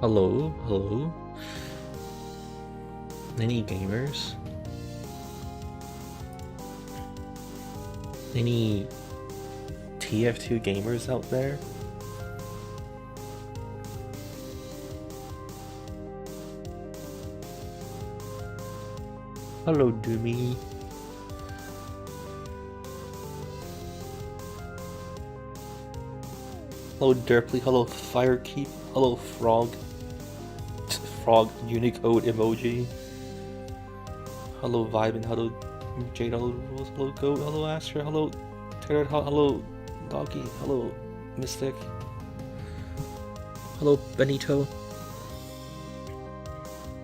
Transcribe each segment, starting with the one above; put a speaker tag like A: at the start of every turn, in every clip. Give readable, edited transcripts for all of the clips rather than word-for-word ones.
A: Hello, hello. Any gamers? Any TF2 gamers out there? Hello, Doomy. Hello, Derply. Hello, Firekeep. Hello, Frog. Frog Unicode emoji. Hello, Vibin. Hello, Jade. Hello, Rose. Hello, Goat. Hello, Astra. Hello, Terror. Hello, Doggy. Hello, Mystic. Hello, Benito.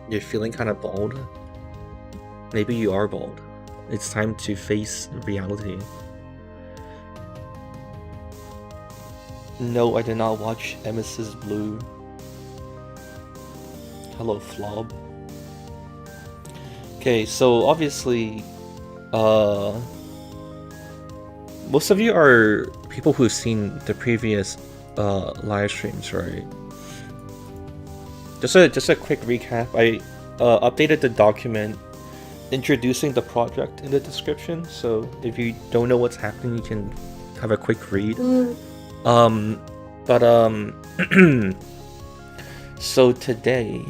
A: You're feeling kind of bald? Maybe you are bald. It's time to face reality. No, I did not watch Emis's Blue. Hello, Flob. Okay, so obviously, most of you are people who've seen the previous live streams, right? Just a quick recap. I updated the document introducing the project in the description, so if you don't know what's happening, you can have a quick read. So today,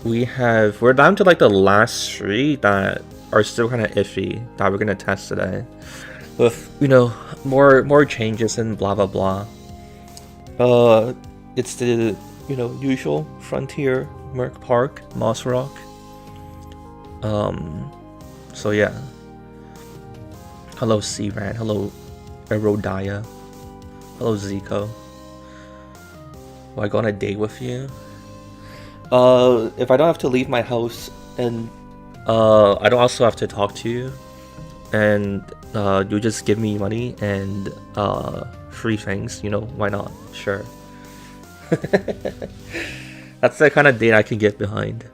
A: we're down to like the last 3 that are still kind of iffy that we're gonna test today, with more changes and blah blah blah. It's the usual Frontier, Merc Park, Moss Rock. So yeah. Hello, C-Ran. Hello, Erodia. Hello, Zico. Will I go on a date with you? If I don't have to leave my house, and I don't also have to talk to you, and you just give me money and free things, why not? Sure. That's the kind of date I can get behind.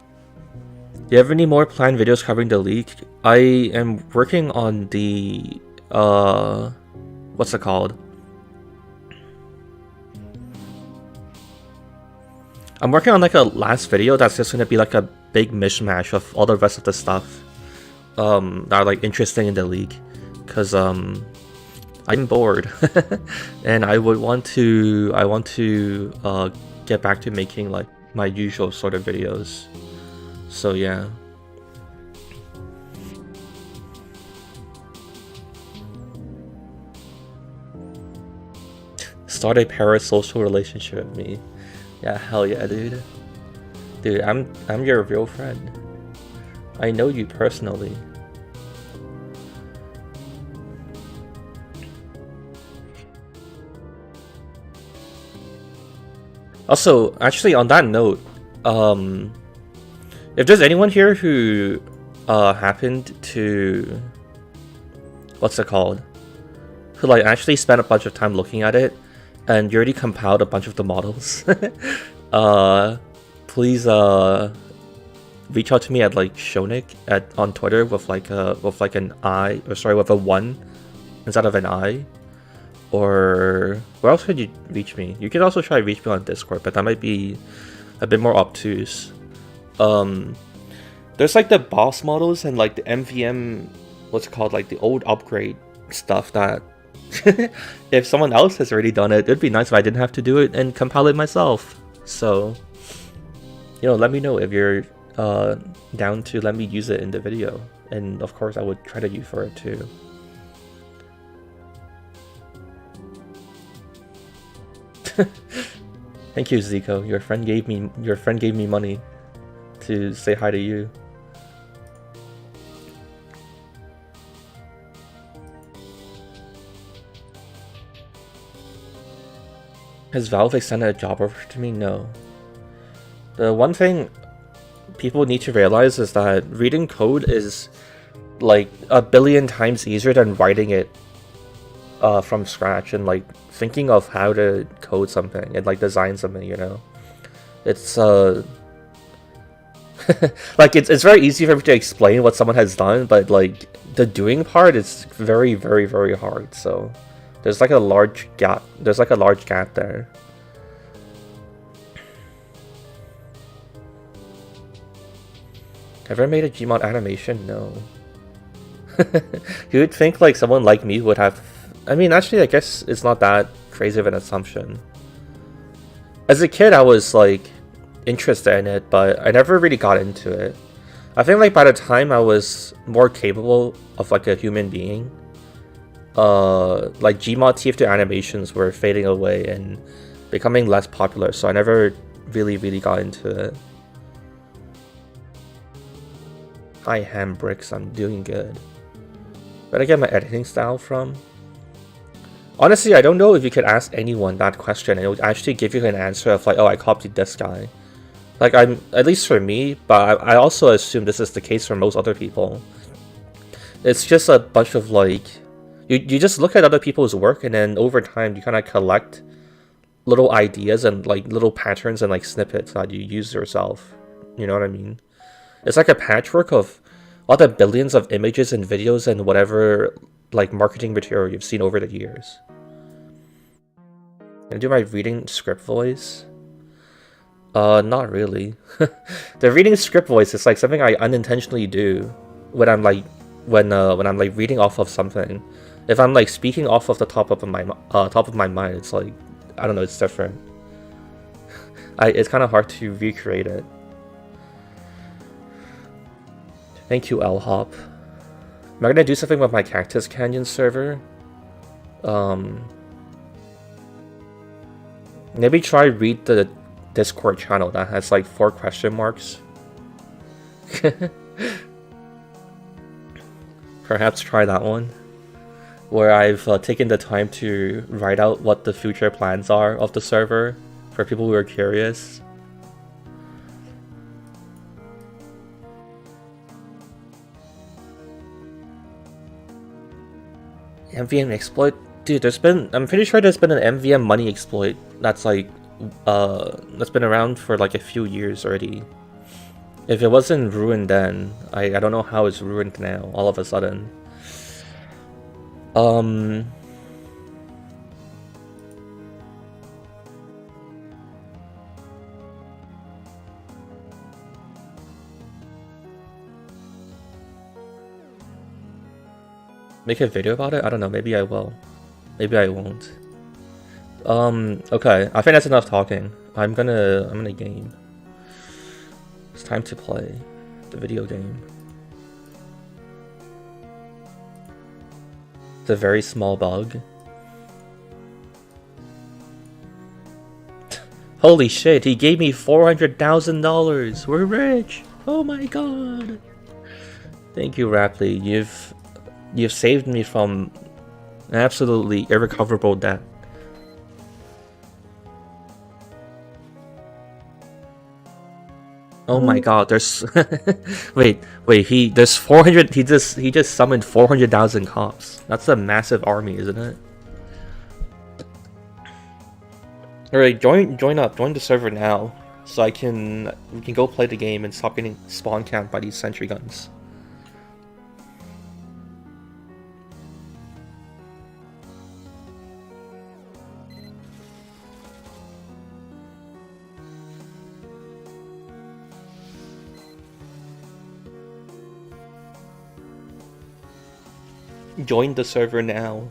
A: Do you have any more planned videos covering the leak? I am working on the what's it called? I'm working on like a last video that's just gonna be like a big mishmash of all the rest of the stuff that are like interesting in the leak, because I'm bored and I want to get back to making like my usual sort of videos. So yeah. Start a parasocial relationship with me. Yeah, hell yeah, dude. Dude, I'm your real friend. I know you personally. Also, actually, on that note, if there's anyone here who happened to, what's it called, who like actually spent a bunch of time looking at it, and you already compiled a bunch of the models, please reach out to me at like Shonik on Twitter with like an I, or sorry, with a 1 instead of an I. Or where else could you reach me? You could also try to reach me on Discord, but that might be a bit more obtuse. There's like the boss models and like the MVM, what's it called, like the old upgrade stuff that if someone else has already done it, it'd be nice if I didn't have to do it and compile it myself. So, let me know if you're down to let me use it in the video, and of course I would credit you for it too. Thank you, Zico. Your friend gave me money to say hi to you. Has Valve extended a job offer to me? No. The one thing people need to realize is that reading code is like a billion times easier than writing it from scratch and like thinking of how to code something and like design something. It's like it's very easy for me to explain what someone has done, but like the doing part is very, very, very hard. So There's like a large gap. There's like a large gap there. Ever made a Gmod animation? No. You would think like someone like me would have. I mean, actually, I guess it's not that crazy of an assumption. As a kid, I was like interested in it, but I never really got into it. I think like by the time I was more capable of like a human being, like Gmod TF2 animations were fading away and becoming less popular, so I never really got into it. Hi Hambricks, I'm doing good. Where'd I get my editing style from? Honestly, I don't know if you could ask anyone that question and it would actually give you an answer of like, oh, I copied this guy. Like, at least for me, but I also assume this is the case for most other people. It's just a bunch of like, you just look at other people's work and then over time you kind of collect little ideas and like little patterns and like snippets that you use yourself. You know what I mean? It's like a patchwork of all the billions of images and videos and whatever like marketing material you've seen over the years. Can I do my reading script voice? Not really. The reading script voice is like something I unintentionally do when I'm like when I'm like reading off of something. If I'm like speaking off of the top of my mind, it's like I don't know, it's different. It's kind of hard to recreate it. Thank you, L-Hop. Am I gonna do something with my Cactus Canyon server? Maybe try read the Discord channel that has like 4 question marks. Perhaps try that one, where I've taken the time to write out what the future plans are of the server for people who are curious. MVM exploit? Dude, I'm pretty sure there's been an MVM money exploit that's like, that's been around for like a few years already. If it wasn't ruined then, I don't know how it's ruined now, all of a sudden. Make a video about it? I don't know, maybe I will. Maybe I won't. Okay, I think that's enough talking. I'm gonna game. It's time to play the video game. It's a very small bug. Holy shit, he gave me $400,000! We're rich! Oh my god! Thank you, Rapley. You've saved me from an absolutely irrecoverable debt. Oh my god, there's wait, there's 400, he just summoned 400,000 cops. That's a massive army, isn't it? Alright, join the server now, so we can go play the game and stop getting spawn camped by these sentry guns. Join the server now.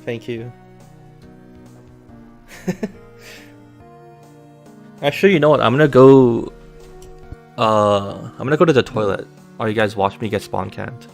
A: Thank you. Actually, you know what? I'm gonna go to the toilet while you guys watch me get spawn camped.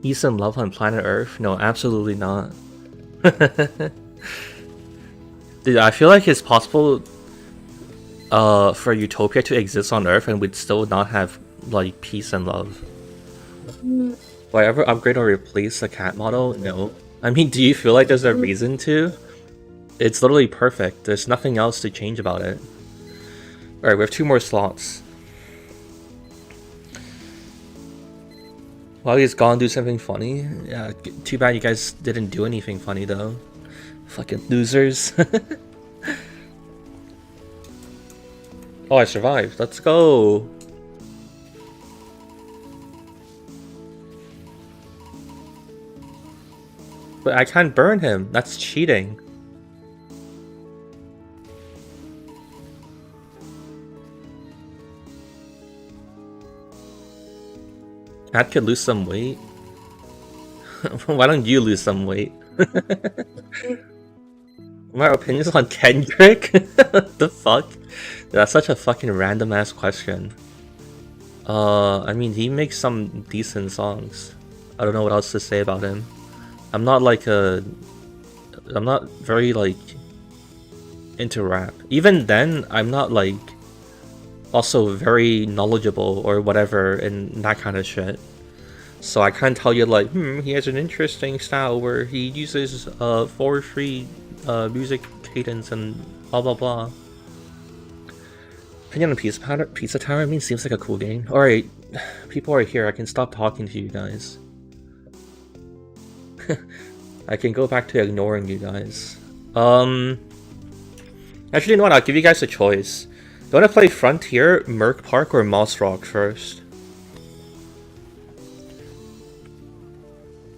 A: Peace and love on planet Earth? No, absolutely not. Dude, I feel like it's possible for utopia to exist on Earth and we'd still not have like peace and love. Will I ever upgrade or replace a cat model? No. I mean, do you feel like there's a reason to? It's literally perfect. There's nothing else to change about it. Alright, we have 2 more slots. While he's gone, do something funny. Yeah, too bad you guys didn't do anything funny though. Fucking losers. Oh, I survived. Let's go. But I can't burn him. That's cheating. Cat could lose some weight. Why don't you lose some weight? My opinions on Kendrick? What the fuck? That's such a fucking random ass question. I mean, he makes some decent songs. I don't know what else to say about him. I'm not very like into rap. Even then, I'm not like also very knowledgeable or whatever in that kind of shit. So I can't tell you like, he has an interesting style where he uses 4/3 music cadence and blah blah blah. Opinion on Pizza Tower? I mean, seems like a cool game. Alright, people are here. I can stop talking to you guys. I can go back to ignoring you guys. Actually, you know what? I'll give you guys a choice. Do you want to play Frontier, Merc Park, or Moss Rock first?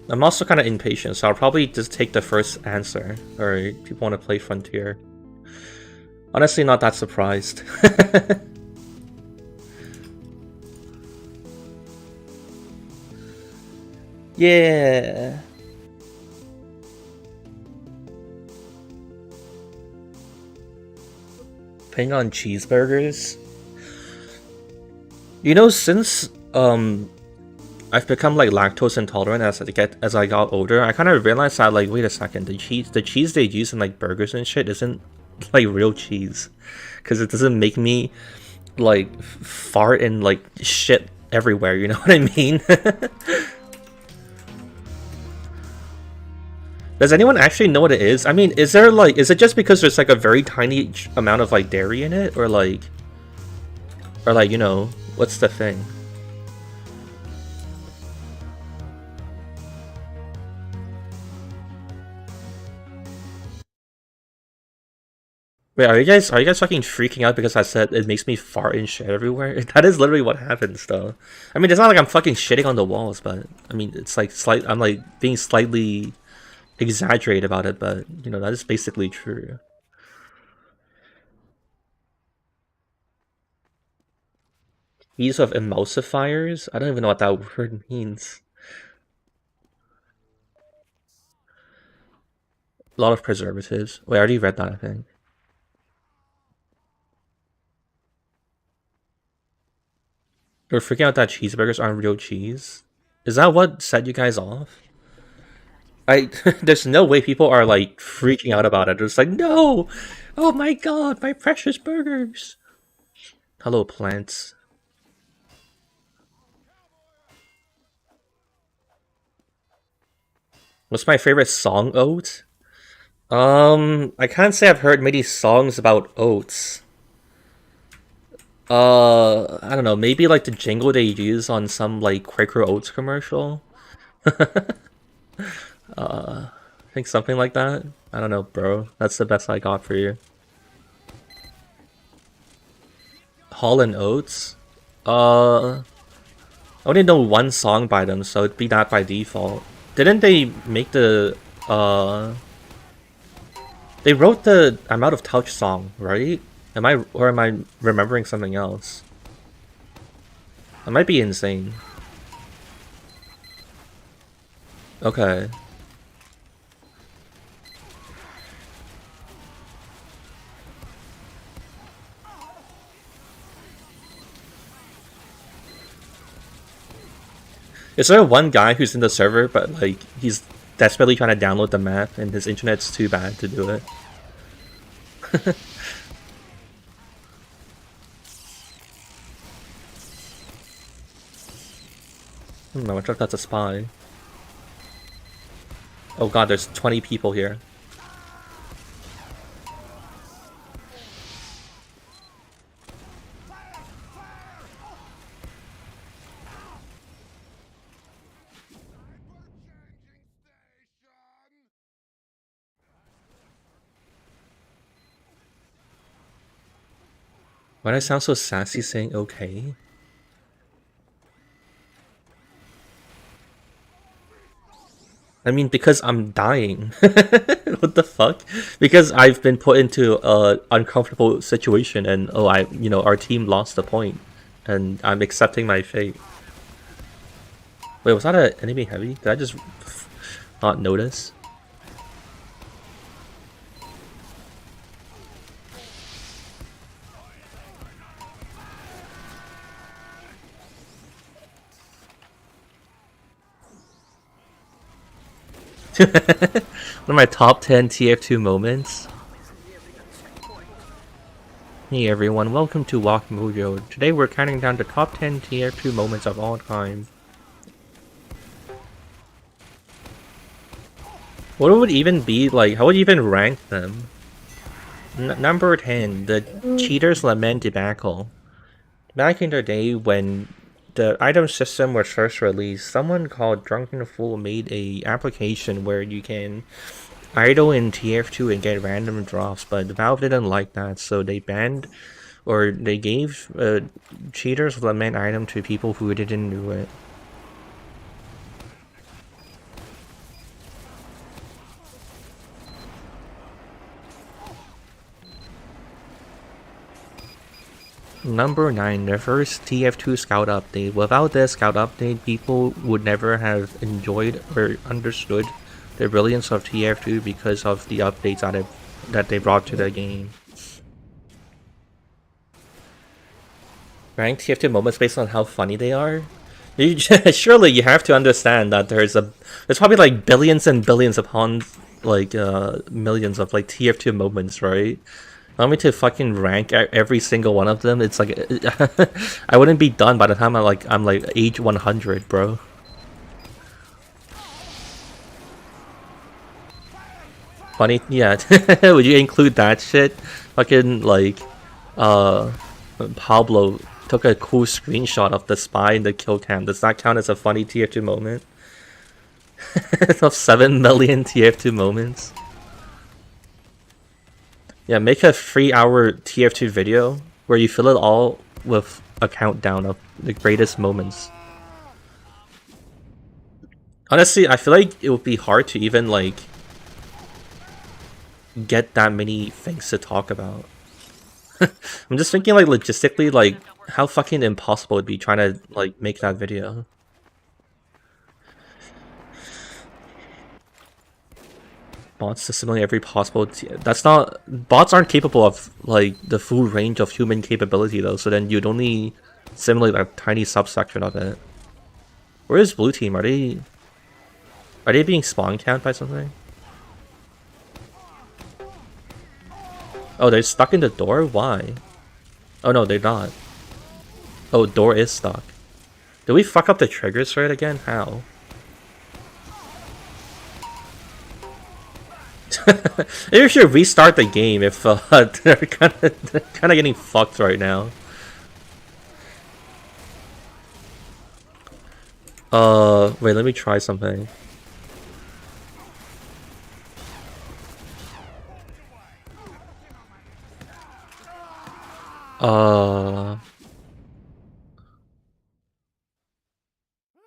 A: I'm also kind of impatient, so I'll probably just take the first answer. Alright, people want to play Frontier. Honestly, not that surprised. Yeah. Putting on cheeseburgers. You know, since I've become like lactose intolerant as I got older, I kind of realized that like, wait a second, the cheese they use in like burgers and shit isn't like real cheese, because it doesn't make me like fart and like shit everywhere. You know what I mean? Does anyone actually know what it is? I mean, is it just because there's like a very tiny amount of like dairy in it, or like, you know, what's the thing? Wait, are you guys fucking freaking out because I said it makes me fart and shit everywhere? That is literally what happens, though. I mean, it's not like I'm fucking shitting on the walls, but I mean, it's like I'm like being slightly exaggerated about it, but you know, that is basically true. Use of emulsifiers? I don't even know what that word means. A lot of preservatives. Wait, I already read that, I think. We're freaking out that cheeseburgers aren't real cheese. Is that what set you guys off? There's no way people are like freaking out about it. It's like, no! Oh my god, my precious burgers! Hello, plants. What's my favorite song, Oat? I can't say I've heard many songs about oats. I don't know, maybe like the jingle they use on some like Quaker Oats commercial? I think something like that. I don't know, bro. That's the best I got for you. Hall and Oates? I only know one song by them, so it'd be that by default. Didn't they make the, they wrote the I'm Out of Touch song, right? Am I remembering something else? I might be insane. Okay. Is there one guy who's in the server, but like he's desperately trying to download the map and his internet's too bad to do it? I'm not sure if that's a spy. Oh god, there's 20 people here. Why do I sound so sassy saying okay? I mean, because I'm dying. What the fuck? Because I've been put into a uncomfortable situation, and oh, our team lost the point, and I'm accepting my fate. Wait, was that an enemy heavy? Did I just not notice? One of my top 10 TF2 moments. Hey everyone, welcome to Walk Mojo. Today we're counting down the top 10 TF2 moments of all time. What would even be like? How would you even rank them? Number 10, the Cheaters Lament debacle. Back in the day when the item system was first released, someone called Drunken Fool made a application where you can idle in TF2 and get random drops, but Valve didn't like that, so they banned, or they gave Cheaters Lament item to people who didn't do it. Number 9, the first TF2 Scout update. Without this Scout update, people would never have enjoyed or understood the brilliance of TF2 because of the updates that they brought to the game. Rank TF2 moments based on how funny they are? Surely you have to understand that there's probably like billions and billions upon like millions of like TF2 moments, right? Want me to fucking rank every single one of them? It's like I wouldn't be done by the time I'm like age 100, bro. Funny, yeah. Would you include that shit? Fucking like Pablo took a cool screenshot of the spy in the kill cam. Does that count as a funny TF2 moment? Of 7 million TF2 moments. Yeah, make a 3-hour TF2 video where you fill it all with a countdown of the greatest moments. Honestly, I feel like it would be hard to even like get that many things to talk about. I'm just thinking like logistically, like how fucking impossible it'd be trying to like make that video. Bots to simulate every possible that's not bots aren't capable of like the full range of human capability though, so then you'd only simulate a tiny subsection of it. Where is blue team? Are they being spawn camped by something? Oh, they're stuck in the door? Why? Oh no, they're not. Oh, door is stuck. Did we fuck up the triggers right again? How? Maybe we should restart the game if they're kind of getting fucked right now. Wait, let me try something.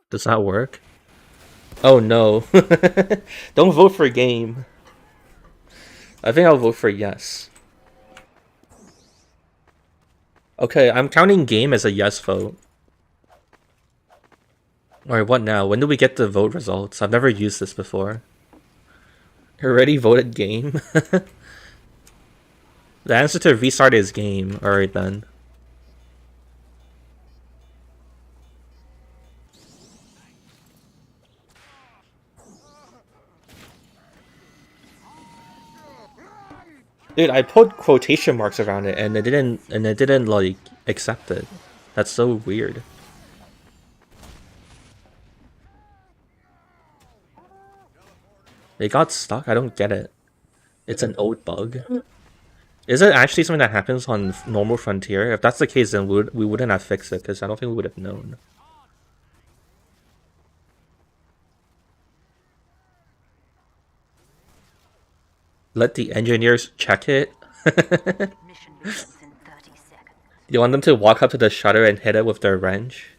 A: Does that work? Oh no. Don't vote for game. I think I'll vote for yes. Okay, I'm counting game as a yes vote. Alright, what now? When do we get the vote results? I've never used this before. Already voted game? The answer to restart is game. Alright then. Dude, I put quotation marks around it and it didn't like accept it. That's so weird. It got stuck? I don't get it. It's an old bug. Is it actually something that happens on normal Frontier? If that's the case, then we wouldn't have fixed it, because I don't think we would have known. Let the engineers check it? You want them to walk up to the shutter and hit it with their wrench?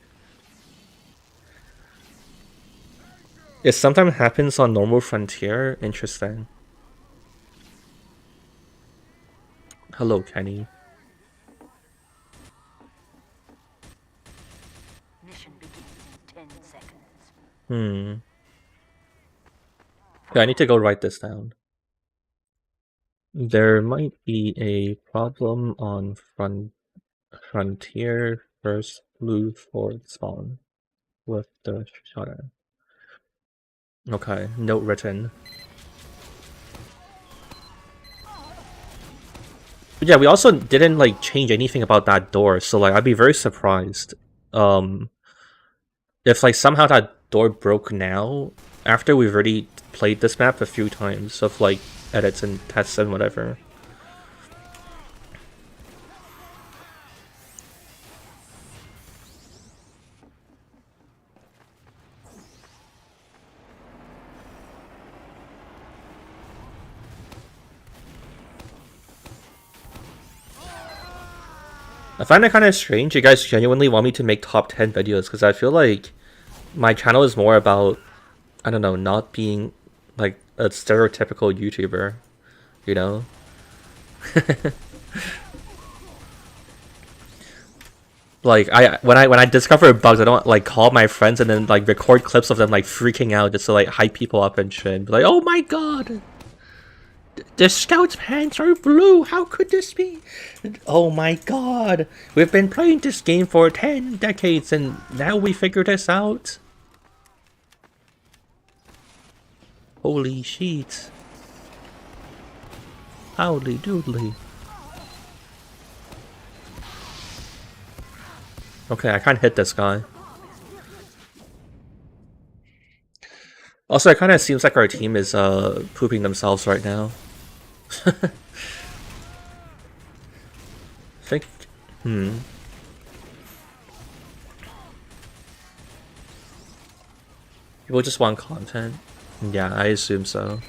A: It sometimes happens on normal Frontier? Interesting. Hello, Kenny.
B: Mission begins in 10 seconds.
A: Yeah, I need to go write this down. There might be a problem on Frontier first blue for spawn with the shutter. Okay, note written. But yeah, we also didn't like change anything about that door, so like I'd be very surprised if like somehow that door broke now after we've already played this map a few times of like edits and tests and whatever. I find it kind of strange you guys genuinely want me to make top 10 videos, because I feel like my channel is more about, I don't know, not being like a stereotypical YouTuber, you know? Like when I discover bugs, I don't like call my friends and then like record clips of them like freaking out just to like hype people up and shit. Be like, oh my god, the scout's pants are blue. How could this be? Oh my god, we've been playing this game for 10 decades and now we figured this out. Holy shit. Howdy doodly. Okay, I can't hit this guy. Also, it kind of seems like our team is pooping themselves right now. I think... People just want content? Yeah, I assume so.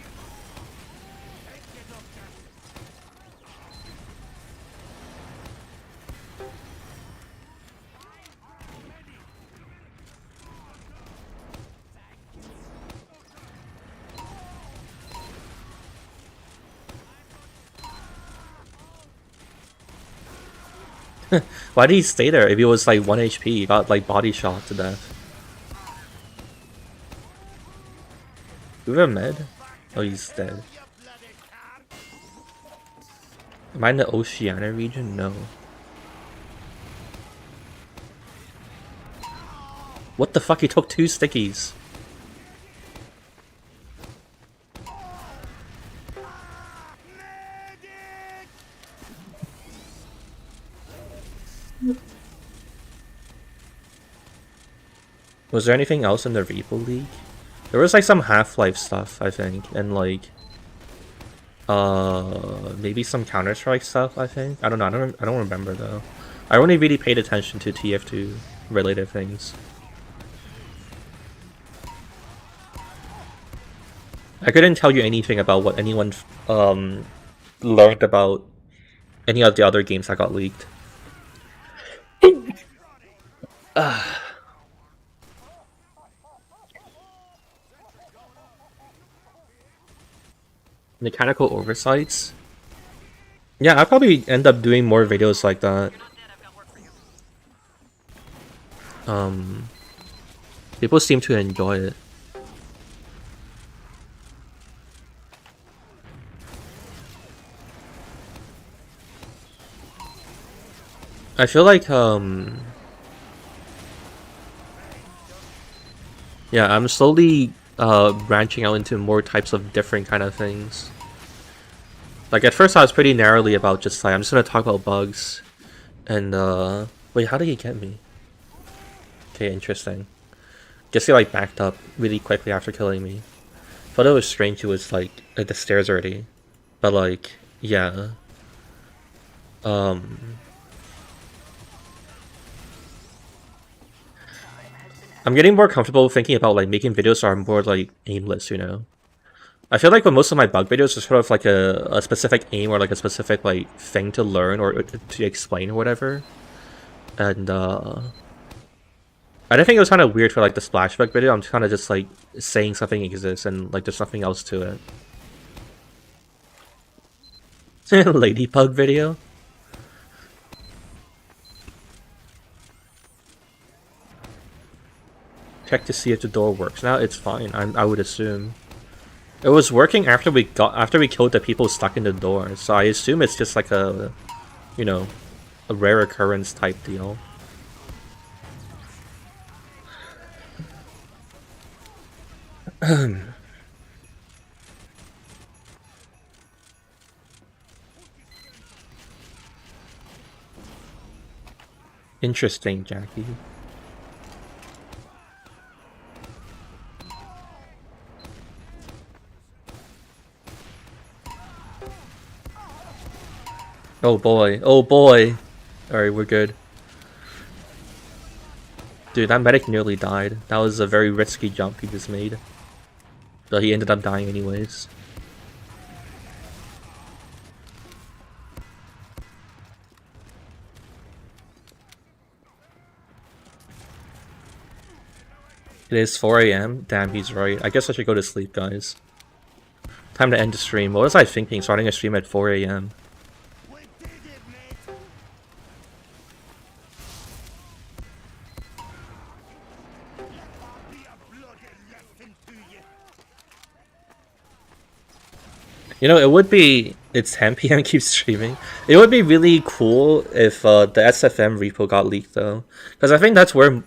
A: Why did he stay there if he was like 1 HP? He got like body shot to death. Do we have a med? Oh, he's dead. Am I in the Oceania region? No. What the fuck? He took 2 stickies. Was there anything else in the Repo League? There was like some Half-Life stuff, I think, and like maybe some Counter-Strike stuff, I think. I don't know, I don't remember though. I only really paid attention to TF2 related things. I couldn't tell you anything about what anyone learned about any of the other games that got leaked. Mechanical oversights? Yeah, I'll probably end up doing more videos like that. People seem to enjoy it. I feel like, yeah, I'm slowly branching out into more types of different kind of things. Like at first I was pretty narrowly about just like I'm just gonna talk about bugs, and wait, how did he get me? Okay, interesting. Guess he like backed up really quickly after killing me. Thought it was strange he was like at the stairs already, but like yeah. I'm getting more comfortable thinking about like making videos that are more like aimless, you know. I feel like with most of my bug videos are sort of like a specific aim or like a specific like thing to learn or to explain or whatever. And I don't think it was kind of weird for like the splash bug video. I'm kind of just like saying something exists and like there's nothing else to it. Ladybug video. Check to see if the door works. Now it's fine. I would assume. It was working after we killed the people stuck in the door, so I assume it's just like a, you know, a rare occurrence type deal. Interesting, Jackie. Oh boy, oh boy. Alright, we're good. Dude, that medic nearly died. That was a very risky jump he just made. But he ended up dying anyways. It is 4 AM? Damn, he's right. I guess I should go to sleep, guys. Time to end the stream. What was I thinking starting a stream at 4 AM? You know, it would be... It's 10 PM keeps streaming. It would be really cool if the SFM repo got leaked, though. Because I think that's where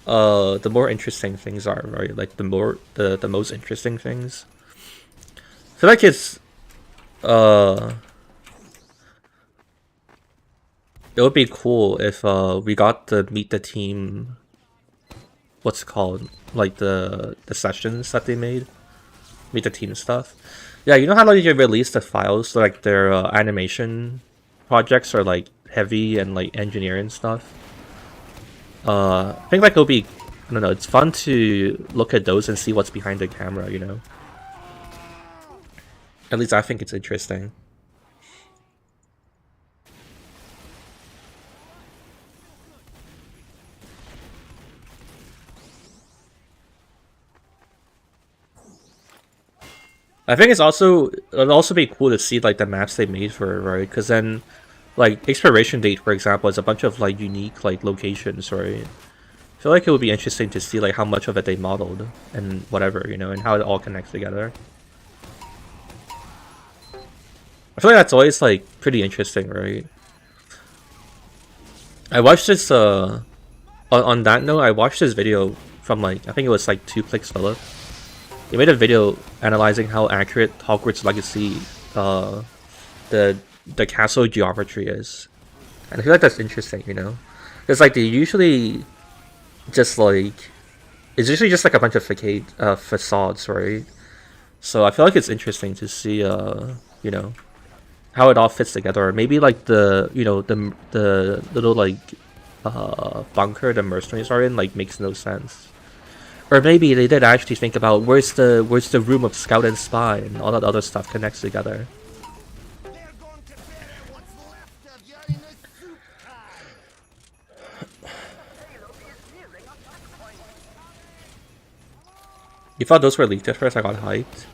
A: the more interesting things are, right? Like, the most interesting things. I feel like it's... It would be cool if we got to meet the team... What's it called? Like, the sessions that they made. Meet the team stuff. Yeah, you know how like you release the files, so, like their animation projects are like heavy and like engineering stuff. I think like it'll be, I don't know, it's fun to look at those and see what's behind the camera, you know. At least I think it's interesting. I think it'll also be cool to see like the maps they made for it, right? Because then, like expiration date, for example, is a bunch of like unique like locations, right? I feel like it would be interesting to see like how much of it they modeled and whatever, you know, and how it all connects together. I feel like that's always like pretty interesting, right? I watched this on that note, I watched this video from like I think it was like 2Clicks Philip. They made a video analyzing how accurate Hogwarts Legacy the castle geometry is. And I feel like that's interesting, you know? It's like they usually just like it's usually just like a bunch of facades, right? So I feel like it's interesting to see you know, how it all fits together. Or maybe like the, you know, the little like bunker the mercenaries are in like makes no sense. Or maybe they did actually think about where's the room of scout and spy and all that other stuff connects together. You thought those were leaked at first? I got hyped.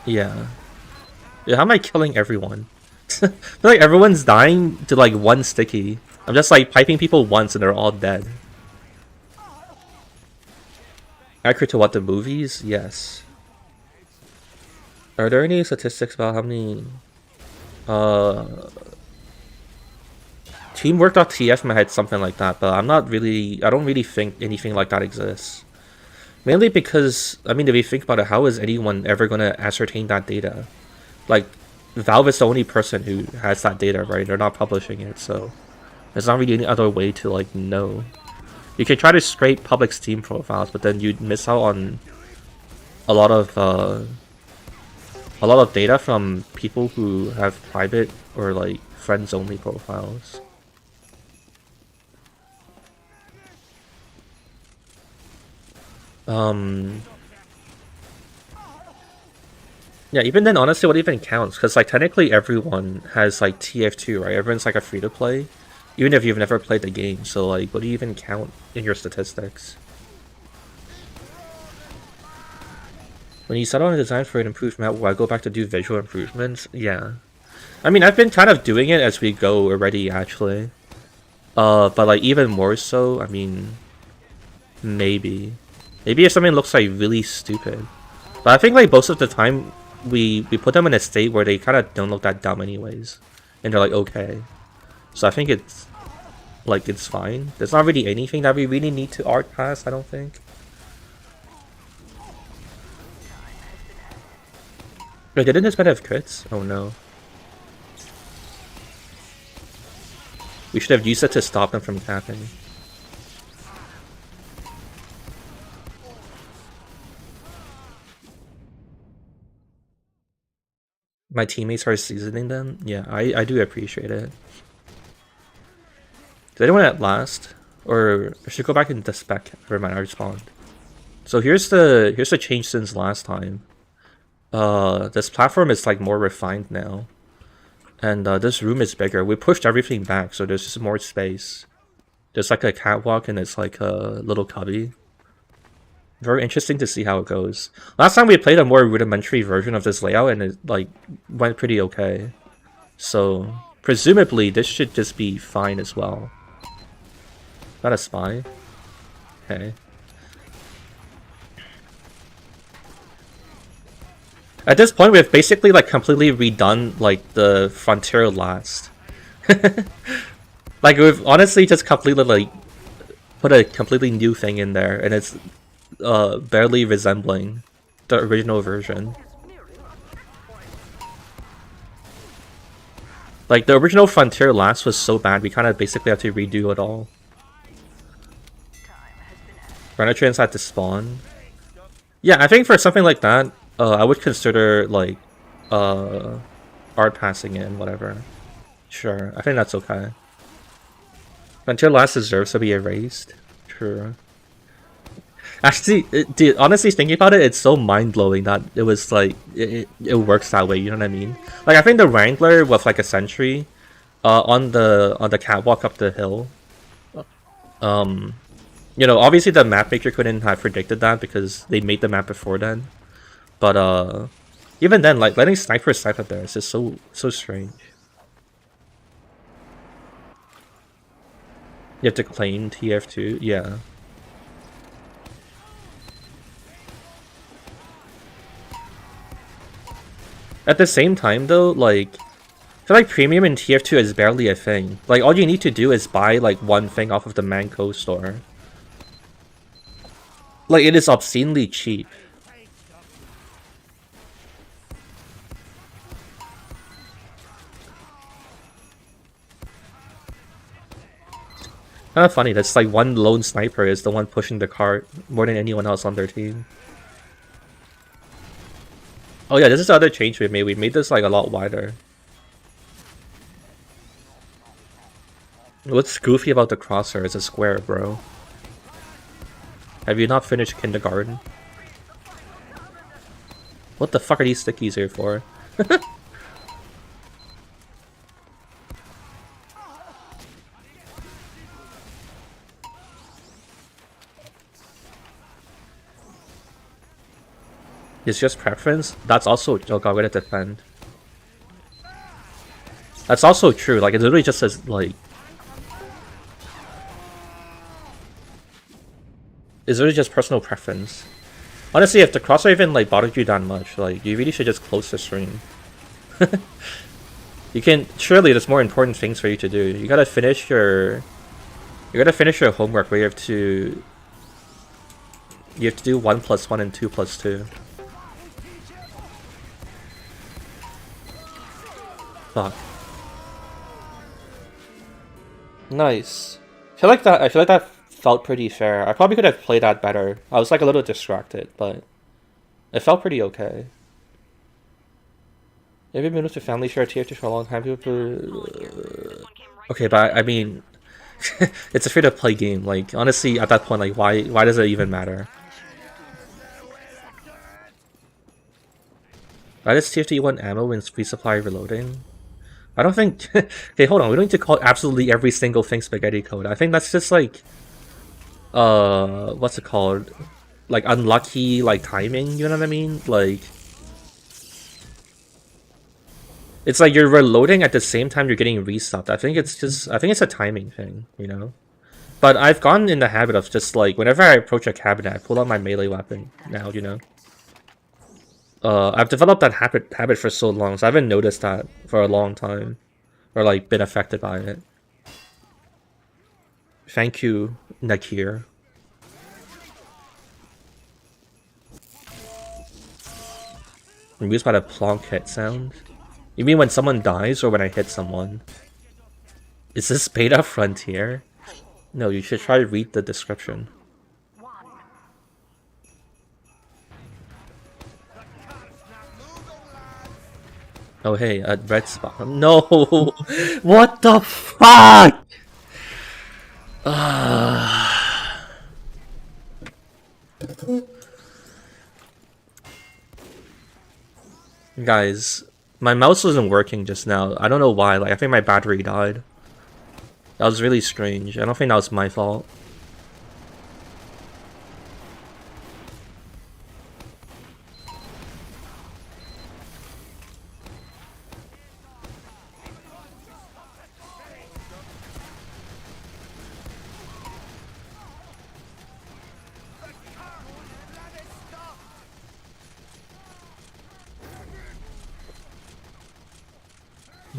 A: Yeah. Yeah, how am I killing everyone? I feel like everyone's dying to like one sticky. I'm just like piping people once and they're all dead. Accurate to what, the movies? Yes. Are there any statistics about how many teamwork.tf might have something like that, but I don't really think anything like that exists. Mainly because, I mean, if you think about it, how is anyone ever gonna ascertain that data? Like, Valve is the only person who has that data, right? They're not publishing it, so there's not really any other way to like know. You can try to scrape public Steam profiles, but then you'd miss out on a lot of data from people who have private or like friends only profiles. Yeah, even then, honestly, what even counts? Because like technically everyone has like TF2, right? Everyone's like a free to play, even if you've never played the game. So like, what do you even count in your statistics? When you settle on a design for an improved map, will I go back to do visual improvements? Yeah. I mean, I've been kind of doing it as we go already, actually. But like even more so, I mean, maybe if something looks like really stupid. But I think like most of the time, we put them in a state where they kind of don't look that dumb anyways, and they're like okay. So I think it's like it's fine. There's not really anything that we really need to art pass, I don't think. Wait, didn't this man have crits? Oh no. We should have used it to stop them from capping. My teammates are seasoning them? Yeah, I do appreciate it. Did anyone at last? Or I should go back into spec. Never mind, I respawned. So here's the change since last time. This platform is like more refined now. And this room is bigger. We pushed everything back, so there's just more space. There's like a catwalk and it's like a little cubby. Very interesting to see how it goes. Last time we played a more rudimentary version of this layout and it like went pretty okay. So presumably this should just be fine as well. Not a spy. Okay. At this point we've basically like completely redone like the frontier last. Like we've honestly just completely like put a completely new thing in there and it's barely resembling the original version. Like the original Frontier last was so bad we kind of basically have to redo it all. Rhinotrans had to spawn. Yeah, I think for something like that, I would consider like art passing in, whatever. Sure, I think that's okay. Frontier last deserves to be erased. True. Actually, dude, honestly thinking about it, it's so mind-blowing that it was like it works that way, you know what I mean? Like I think the Wrangler with like a sentry on the catwalk up the hill, you know, obviously the map maker couldn't have predicted that because they made the map before then. But even then, like letting snipers snipe up there is just so strange. You have to claim TF2, yeah. At the same time though, like I feel like premium in TF2 is barely a thing. Like all you need to do is buy like one thing off of the Manco store. Like it is obscenely cheap. Kind of funny, that's like one lone sniper is the one pushing the cart more than anyone else on their team. Oh yeah, this is the other change we made. We made this like a lot wider. What's goofy about the crosshair? It's a square, bro. Have you not finished kindergarten? What the fuck are these stickies here for? It's just preference? That's also... Oh god, we're gonna defend. That's also true, like it literally just says like... It's really just personal preference. Honestly, if the crosshair even like bothered you that much, like you really should just close the stream. You can... Surely there's more important things for you to do. You gotta finish your... You gotta finish your homework where you have to... You have to do 1 + 1 and 2 + 2. Fuck. Nice. I feel like that felt pretty fair. I probably could have played that better. I was like a little distracted, but it felt pretty okay. Have you been with your family share TFT for a long time? Okay, but I mean, it's a free-to-play game. Like, honestly, at that point, like, why does it even matter? Why does TFT want ammo when free supply reloading? I don't think... Okay, hold on. We don't need to call absolutely every single thing spaghetti code. I think that's just like... What's it called? Like, unlucky, like, timing, you know what I mean? Like... It's like you're reloading at the same time you're getting restocked. I think it's a timing thing, you know? But I've gotten in the habit of just like, whenever I approach a cabinet, I pull out my melee weapon now, you know? I've developed that habit for so long, so I haven't noticed that for a long time. Or like, been affected by it. Thank you, Nakir. I'm used by the plonk hit sound. You mean when someone dies or when I hit someone? Is this beta Frontier? No, you should try to read the description. Oh hey, a red spot. No! What the fuck?! Guys, my mouse wasn't working just now. I don't know why. Like, I think my battery died. That was really strange. I don't think that was my fault.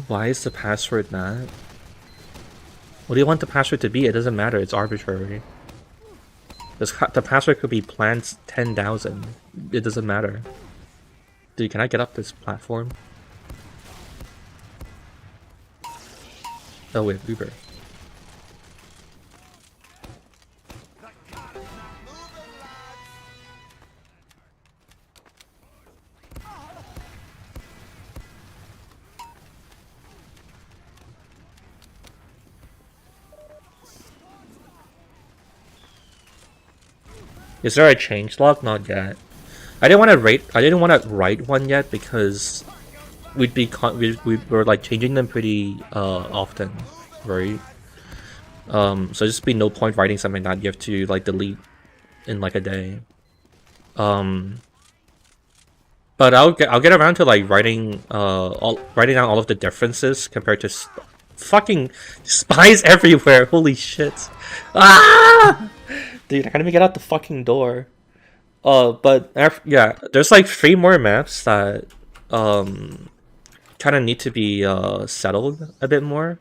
A: Why is the password not? What do you want the password to be? It doesn't matter. It's arbitrary. The password could be plants 10,000. It doesn't matter. Dude, can I get up this platform? Oh wait, Uber. Is there a changelog? Not yet. I didn't want to write one yet because we were like changing them pretty often, right? So just be no point writing something that you have to like delete in like a day. But I'll get around to like writing down all of the differences compared to fucking spies everywhere. Holy shit! Ah! Dude, I can't even get out the fucking door. But yeah, there's like 3 more maps that kind of need to be settled a bit more.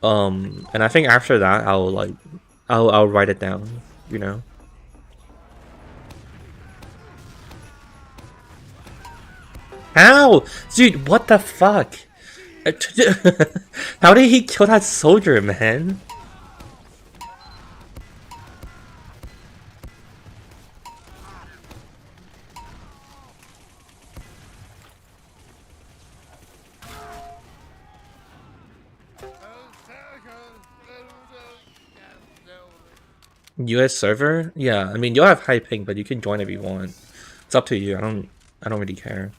A: And I think after that I'll write it down, you know. How? Dude, what the fuck? How did he kill that soldier, man? US server? Yeah, I mean you'll have high ping, but you can join if you want. It's up to you. I don't really care.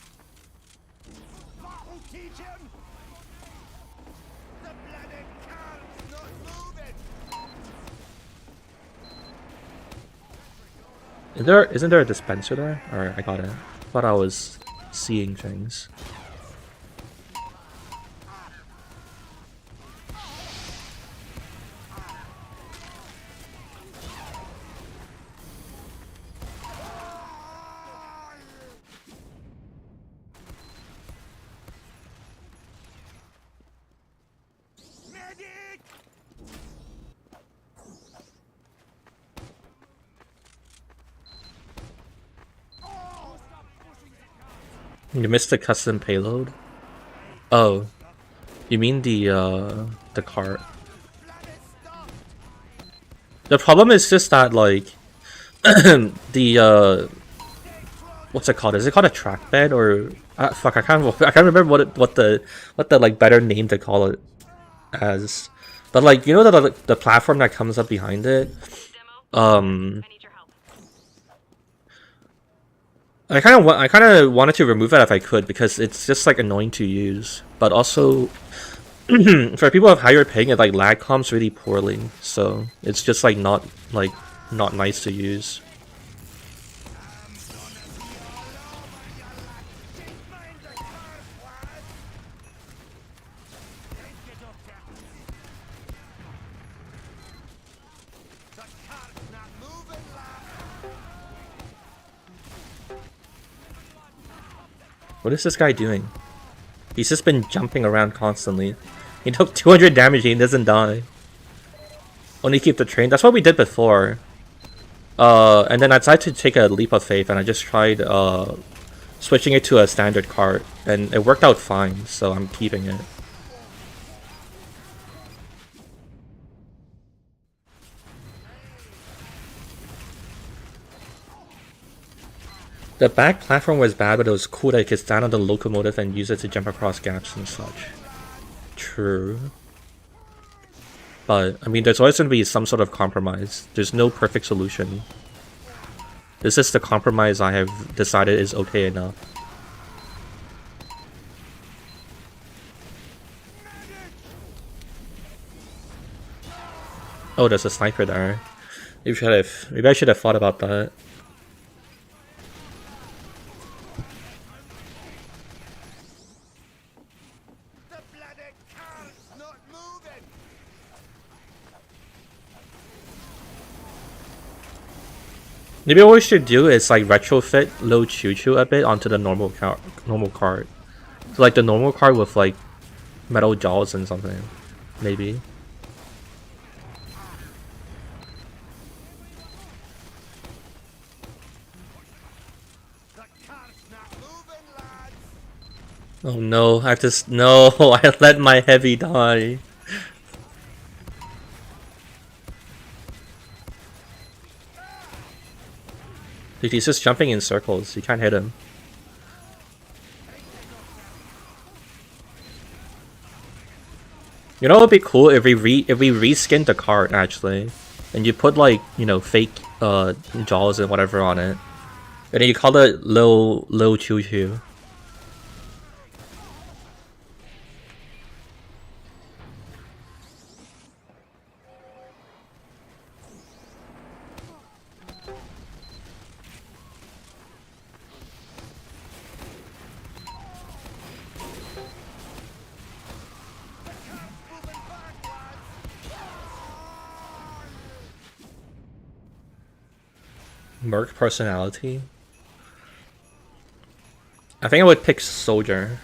A: Isn't there a dispenser there? Alright, I got it. Thought I was seeing things. You missed the custom payload? Oh. You mean the cart? The problem is just that like the what's it called? Is it called a trackbed or fuck? I can't remember what the like better name to call it as. But like you know the platform that comes up behind it. I kind of wanted to remove it if I could because it's just like annoying to use. But also for people of higher ping, it like lag comps really poorly, so it's just like not nice to use. What is this guy doing? He's just been jumping around constantly. He took 200 damage and he doesn't die. Only keep the train. That's what we did before. And then I decided to take a leap of faith and I just tried switching it to a standard cart. And it worked out fine, so I'm keeping it. The back platform was bad, but it was cool that you could stand on the locomotive and use it to jump across gaps and such. True. But, I mean, there's always going to be some sort of compromise. There's no perfect solution. This is the compromise I have decided is okay enough. Oh, there's a sniper there. Maybe I should have thought about that. Maybe what we should do is like retrofit low choo choo a bit onto the normal cart. So like the normal cart with like metal jaws and something, maybe. Oh no! I let my heavy die. Dude, he's just jumping in circles. You can't hit him. You know what would be cool if we reskinned the cart actually, and you put like fake jaws and whatever on it, and then you call it low choo choo. Merc personality? I think I would pick soldier.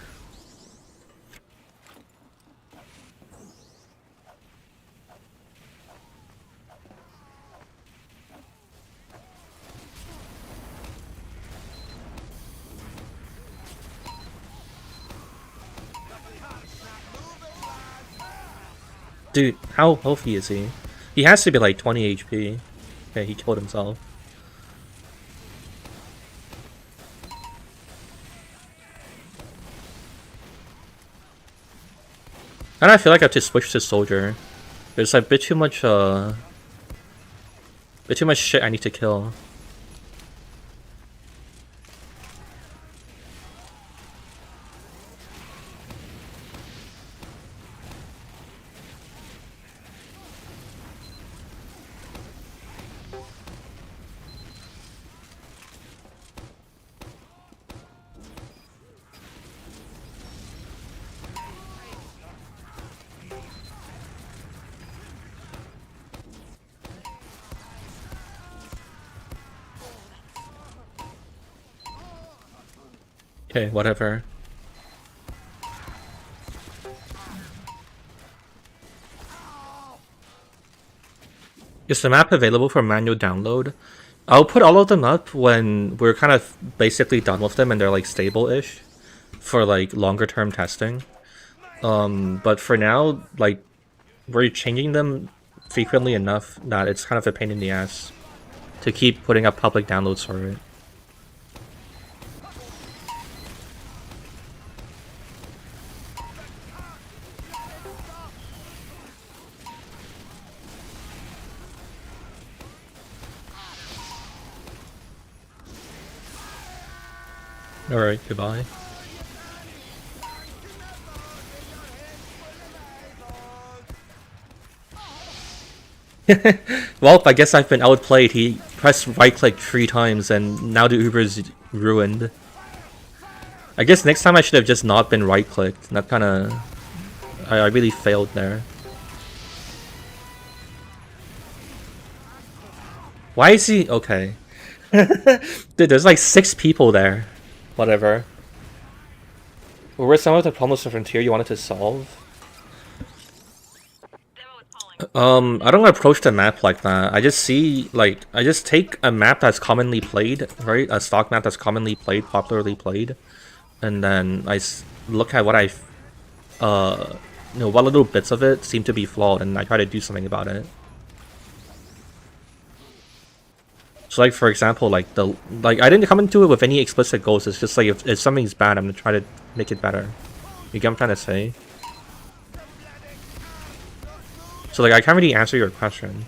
A: Dude, how healthy is he? He has to be like 20 HP. Okay, he killed himself. And I feel like I have to switch to soldier. There's like a bit too much shit I need to kill. Okay, whatever. Is the map available for manual download? I'll put all of them up when we're kind of basically done with them and they're like stable-ish for like longer term testing. But for now, like, we're changing them frequently enough that it's kind of a pain in the ass to keep putting up public downloads for it. Alright, goodbye. Well, I guess I've been outplayed. He pressed right click 3 times and now the Uber's ruined. I guess next time I should have just not been right clicked. That kinda... I really failed there. Why is he... Okay. Dude, there's like 6 people there. Whatever. What were some of the problems of Frontier you wanted to solve? I don't approach the map like that. I just see, like, I just take a map that's commonly played, right? A stock map that's commonly played, popularly played. And then I look at what you know, what little bits of it seem to be flawed, and I try to do something about it. So, like, for example, like, I didn't come into it with any explicit goals. It's just like, if something's bad, I'm gonna try to make it better. You get what I'm trying to say? So, like, I can't really answer your question.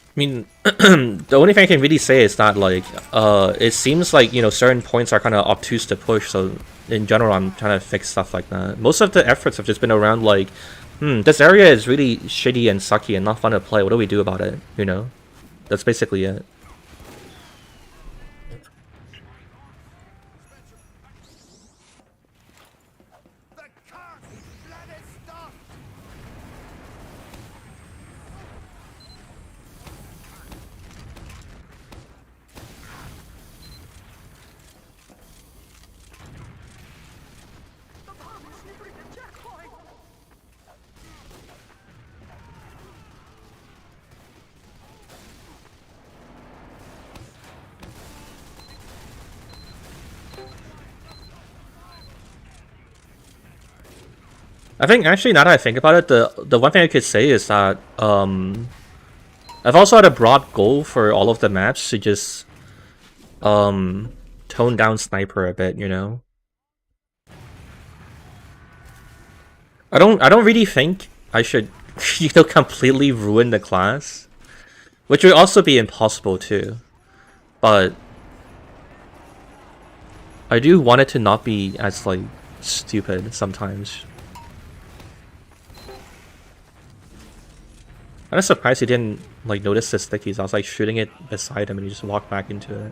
A: I mean, the only thing I can really say is that, like, it seems like, you know, certain points are kind of obtuse to push, so in general, I'm trying to fix stuff like that. Most of the efforts have just been around, like, this area is really shitty and sucky and not fun to play. What do we do about it, you know? That's basically it. I think, actually, now that I think about it, the one thing I could say is that, I've also had a broad goal for all of the maps to just, tone down Sniper a bit, you know? I don't really think I should, you know, completely ruin the class. Which would also be impossible, too. But I do want it to not be as, like, stupid sometimes. I'm just surprised he didn't, like, notice the stickies. I was, like, shooting it beside him and he just walked back into it.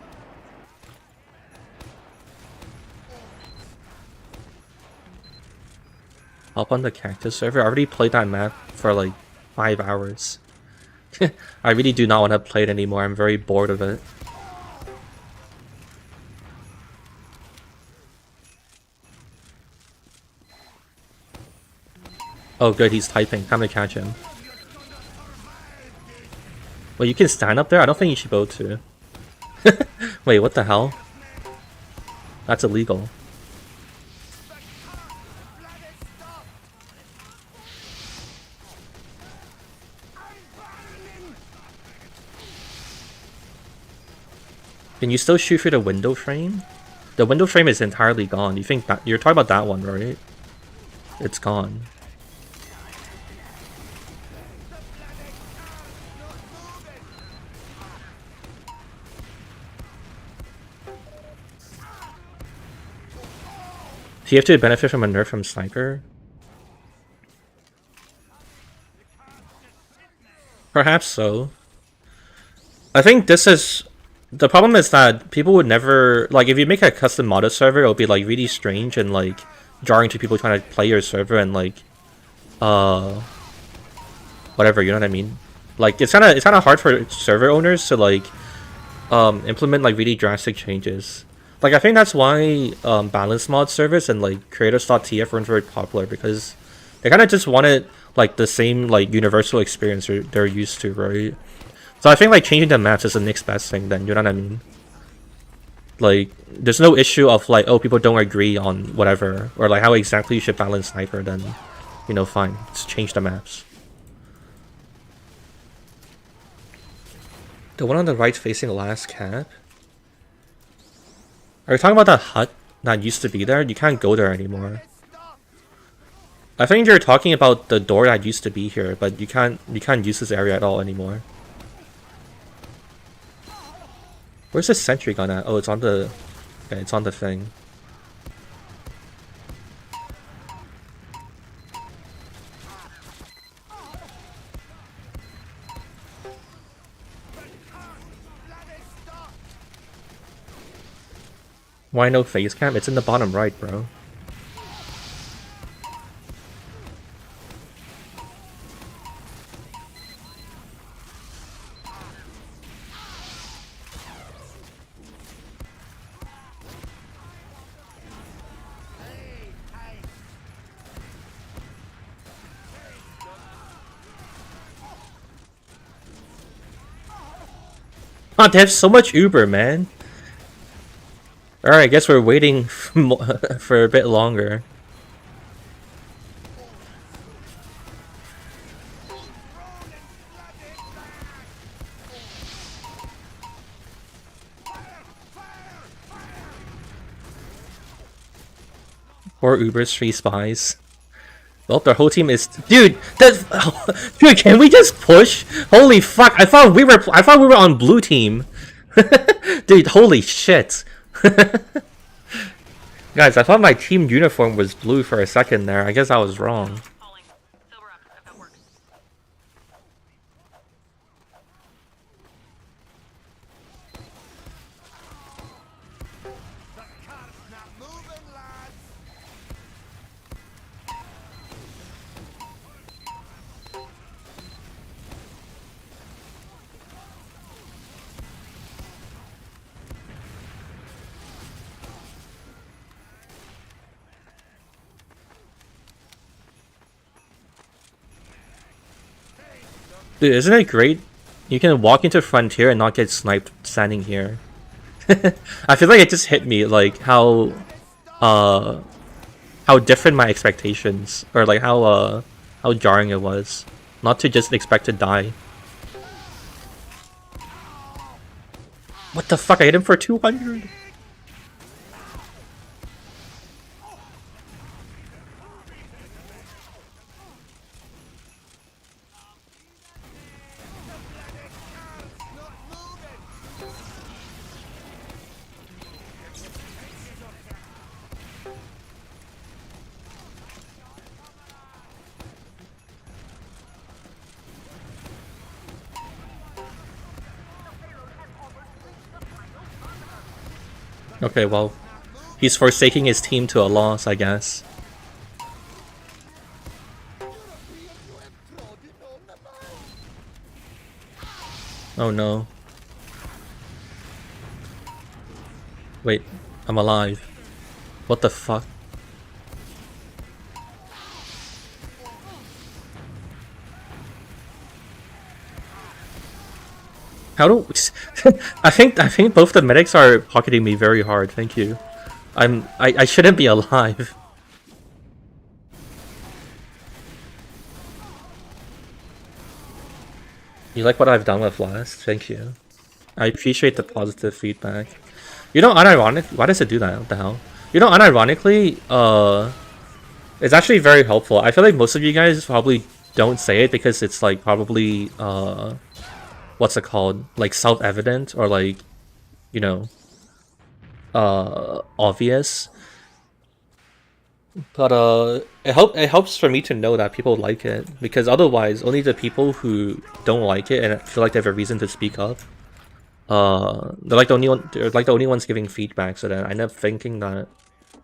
A: Up on the Cactus server? I already played that map for, like, 5 hours. I really do not want to play it anymore. I'm very bored of it. Oh good, he's typing. Time to catch him. Well, you can stand up there? I don't think you should be able to. Wait, what the hell? That's illegal. Can you still shoot through the window frame? The window frame is entirely gone. You think that you're talking about that one, right? It's gone. Do you have to benefit from a nerf from Sniper? Perhaps so. I think this is... The problem is that people would never... Like, if you make a custom modded server, it'll be, like, really strange and, like, jarring to people trying to play your server and, like... Whatever, you know what I mean? Like, it's kind of hard for server owners to, like, implement, like, really drastic changes. Like, I think that's why balance mod servers and, like, creators.tf weren't very popular, because they kind of just wanted... like the same like universal experience they're used to, right? So I think like changing the maps is the next best thing then, you know what I mean? Like there's no issue of like, oh, people don't agree on whatever, or like how exactly you should balance sniper, then you know, fine, just change the maps. The one on the right facing last cap? Are you talking about that hut that used to be there? You can't go there anymore. I think you're talking about the door that used to be here, but you can't use this area at all anymore. Where's the sentry gun at? Oh, it's on the... Okay, it's on the thing. Why no face cam? It's in the bottom right, bro. Oh, they have so much Uber, man. Alright, I guess we're waiting for a bit longer. Four Ubers, 3 spies. Well, their whole team is... Dude, dude, can we just push? Holy fuck, I thought we were on blue team. Dude, holy shit. Guys, I thought my team uniform was blue for a second there. I guess I was wrong. Dude, isn't it great? You can walk into Frontier and not get sniped standing here. I feel like it just hit me, like, how different my expectations, or like how jarring it was. Not to just expect to die. What the fuck, I hit him for 200? Okay, well, he's forsaking his team to a loss, I guess. Oh no. Wait, I'm alive. What the fuck? How do I think both the medics are pocketing me very hard, thank you. I shouldn't be alive. You like what I've done with last? Thank you. I appreciate the positive feedback. You know, unironically, why does it do that? What the hell? You know, unironically, it's actually very helpful. I feel like most of you guys probably don't say it because it's like probably what's it called? Like self-evident or like, you know, obvious. But it helps for me to know that people like it, because otherwise only the people who don't like it and feel like they have a reason to speak up, they're like the only ones giving feedback, so then I end up thinking that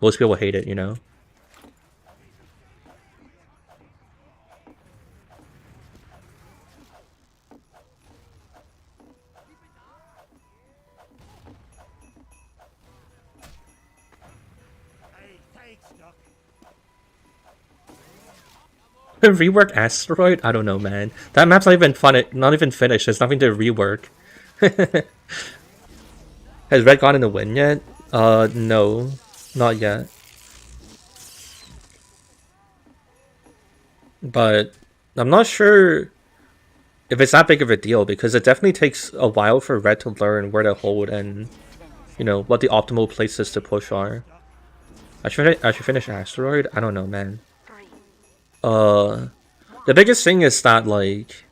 A: most people will hate it, you know? Rework Asteroid? I don't know, man. That map's not even fun. Not even finished. There's nothing to rework. Has Red gone in the win yet? No, not yet. But I'm not sure if it's that big of a deal, because it definitely takes a while for Red to learn where to hold and, you know, what the optimal places to push are. I should finish Asteroid? I don't know, man. The biggest thing is that, like,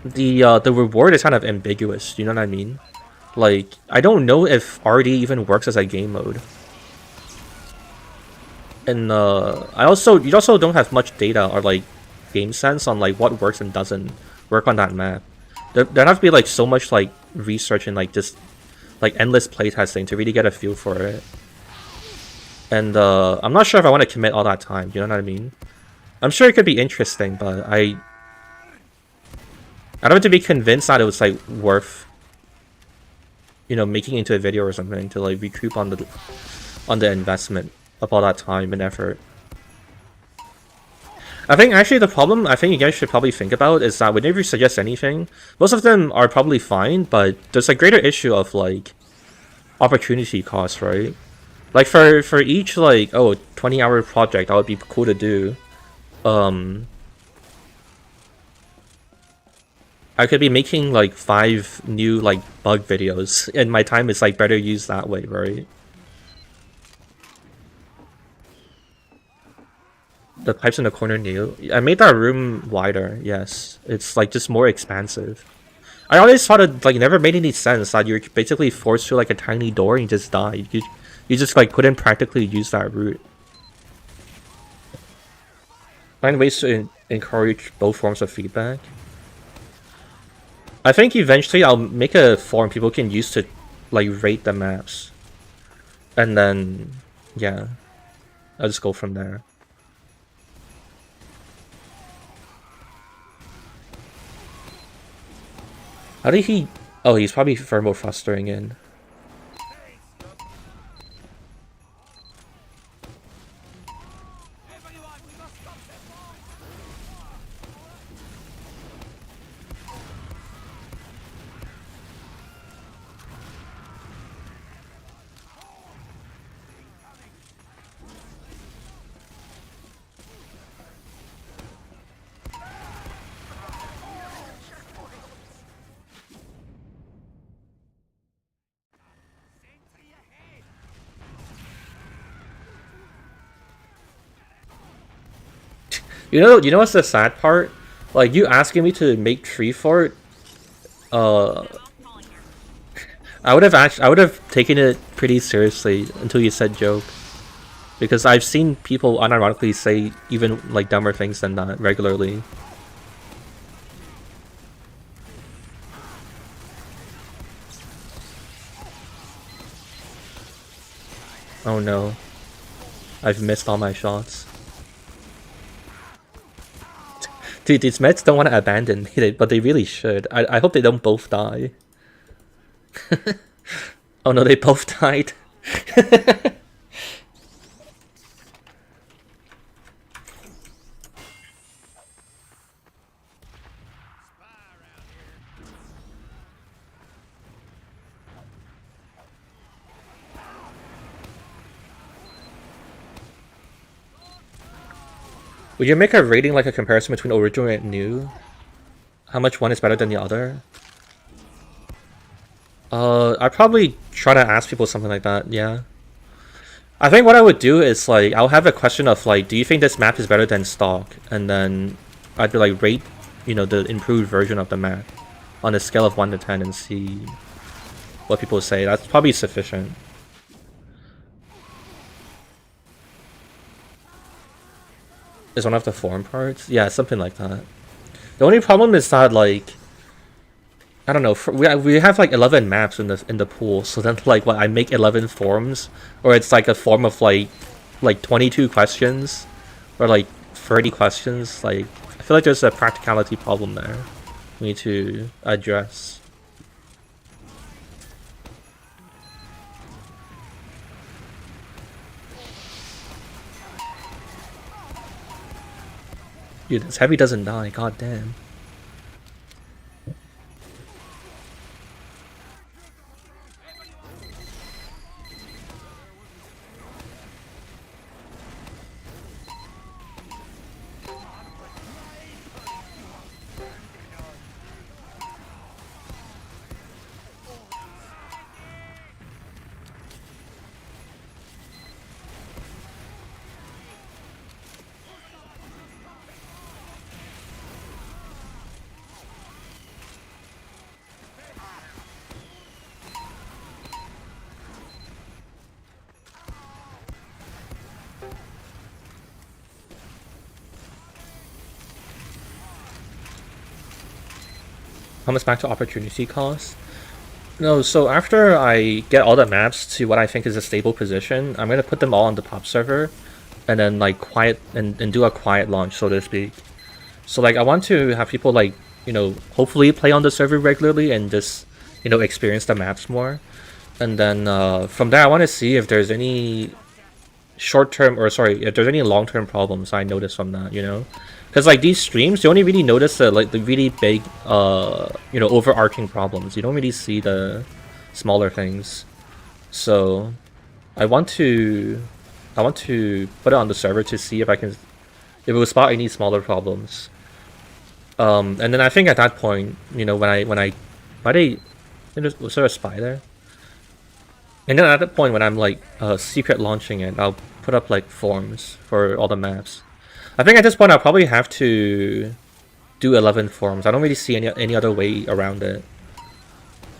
A: the reward is kind of ambiguous, you know what I mean? Like, I don't know if RD even works as a game mode. And you also don't have much data or like game sense on like what works and doesn't work on that map. There have to be like so much like research and like just like endless playtesting to really get a feel for it. And I'm not sure if I want to commit all that time, you know what I mean? I'm sure it could be interesting, but I don't have to be convinced that it was like worth, you know, making into a video or something to like recoup on the investment of all that time and effort. I think actually the problem I think you guys should probably think about is that whenever you suggest anything, most of them are probably fine, but there's a greater issue of like opportunity cost, right? Like for each like 20-hour project that would be cool to do, I could be making like 5 new like bug videos, and my time is like better used that way, right? The pipes in the corner new. I made that room wider, yes. It's like just more expansive. I always thought it like never made any sense that you're basically forced through like a tiny door and you just die. You just like couldn't practically use that route. Find ways to encourage both forms of feedback. I think eventually I'll make a form people can use to like rate the maps. And then yeah. I'll just go from there. How did he... Oh, he's probably thermal thrusting in. You know what's the sad part? Like, you asking me to make tree fort, I would have taken it pretty seriously until you said joke. Because I've seen people unironically say even like dumber things than that regularly. Oh no. I've missed all my shots. Dude, these meds don't want to abandon me, but they really should. I hope they don't both die. Oh no, they both died. Would you make a rating like a comparison between original and new? How much one is better than the other? I'd probably try to ask people something like that, yeah. I think what I would do is like, I'll have a question of like, do you think this map is better than stock? And then I'd be like, rate, you know, the improved version of the map on a scale of 1 to 10 and see what people say. That's probably sufficient. Is one of the form parts? Yeah, something like that. The only problem is that like, I don't know. We have like 11 maps in the pool, so then like what I make 11 forms, or it's like a form of like 22 questions, or like 30 questions. Like I feel like there's a practicality problem there we need to address. Dude, this heavy doesn't die, god damn. How much back to opportunity cost? No, so after I get all the maps to what I think is a stable position, I'm gonna put them all on the top server, and then like quiet and do a quiet launch, so to speak. So like I want to have people like, you know, hopefully play on the server regularly and just, you know, experience the maps more. And then from there I want to see if there's any short-term, or sorry, if there's any long-term problems I notice from that, you know? Because like these streams, you only really notice the like the really big, you know, overarching problems. You don't really see the smaller things. So I want to put it on the server to see if I can, if it will spot any smaller problems. And then I think at that point, you know, was there a spy there? And then at that point, when I'm like secret launching it, I'll put up like forms for all the maps. I think at this point I'll probably have to do 11 forms. I don't really see any other way around it.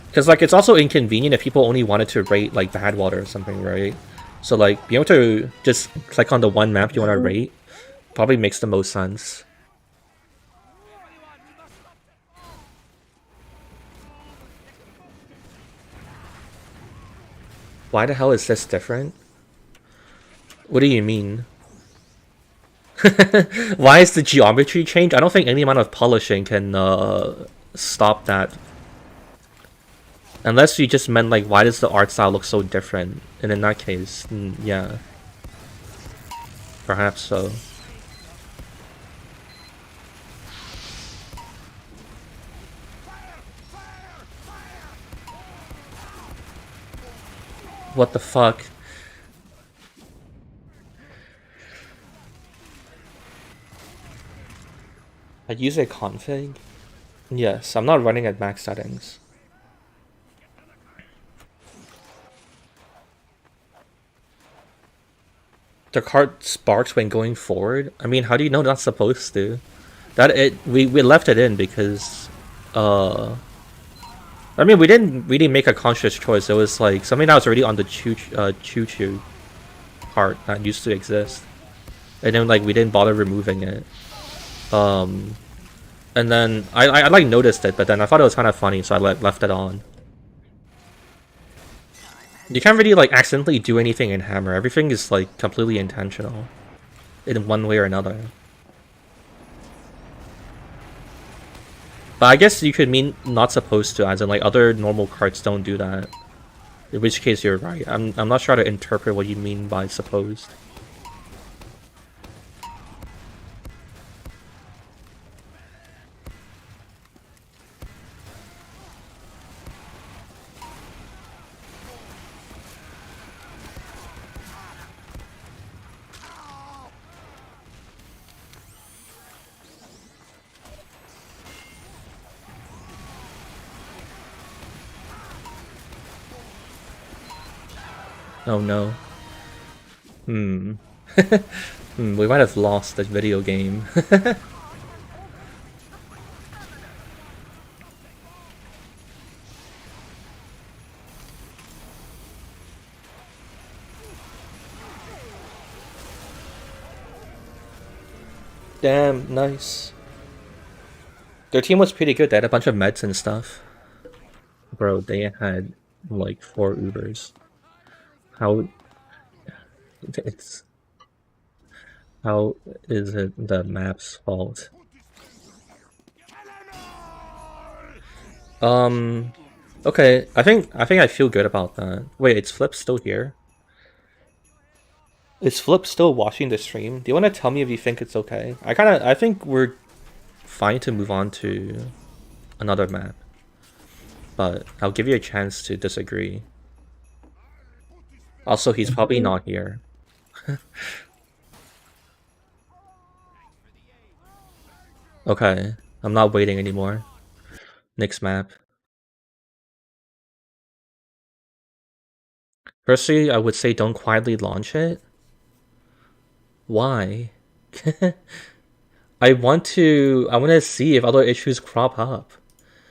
A: Because like it's also inconvenient if people only wanted to rate like Badwater or something, right? So like being able to just click on the one map you want to rate probably makes the most sense. Why the hell is this different? What do you mean? Why is the geometry change? I don't think any amount of polishing can stop that. Unless you just meant like, why does the art style look so different? And in that case, yeah. Perhaps so. What the fuck? I'd use a config? Yes, I'm not running at max settings. The card sparks when going forward? I mean, how do you know not supposed to? We left it in because I mean, we didn't really make a conscious choice. It was like something that was already on the choo-choo part that used to exist. And then like we didn't bother removing it. And then I like noticed it, but then I thought it was kind of funny, so I left it on. You can't really like accidentally do anything in Hammer. Everything is like completely intentional, in one way or another. But I guess you could mean not supposed to, as in like other normal cards don't do that. In which case you're right. I'm not sure how to interpret what you mean by supposed. Oh no. We might have lost the video game. Damn, nice. Their team was pretty good. They had a bunch of meds and stuff. Bro, they had like 4 Ubers. How is it the map's fault? Okay, I think I feel good about that. Wait, it's Flip still here? Is Flip still watching the stream? Do you want to tell me if you think it's okay? I think we're fine to move on to another map. But I'll give you a chance to disagree. Also, he's probably not here. Okay, I'm not waiting anymore. Next map. Firstly, I would say don't quietly launch it. Why? I want to see if other issues crop up.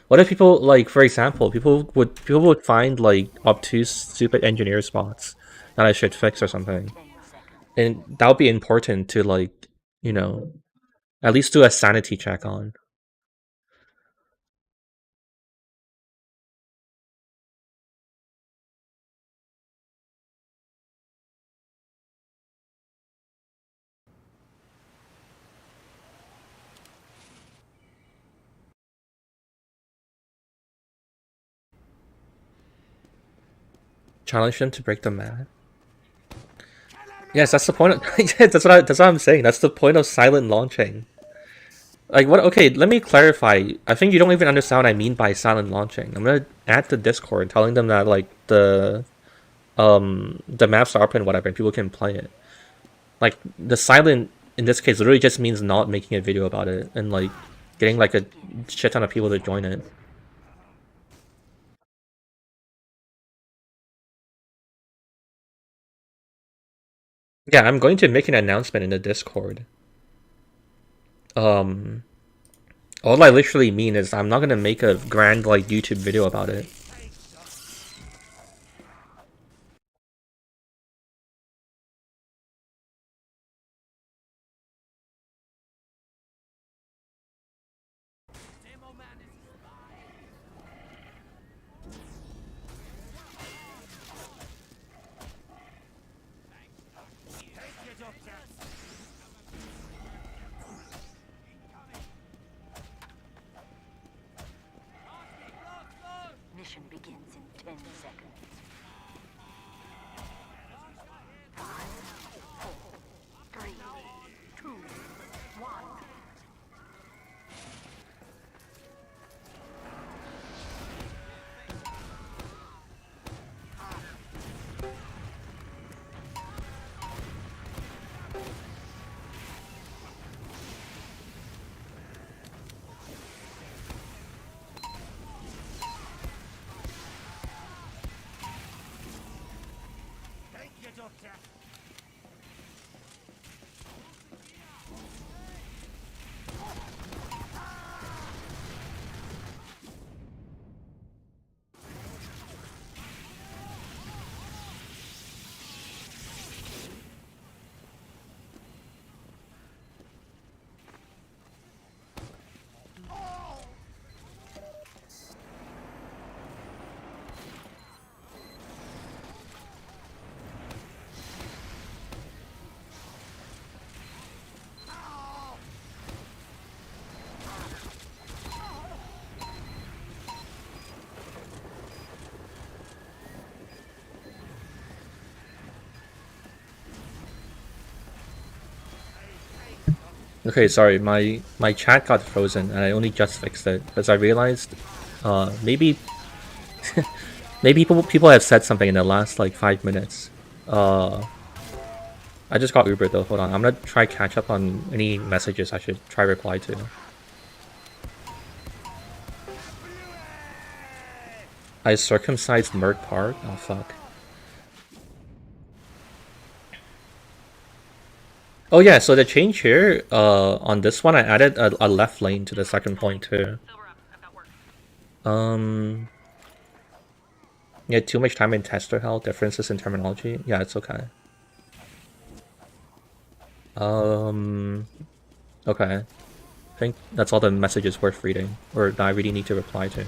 A: What if people, like, for example, people would find like obtuse stupid engineer spots that I should fix or something.
B: 10 seconds.
A: And that would be important to, like, you know, at least do a sanity check on. Challenge them to break the map. Yes, that's the point of that's what I'm saying. That's the point of silent launching. Like, what? Okay, let me clarify. I think you don't even understand what I mean by silent launching. I'm gonna add the Discord telling them that, like, the maps are open, whatever, and people can play it. Like, the silent in this case literally just means not making a video about it and, like, getting like a shit ton of people to join it. Yeah, I'm going to make an announcement in the Discord. Um, all I literally mean is I'm not gonna make a grand, like, YouTube video about it.
B: Mission begins in 10 seconds. 5, 4, 3, 2, 1.
A: Okay, sorry, my chat got frozen and I only just fixed it because I realized maybe maybe people have said something in the last, like, 5 minutes. I just got Uber though. Hold on, I'm gonna try catch up on any messages I should try reply to. I circumcised Merc Park? Oh fuck. Oh yeah, so the change here, on this one I added a left lane to the second point too. Yeah, too much time in tester hell, differences in terminology. Yeah, it's okay. Okay. I think that's all the messages worth reading, or that I really need to reply to.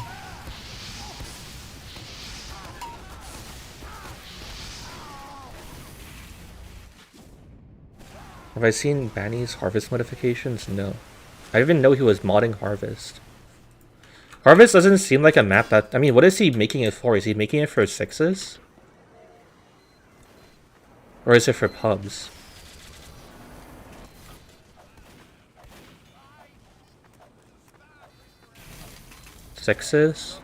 A: Have I seen Banny's Harvest modifications? No. I didn't even know he was modding Harvest. Harvest doesn't seem like a map that... I mean, what is he making it for? Is he making it for 6s? Or is it for pubs? Sixes?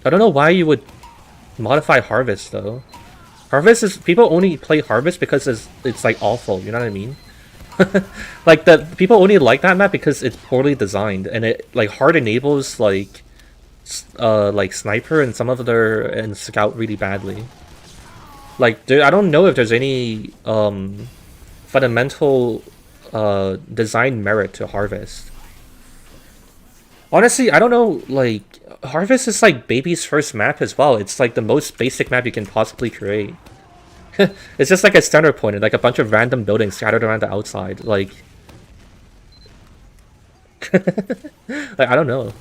A: I don't know why you would modify Harvest though. Harvest is, people only play Harvest because it's like awful, you know what I mean? Like the people only like that map because it's poorly designed and it like hard enables like sniper and some of their and scout really badly. Like I don't know if there's any fundamental design merit to Harvest. Honestly, I don't know, like, Harvest is like baby's first map as well. It's like the most basic map you can possibly create. It's just like a center point and like a bunch of random buildings scattered around the outside. Like, like I don't know.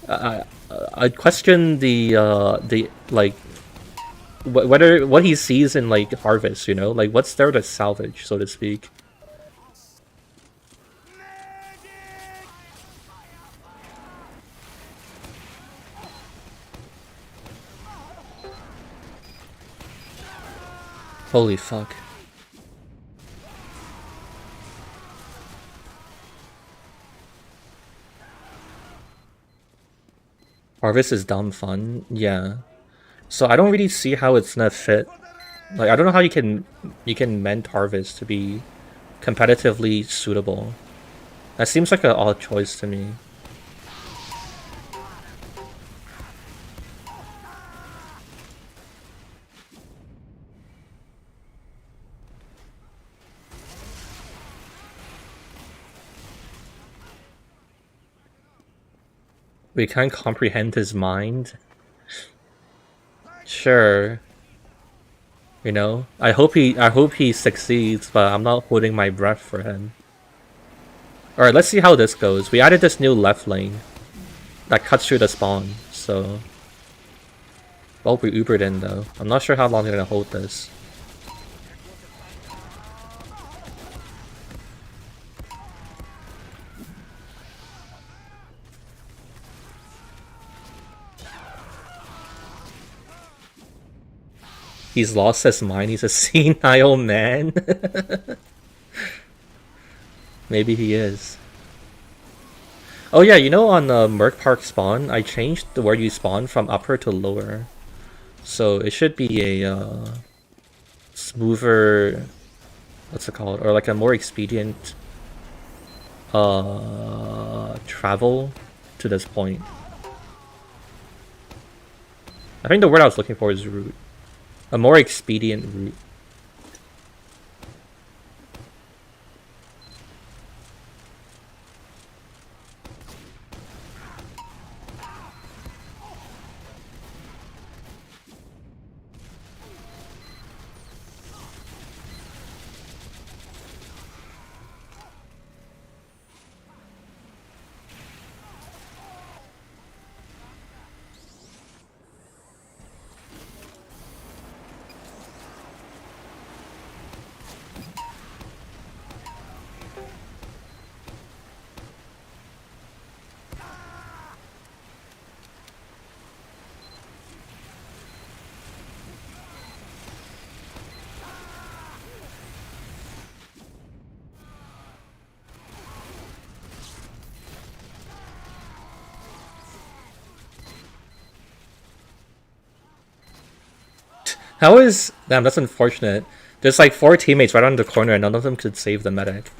A: I question the like whether what he sees in like Harvest, you know, like what's there to salvage, so to speak. Holy fuck. Harvest is dumb fun, yeah. So I don't really see how it's gonna fit. Like I don't know how you can mend Harvest to be competitively suitable. That seems like an odd choice to me. We can't comprehend his mind. Sure. You know, I hope he succeeds, but I'm not holding my breath for him. Alright, let's see how this goes. We added this new left lane that cuts through the spawn, so... Well, we Ubered in though. I'm not sure how long they're gonna hold this. He's lost his mind, he's a senile man. Maybe he is. Oh yeah, you know on Merc Park spawn, I changed where you spawn from upper to lower. So it should be a smoother, what's it called? Or like a more expedient travel to this point. I think the word I was looking for is route. A more expedient route. How is... Damn, that's unfortunate. There's like 4 teammates right on the corner and none of them could save the medic.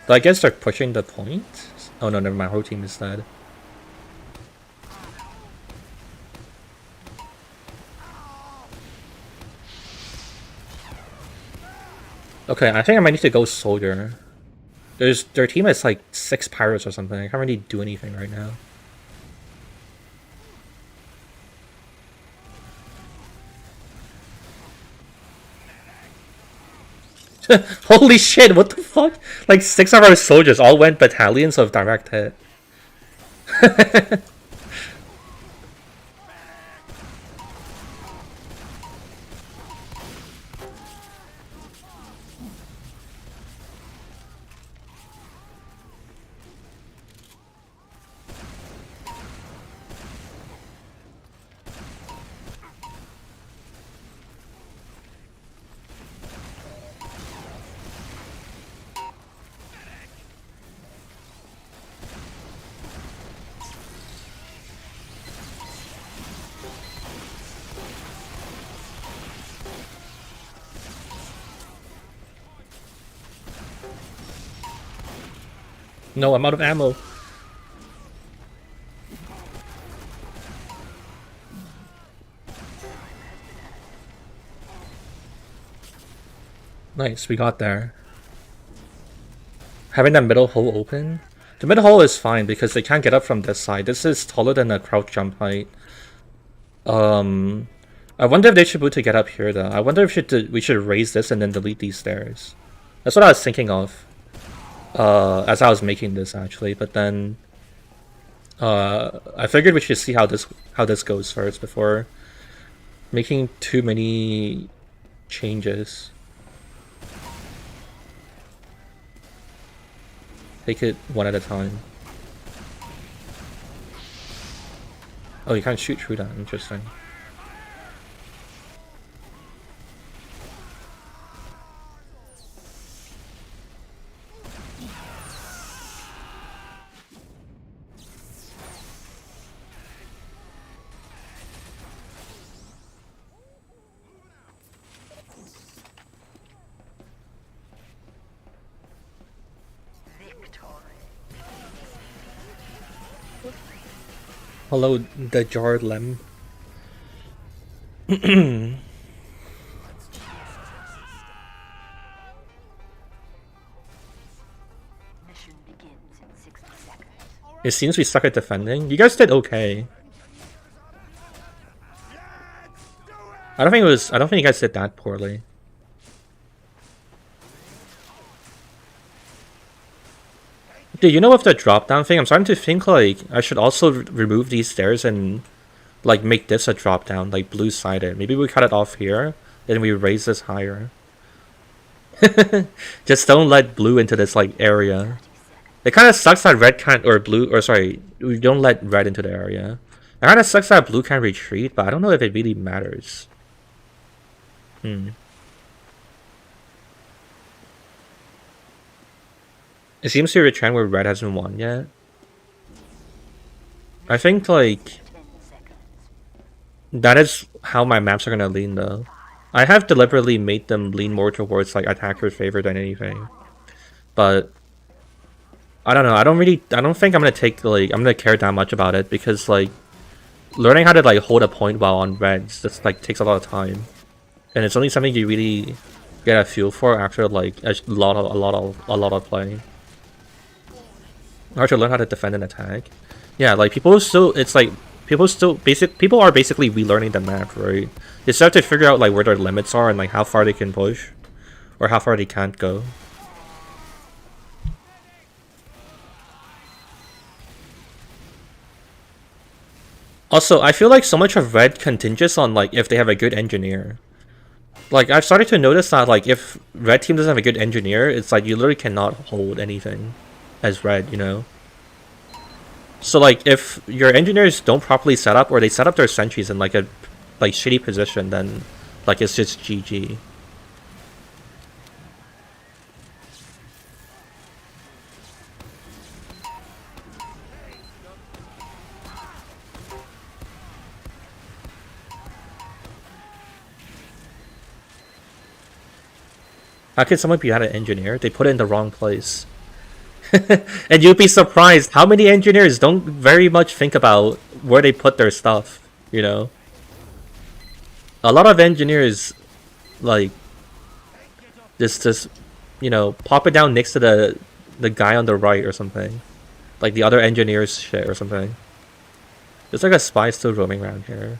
A: But I guess they're pushing the point? Oh no, never mind, my whole team is dead. Okay, I think I might need to go soldier. Their team has like 6 pirates or something. I can't really do anything right now. Holy shit, what the fuck? Like 6 of our soldiers all went battalions of direct hit. No, I'm out of ammo. Nice, we got there. Having that middle hole open? The middle hole is fine because they can't get up from this side. This is taller than a crouch jump height. I wonder if they should move to get up here though. I wonder if we should raise this and then delete these stairs. That's what I was thinking of. As I was making this actually, but then I figured we should see how this goes first before making too many changes. Take it one at a time. Oh, you can't shoot through that. Interesting. Hello, the jarred lem.
B: Mission begins in 60 seconds.
A: It seems we suck at defending. You guys did okay. I don't think you guys did that poorly. Dude, you know, with the drop down thing, I'm starting to think like I should also remove these stairs and like make this a drop down, like blue sided. Maybe we cut it off here, then we raise this higher. Just don't let blue into this like area. It kind of sucks that red can't, or blue, or sorry, we don't let red into the area. It kind of sucks that blue can't retreat, but I don't know if it really matters. It seems to be a trend where red hasn't won yet. I think like
B: 10 seconds.
A: that is how my maps are gonna lean though. I have deliberately made them lean more towards like attacker's favor than anything. But I don't know, I don't think I'm gonna care that much about it because like learning how to like hold a point while on reds just like takes a lot of time. And it's only something you really get a feel for after like a lot of playing. Or to learn how to defend and attack. Yeah, like people are basically relearning the map, right? They still have to figure out like where their limits are and like how far they can push or how far they can't go. Also, I feel like so much of red continges on like if they have a good engineer. Like I've started to notice that like if red team doesn't have a good engineer, it's like you literally cannot hold anything as red, you know? So like if your engineers don't properly set up or they set up their sentries in like a shitty position, then like it's just GG. How could someone be at an engineer? They put it in the wrong place. And you'd be surprised how many engineers don't very much think about where they put their stuff, you know? A lot of engineers, like, just you know, pop it down next to the guy on the right or something. Like the other engineer's shit or something. There's like a spy still roaming around here.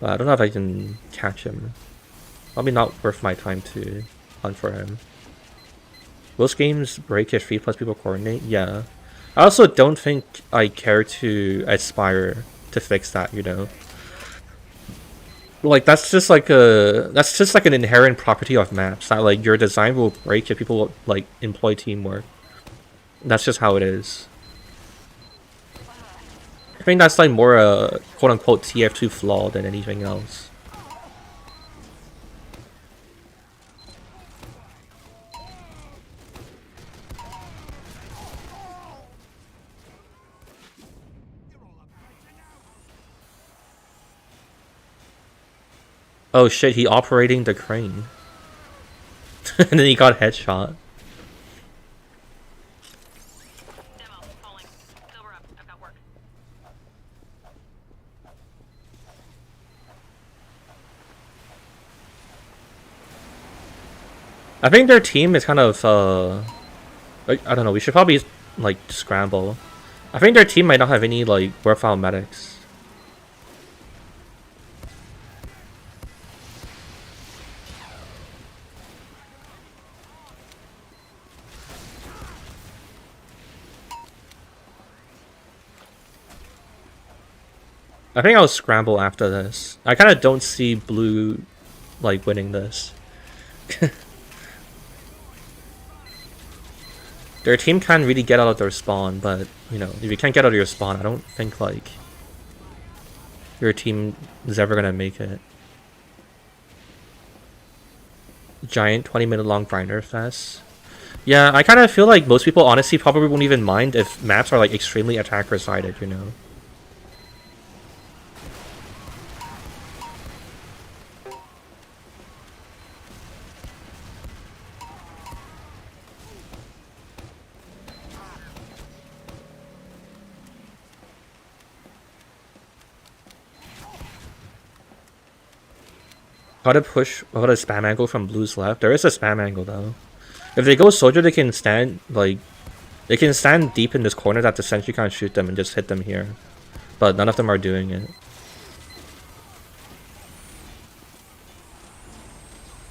A: I don't know if I can catch him. Probably not worth my time to hunt for him. Most games break if 3+ people coordinate? Yeah. I also don't think I care to aspire to fix that, you know? Like, that's just like an inherent property of maps, that like your design will break if people like employ teamwork. That's just how it is. I think that's like more a quote-unquote TF2 flaw than anything else. Oh shit, he operating the crane. And then he got headshot. I think their team is kind of I don't know, we should probably like scramble. I think their team might not have any like worthwhile medics. I think I'll scramble after this. I kind of don't see blue like winning this. Their team can really get out of their spawn, but you know, if you can't get out of your spawn, I don't think like your team is ever gonna make it. Giant 20-minute long grinder fest. Yeah, I kind of feel like most people honestly probably won't even mind if maps are like extremely attacker sided, you know. How to push, how to spam angle from blue's left? There is a spam angle though. If they go soldier, they can stand like, they can stand deep in this corner that the sentry can't shoot them and just hit them here. But none of them are doing it.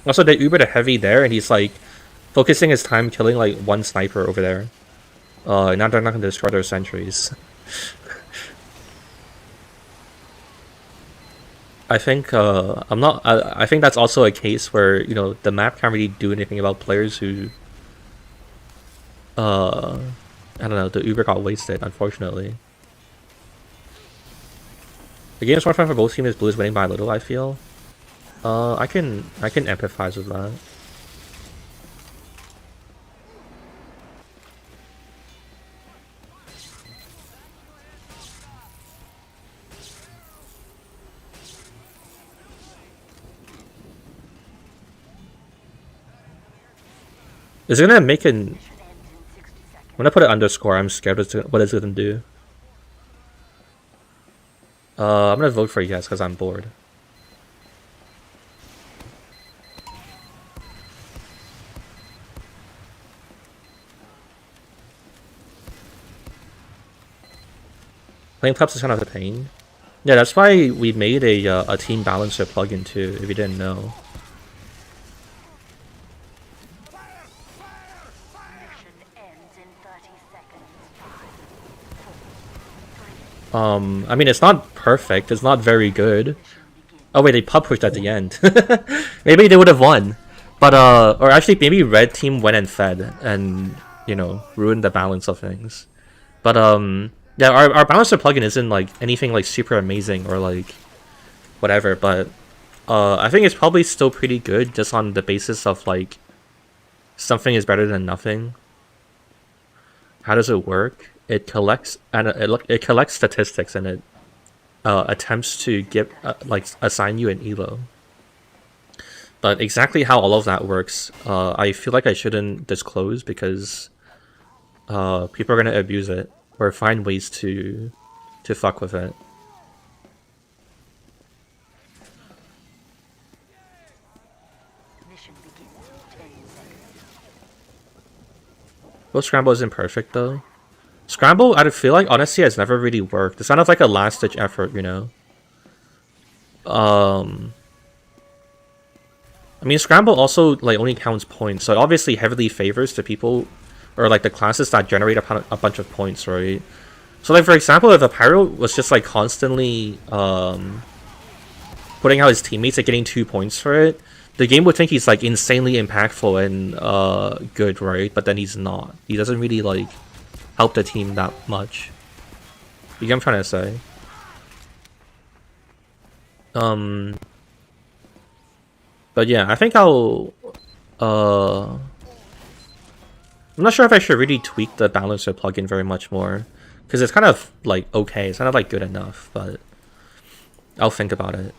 A: Also, they Ubered a heavy there, and he's like focusing his time killing like one sniper over there. Now they're not gonna destroy their sentries. I think I think that's also a case where, you know, the map can't really do anything about players who I don't know, the Uber got wasted, unfortunately. The game's more fun for both teams. Blue is winning by a little, I feel. I can empathize with that. Is it gonna make an...
B: Mission ends in 60 seconds.
A: When I put an underscore, I'm scared what it's gonna do. I'm gonna vote for yes because I'm bored. Playing Pups is kind of a pain. Yeah, that's why we made a team balancer plugin too, if you didn't know.
B: Mission ends in 30 seconds. 5, 4, 3,
A: I mean, it's not perfect, it's not very good.
B: mission begins.
A: Oh wait, they pub pushed at the end. Maybe they would have won. But, or actually maybe red team went and fed and, you know, ruined the balance of things. But, yeah, our balancer plugin isn't like anything like super amazing or like whatever, but I think it's probably still pretty good just on the basis of like something is better than nothing. How does it work? It collects and it collects statistics and it attempts to give like assign you an elo. But exactly how all of that works, I feel like I shouldn't disclose because people are gonna abuse it or find ways to fuck with it.
B: Mission begins in 10 seconds.
A: Well, Scramble isn't perfect though. Scramble, I feel like honestly has never really worked. It's kind of like a last ditch effort, you know. I mean, Scramble also like only counts points, so it obviously heavily favors the people or like the classes that generate a bunch of points, right? So like for example, if a Pyro was just like constantly putting out his teammates like getting 2 points for it, the game would think he's like insanely impactful and good, right? But then he's not. He doesn't really like help the team that much. You get what I'm trying to say? But yeah, I think I'll I'm not sure if I should really tweak the balancer plugin very much more, because it's kind of like okay, it's kind of like good enough, but I'll think about it.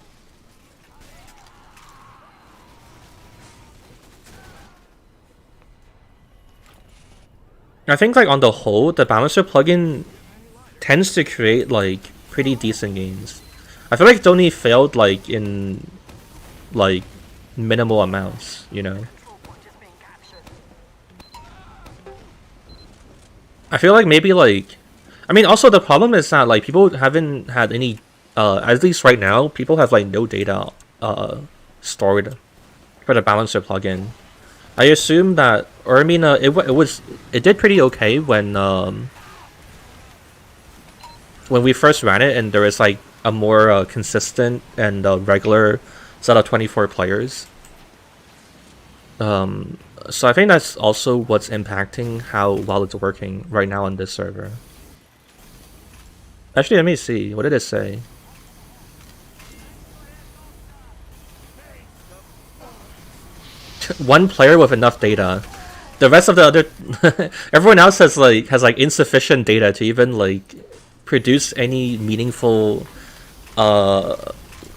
A: I think like on the whole, the balancer plugin tends to create like pretty decent games. I feel like it's only failed like in like minimal amounts, you know.
B: Control point is being captured.
A: I feel like maybe like, I mean, also the problem is that like people haven't had any, at least right now, people have like no data stored for the balancer plugin. I assume that, or I mean, it did pretty okay when we first ran it, and there was like a more consistent and regular set of 24 players. So I think that's also what's impacting how well it's working right now on this server. Actually, let me see. What did it say? One player with enough data. The rest of the other, everyone else has like insufficient data to even like produce any meaningful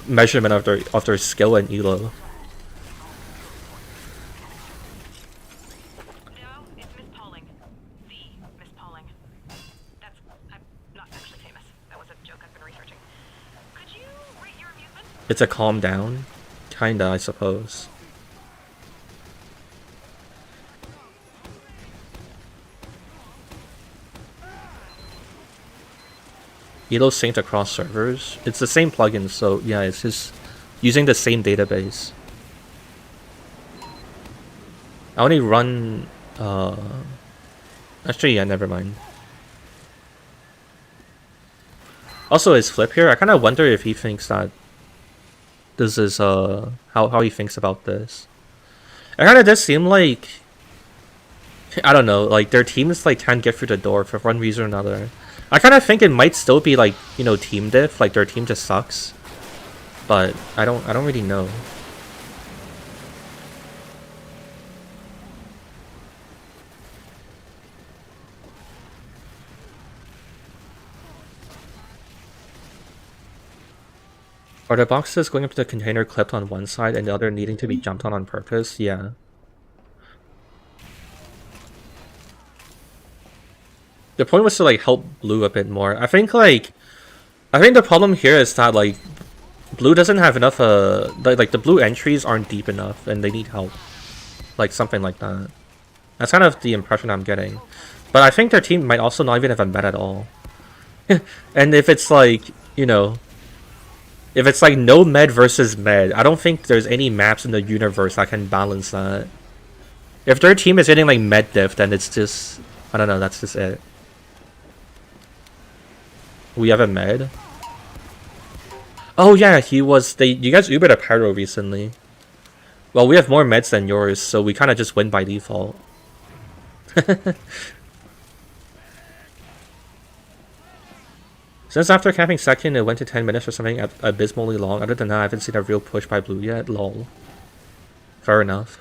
A: measurement of their skill and elo.
C: No, it's Miss Pauling. The Miss Pauling. I'm not actually famous. That was a joke I've been researching. Could you rate your amusement?
A: It's a calm down, kinda, I suppose. Elo synced across servers. It's the same plugin, so yeah, it's just using the same database. I only run actually, yeah, never mind. Also, is Flip here? I kind of wonder if he thinks that this is how he thinks about this. It kind of does seem like, I don't know, like their teams like can't get through the door for one reason or another. I kind of think it might still be like, you know, team diff, like their team just sucks. But I don't really know. Are the boxes going up to the container clipped on one side and the other needing to be jumped on purpose? Yeah. The point was to like help Blue a bit more. I think the problem here is that like Blue doesn't have enough like the Blue entries aren't deep enough and they need help. Like something like that. That's kind of the impression I'm getting. But I think their team might also not even have a med at all. And if it's like, you know, if it's like no med versus med, I don't think there's any maps in the universe that can balance that. If their team is hitting like med diff, then it's just, I don't know, that's just it. We have a med. Oh yeah, you guys Ubered a pyro recently. Well, we have more meds than yours, so we kind of just win by default. Since after camping second, it went to 10 minutes or something abysmally long. Other than that, I haven't seen a real push by Blue yet. Lol. Fair enough.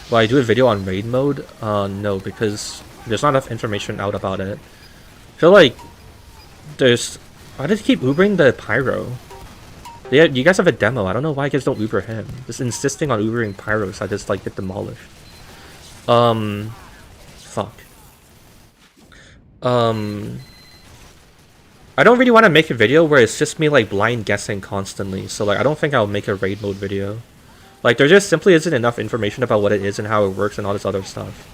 A: Will I do a video on raid mode? No, because there's not enough information out about it. I feel like there's... Why did he keep Ubering the Pyro? Yeah, you guys have a demo. I don't know why you guys don't Uber him. Just insisting on Ubering Pyros, I just like get demolished. Fuck. I don't really want to make a video where it's just me like blind guessing constantly. So like I don't think I'll make a raid mode video. Like there just simply isn't enough information about what it is and how it works and all this other stuff.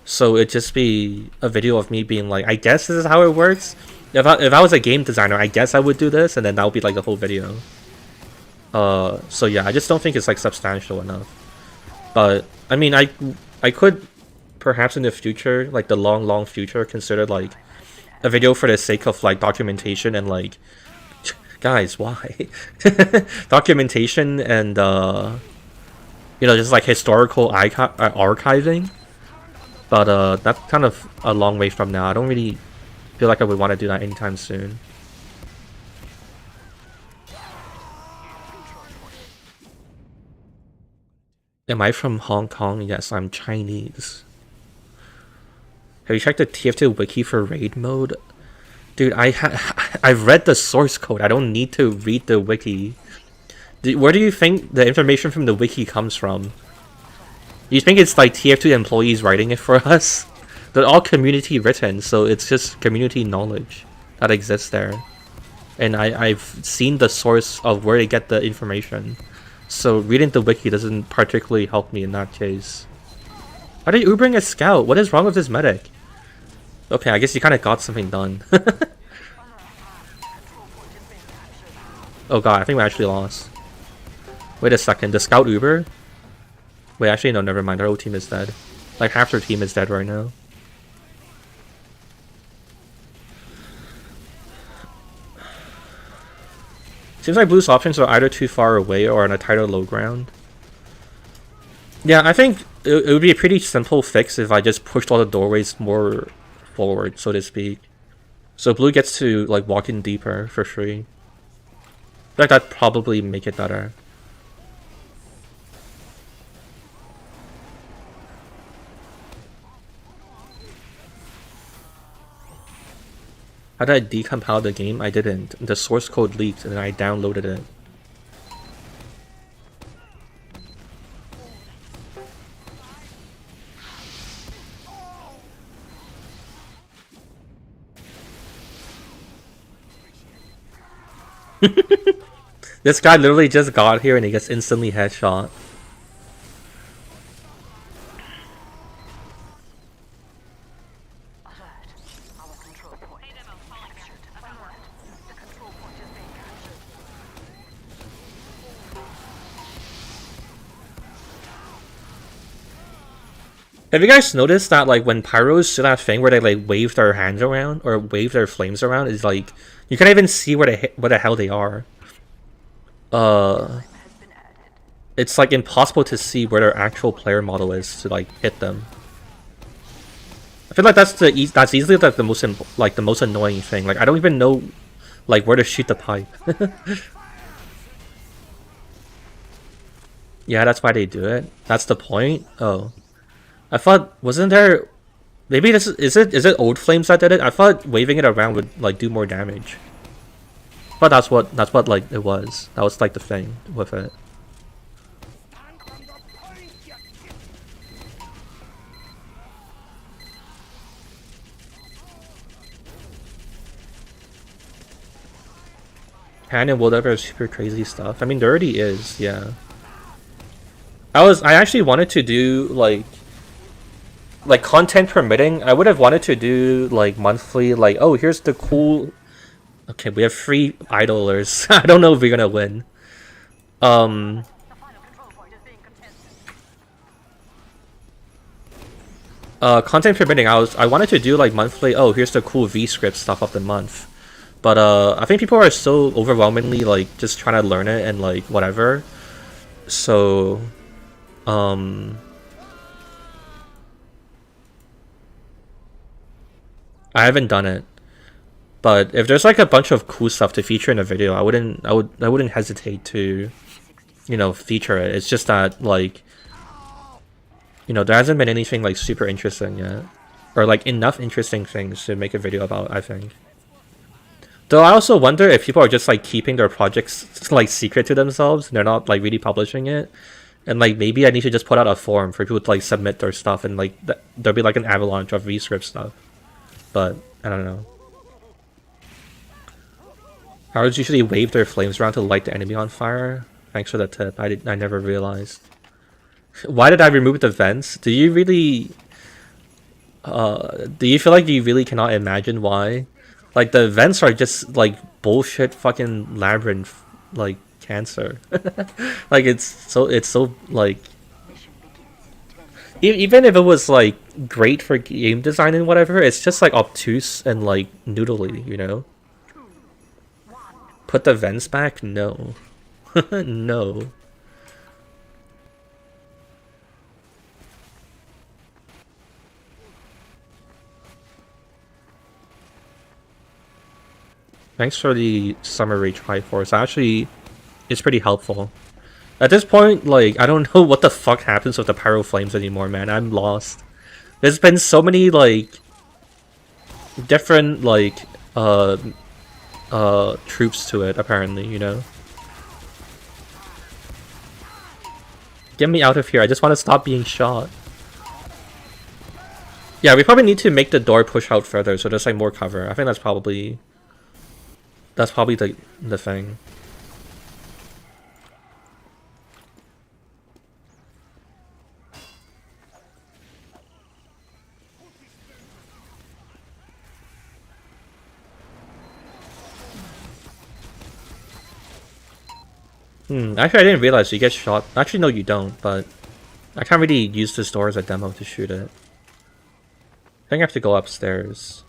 A: So it'd just be a video of me being like, I guess this is how it works. If I was a game designer, I guess I would do this, and then that would be like the whole video. So yeah, I just don't think it's like substantial enough. But I mean, I could perhaps in the future, like the long future, consider like a video for the sake of like documentation and like, guys, why? Documentation and you know, just like historical archiving. But that's kind of a long way from now. I don't really feel like I would want to do that anytime soon. Am I from Hong Kong? Yes, I'm Chinese. Have you checked the TF2 wiki for raid mode? Dude, I've read the source code. I don't need to read the wiki. Where do you think the information from the wiki comes from? You think it's like TF2 employees writing it for us? They're all community written, so it's just community knowledge that exists there. And I've seen the source of where they get the information. So reading the wiki doesn't particularly help me in that case. Why are you Ubering a scout? What is wrong with this medic? Okay, I guess you kind of got something done. Oh god, I think we actually lost. Wait a second, the scout Uber? Wait, actually no, never mind, our whole team is dead. Like half their team is dead right now. Seems like Blue's options are either too far away or on a tighter low ground. Yeah, I think it would be a pretty simple fix if I just pushed all the doorways more forward, so to speak. So Blue gets to like walk in deeper for free. I feel like that'd probably make it better. How did I decompile the game? I didn't. The source code leaked and then I downloaded it. This guy literally just got here and he gets instantly headshot.
B: Alert. Our control point is being captured. Alert. The control point is being captured.
A: Have you guys noticed that like when pyros do that thing where they like wave their hands around or wave their flames around, is like you can't even see where the hell they are. It's like impossible to see where their actual player model is to like hit them. I feel like that's easily like the most annoying thing. Like I don't even know like where to shoot the pipe. Yeah, that's why they do it. That's the point. Oh, I thought wasn't there? Maybe this is it old flames that did it? I thought waving it around would like do more damage. But that's what like it was. That was like the thing with it. Hand and whatever is super crazy stuff. I mean, there already is, yeah. I actually wanted to do like content permitting. I would have wanted to do like monthly, like, oh, here's the cool. Okay, we have 3 idlers. I don't know if we're gonna win.
B: The final control point is being contested.
A: Content permitting. I wanted to do like monthly. Oh, here's the cool VScript stuff of the month. But I think people are so overwhelmingly like just trying to learn it and like whatever. So, I haven't done it. But if there's like a bunch of cool stuff to feature in a video, I wouldn't hesitate to, you know, feature it. It's just that like, you know, there hasn't been anything like super interesting yet, or like enough interesting things to make a video about, I think. Though I also wonder if people are just like keeping their projects like secret to themselves and they're not like really publishing it. And like maybe I need to just put out a forum for people to like submit their stuff and like there'll be like an avalanche of VScript stuff. But I don't know. Arrows usually wave their flames around to light the enemy on fire. Thanks for the tip. I never realized. Why did I remove the vents? Do you really do you feel like you really cannot imagine why? Like the vents are just like bullshit fucking labyrinth like cancer. Like it's so like even if it was like great for game design and whatever, it's just like obtuse and like noodly, you know? Put the vents back? No. No. Thanks for the Summer Rage Triforce. Actually, it's pretty helpful. At this point, like, I don't know what the fuck happens with the Pyro Flames anymore, man. I'm lost. There's been so many, like, different, like, troops to it, apparently, you know? Get me out of here. I just want to stop being shot. Yeah, we probably need to make the door push out further so there's, like, more cover. I think that's probably the thing. Actually, I didn't realize you get shot. Actually, no, you don't, but I can't really use this door as a demo to shoot it. I think I have to go upstairs.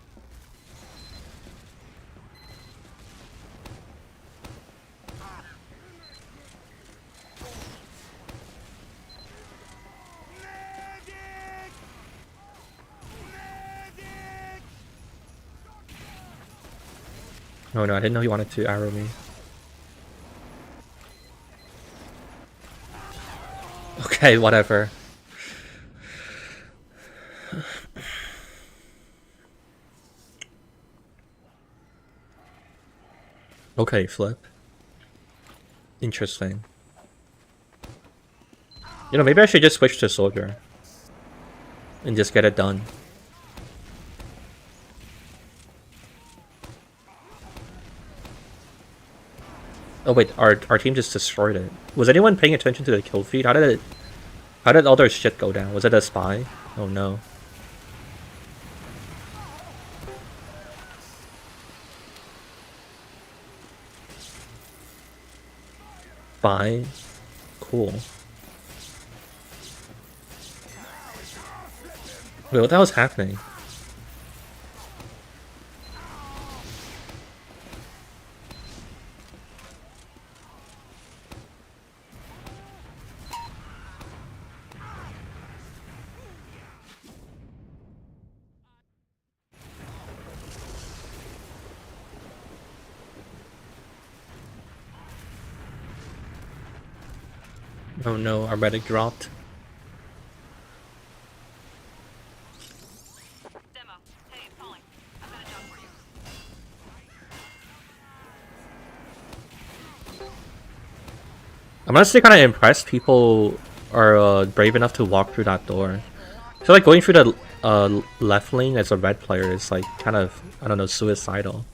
A: Oh no, I didn't know he wanted to arrow me. Okay, whatever. Okay, flip. Interesting. You know, maybe I should just switch to soldier. And just get it done. Oh wait, our team just destroyed it. Was anyone paying attention to the kill feed? How did all their shit go down? Was it a spy? Oh no. Spy? Cool. Wait, what the hell was happening? Oh no, our medic dropped.
C: Demo. Hey, Pauling. I've got a job for you.
A: I'm honestly kind of impressed people are brave enough to walk through that door. I feel like going through the left lane as a red player is like kind of, I don't know, suicidal.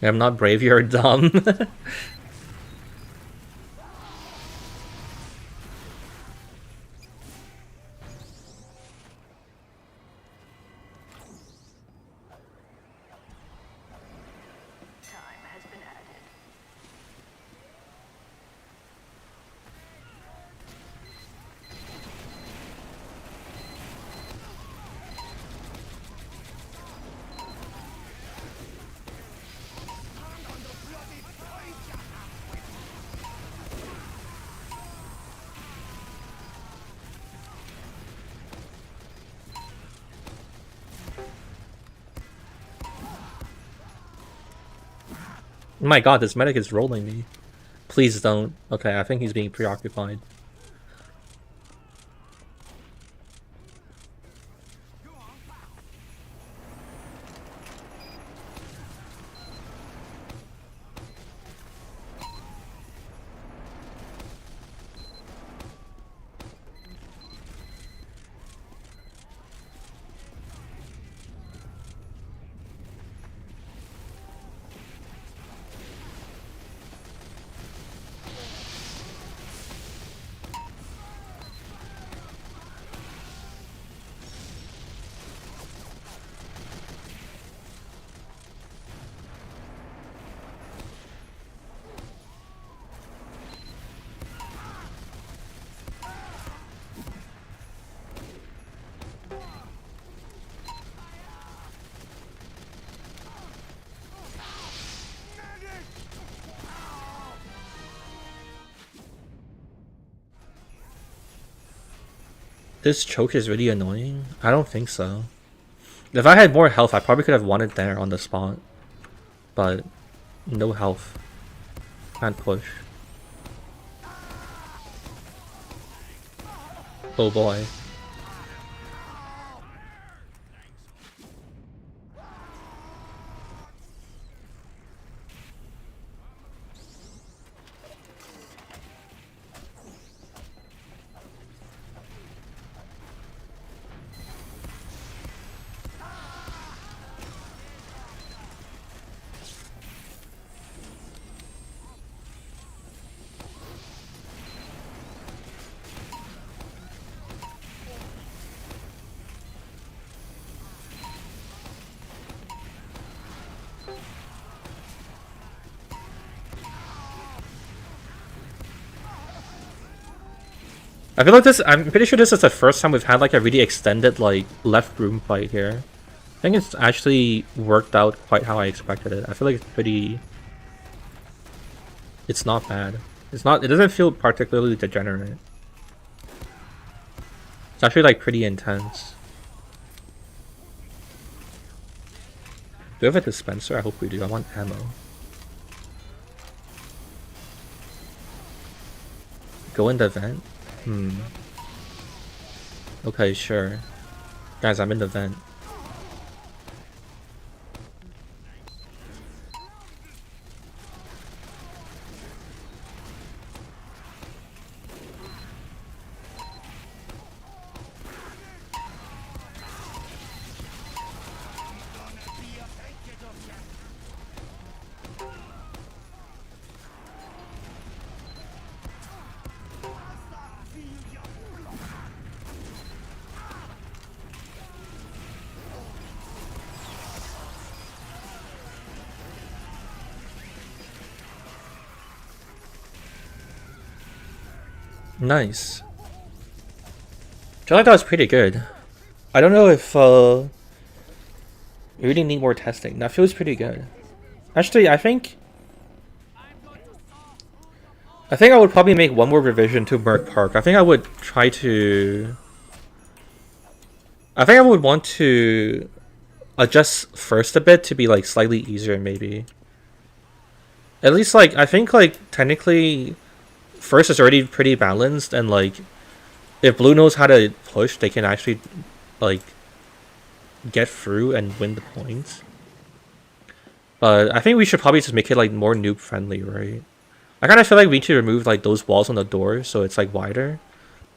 A: I'm not brave, you're dumb.
B: Time has been added.
A: My god, this medic is rolling me. Please don't. Okay, I think he's being preoccupied. This choke is really annoying? I don't think so. If I had more health, I probably could have won it there on the spot. But no health. Can't push. Oh boy. I feel like this, I'm pretty sure this is the first time we've had like a really extended like left room fight here. I think it's actually worked out quite how I expected it. I feel like it's pretty... It's not bad. It's not, it doesn't feel particularly degenerate. It's actually like pretty intense. Do we have a dispenser? I hope we do. I want ammo. Go in the vent? Okay, sure. Guys, I'm in the vent. Nice. I feel like that was pretty good. I don't know if we really need more testing. That feels pretty good. Actually, I think I would probably make one more revision to Merc Park. I think I would try to... I think I would want to adjust first a bit to be like slightly easier maybe. At least like, I think like technically first is already pretty balanced, and like if blue knows how to push, they can actually like get through and win the points. But I think we should probably just make it like more noob friendly, right? I kind of feel like we need to remove like those walls on the door so it's like wider.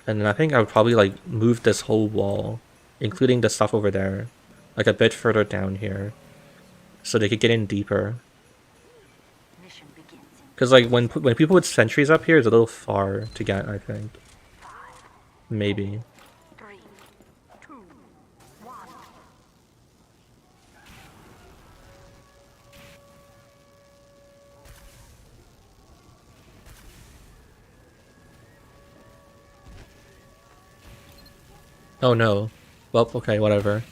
A: And then I think I would probably like move this whole wall, including the stuff over there, like a bit further down here, so they could get in deeper.
B: Mission begins in
A: Because like when people with sentries up here, it's a little far to get, I think.
B: 5,
A: Maybe.
B: 3, 2, 1.
A: Oh no. Well, okay, whatever.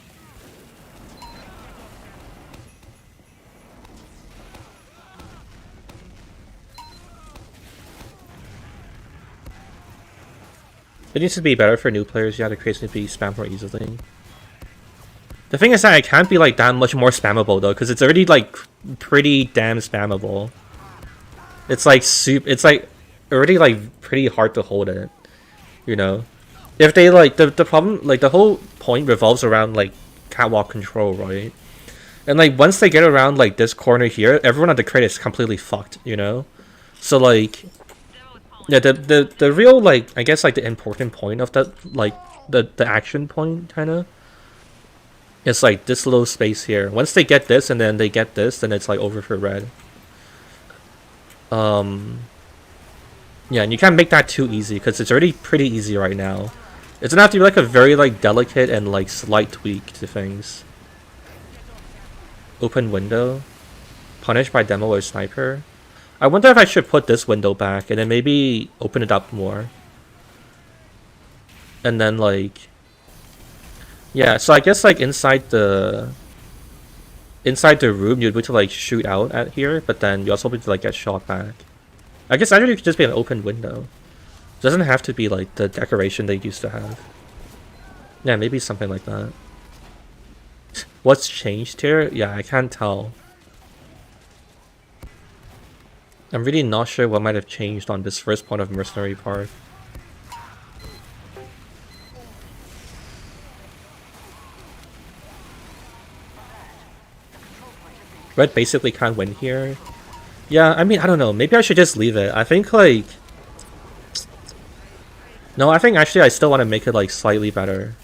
A: It needs to be better for new players. Yeah, the crates need to be spammed more easily. The thing is that it can't be like that much more spammable though, because it's already like pretty damn spammable. It's like it's like already like pretty hard to hold it, you know. If they like the problem, like the whole point revolves around like catwalk control, right? And like once they get around like this corner here, everyone at the crate is completely fucked, you know. So like, yeah, the real like I guess like the important point of that like the action point kind of, it's like this little space here. Once they get this and then they get this, then it's like over for red. Yeah, and you can't make that too easy because it's already pretty easy right now. It's gonna have to be like a very like delicate and like slight tweak to things. Open window. Punished by demo or sniper. I wonder if I should put this window back and then maybe open it up more. And then like... Yeah, so I guess like inside the room you'd be able to like shoot out at here, but then you also be able to like get shot back. I guess actually it could just be an open window. It doesn't have to be like the decoration they used to have. Yeah, maybe something like that. What's changed here? Yeah, I can't tell. I'm really not sure what might have changed on this first point of Mercenary Park. Red basically can't win here. Yeah, I mean, I don't know. Maybe I should just leave it. I think like... No, I think actually I still want to make it like slightly better.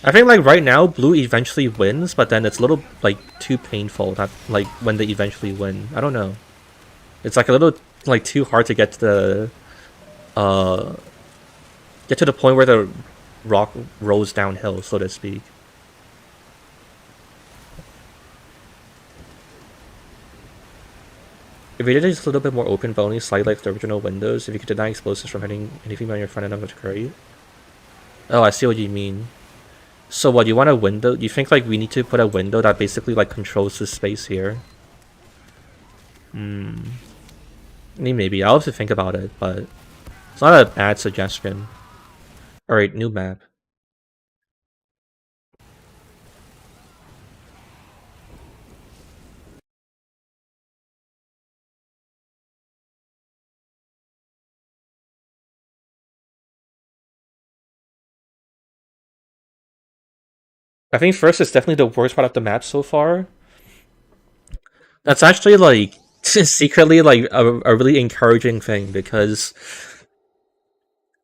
A: I think like right now blue eventually wins, but then it's a little like too painful that like when they eventually win. I don't know. It's like a little like too hard to get to the point where the rock rolls downhill, so to speak. If you did it just a little bit more open, but only slightly like the original Windows, if you could deny explosives from hitting anything on your front end, that's great. Oh, I see what you mean. So what, you want a window? You think like we need to put a window that basically like controls the space here? I mean, maybe. I'll have to think about it, but it's not a bad suggestion. Alright, new map. I think first is definitely the worst part of the map so far. That's actually like secretly like a really encouraging thing, because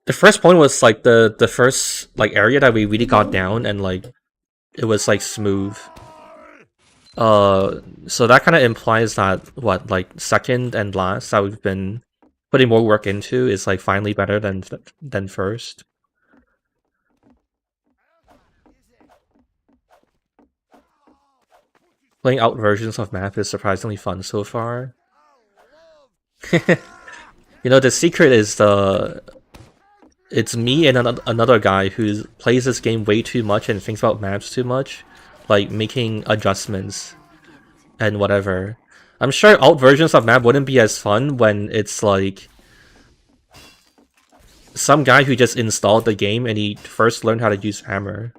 A: the first point was like the first like area that we really got down, and like it was like smooth. So that kind of implies that what, like second and last that we've been putting more work into is like finally better than first. Playing out versions of map is surprisingly fun so far. You know, the secret is it's me and another guy who plays this game way too much and thinks about maps too much, like making adjustments and whatever. I'm sure alt versions of map wouldn't be as fun when it's like some guy who just installed the game and he first learned how to use hammer.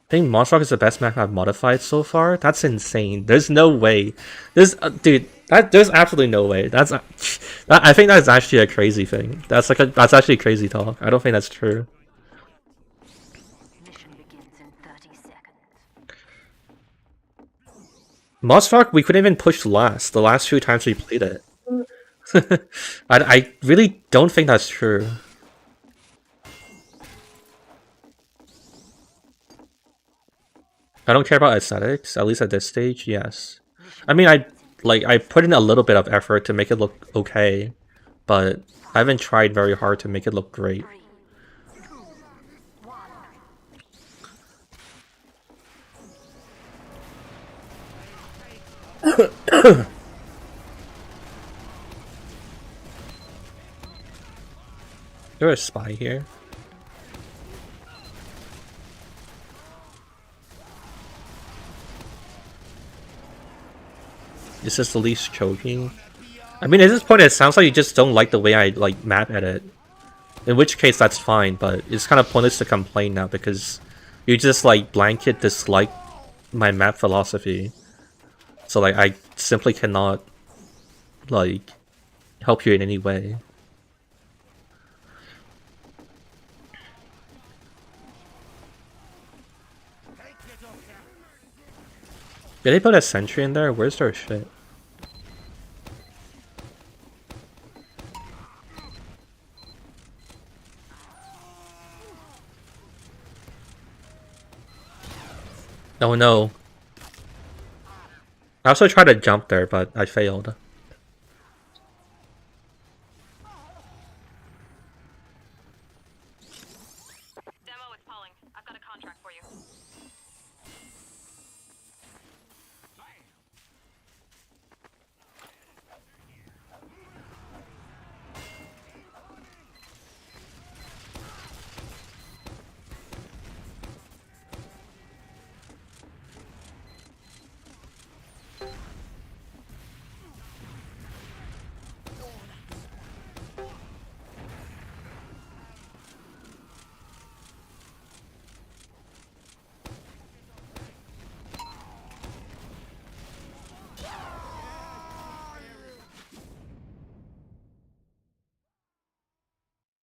A: I think Monster Rock is the best map I've modified so far. That's insane. There's no way. There's dude. There's absolutely no way. I think that's actually a crazy thing. That's actually crazy talk. I don't think that's true.
B: Mission begins in 30 seconds.
A: Monster Rock, we couldn't even push last. The last few times we played it. I really don't think that's true. I don't care about aesthetics, at least at this stage, yes. I mean, I put in a little bit of effort to make it look okay, but I haven't tried very hard to make it look great.
B: 3, 2, 1.
A: There's a spy here. This is the least choking. I mean, at this point, it sounds like you just don't like the way I like map edit. In which case, that's fine, but it's kind of pointless to complain now because you just like blanket dislike my map philosophy. So like, I simply cannot like help you in any way. Did they put a sentry in there? Where's their shit? Oh no. I also tried to jump there, but I failed.
C: Demo, it's Pauling. I've got a contract for you.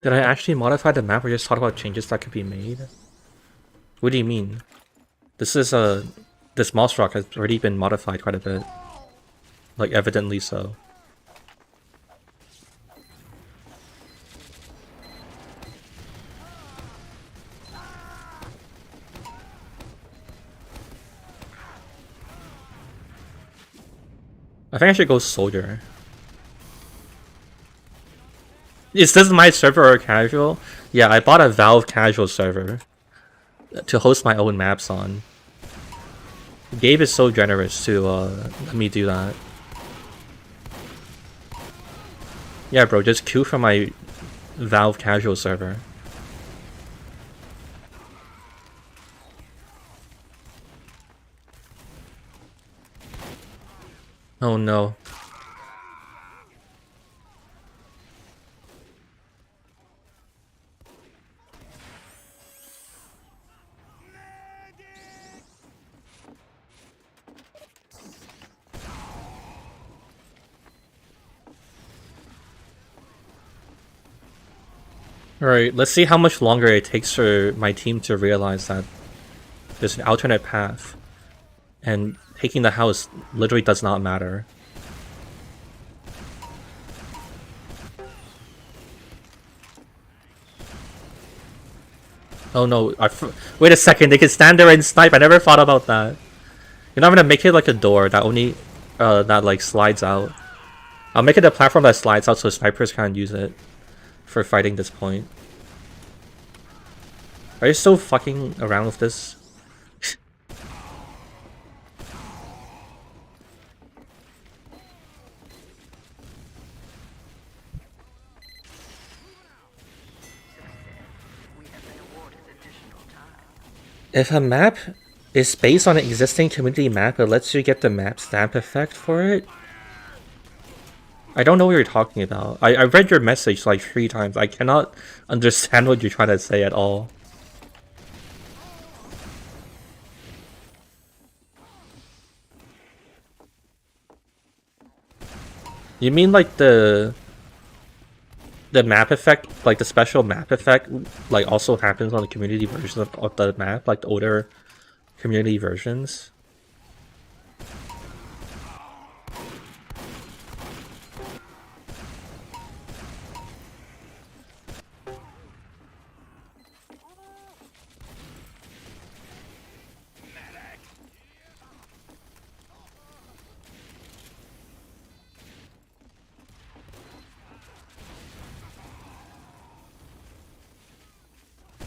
A: Did I actually modify the map or just talk about changes that could be made? What do you mean? This Moss Rock has already been modified quite a bit. Like, evidently so. I think I should go Soldier. Is this my server or casual? Yeah, I bought a Valve casual server to host my own maps on. Gabe is so generous to let me do that. Yeah, bro, just queue from my Valve casual server. Oh no. Alright, let's see how much longer it takes for my team to realize that there's an alternate path. And taking the house literally does not matter. Oh no, wait a second, they can stand there and snipe, I never thought about that. You're not gonna make it like a door that only, that like slides out. I'll make it a platform that slides out so snipers can't use it for fighting this point. Are you still fucking around with this? If a map is based on an existing community map, it lets you get the map stamp effect for it? I don't know what you're talking about. I read your message like 3 times. I cannot understand what you're trying to say at all. You mean like the map effect, like the special map effect, like also happens on the community version of the map, like the older community versions?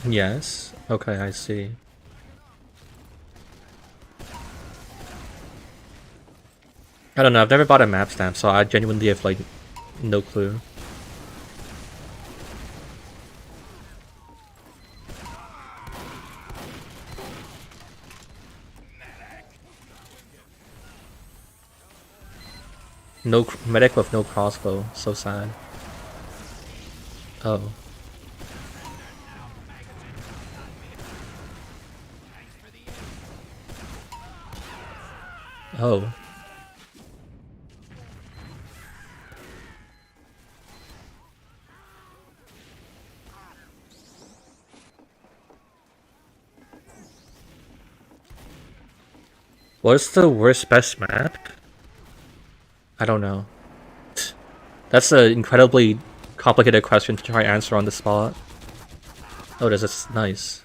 A: Yes. Okay, I see. I don't know, I've never bought a map stamp, so I genuinely have like no clue. No medic with no crossbow, so sad. Oh. Oh. What's the worst best map? I don't know. That's an incredibly complicated question to try and answer on the spot. Oh, this is nice.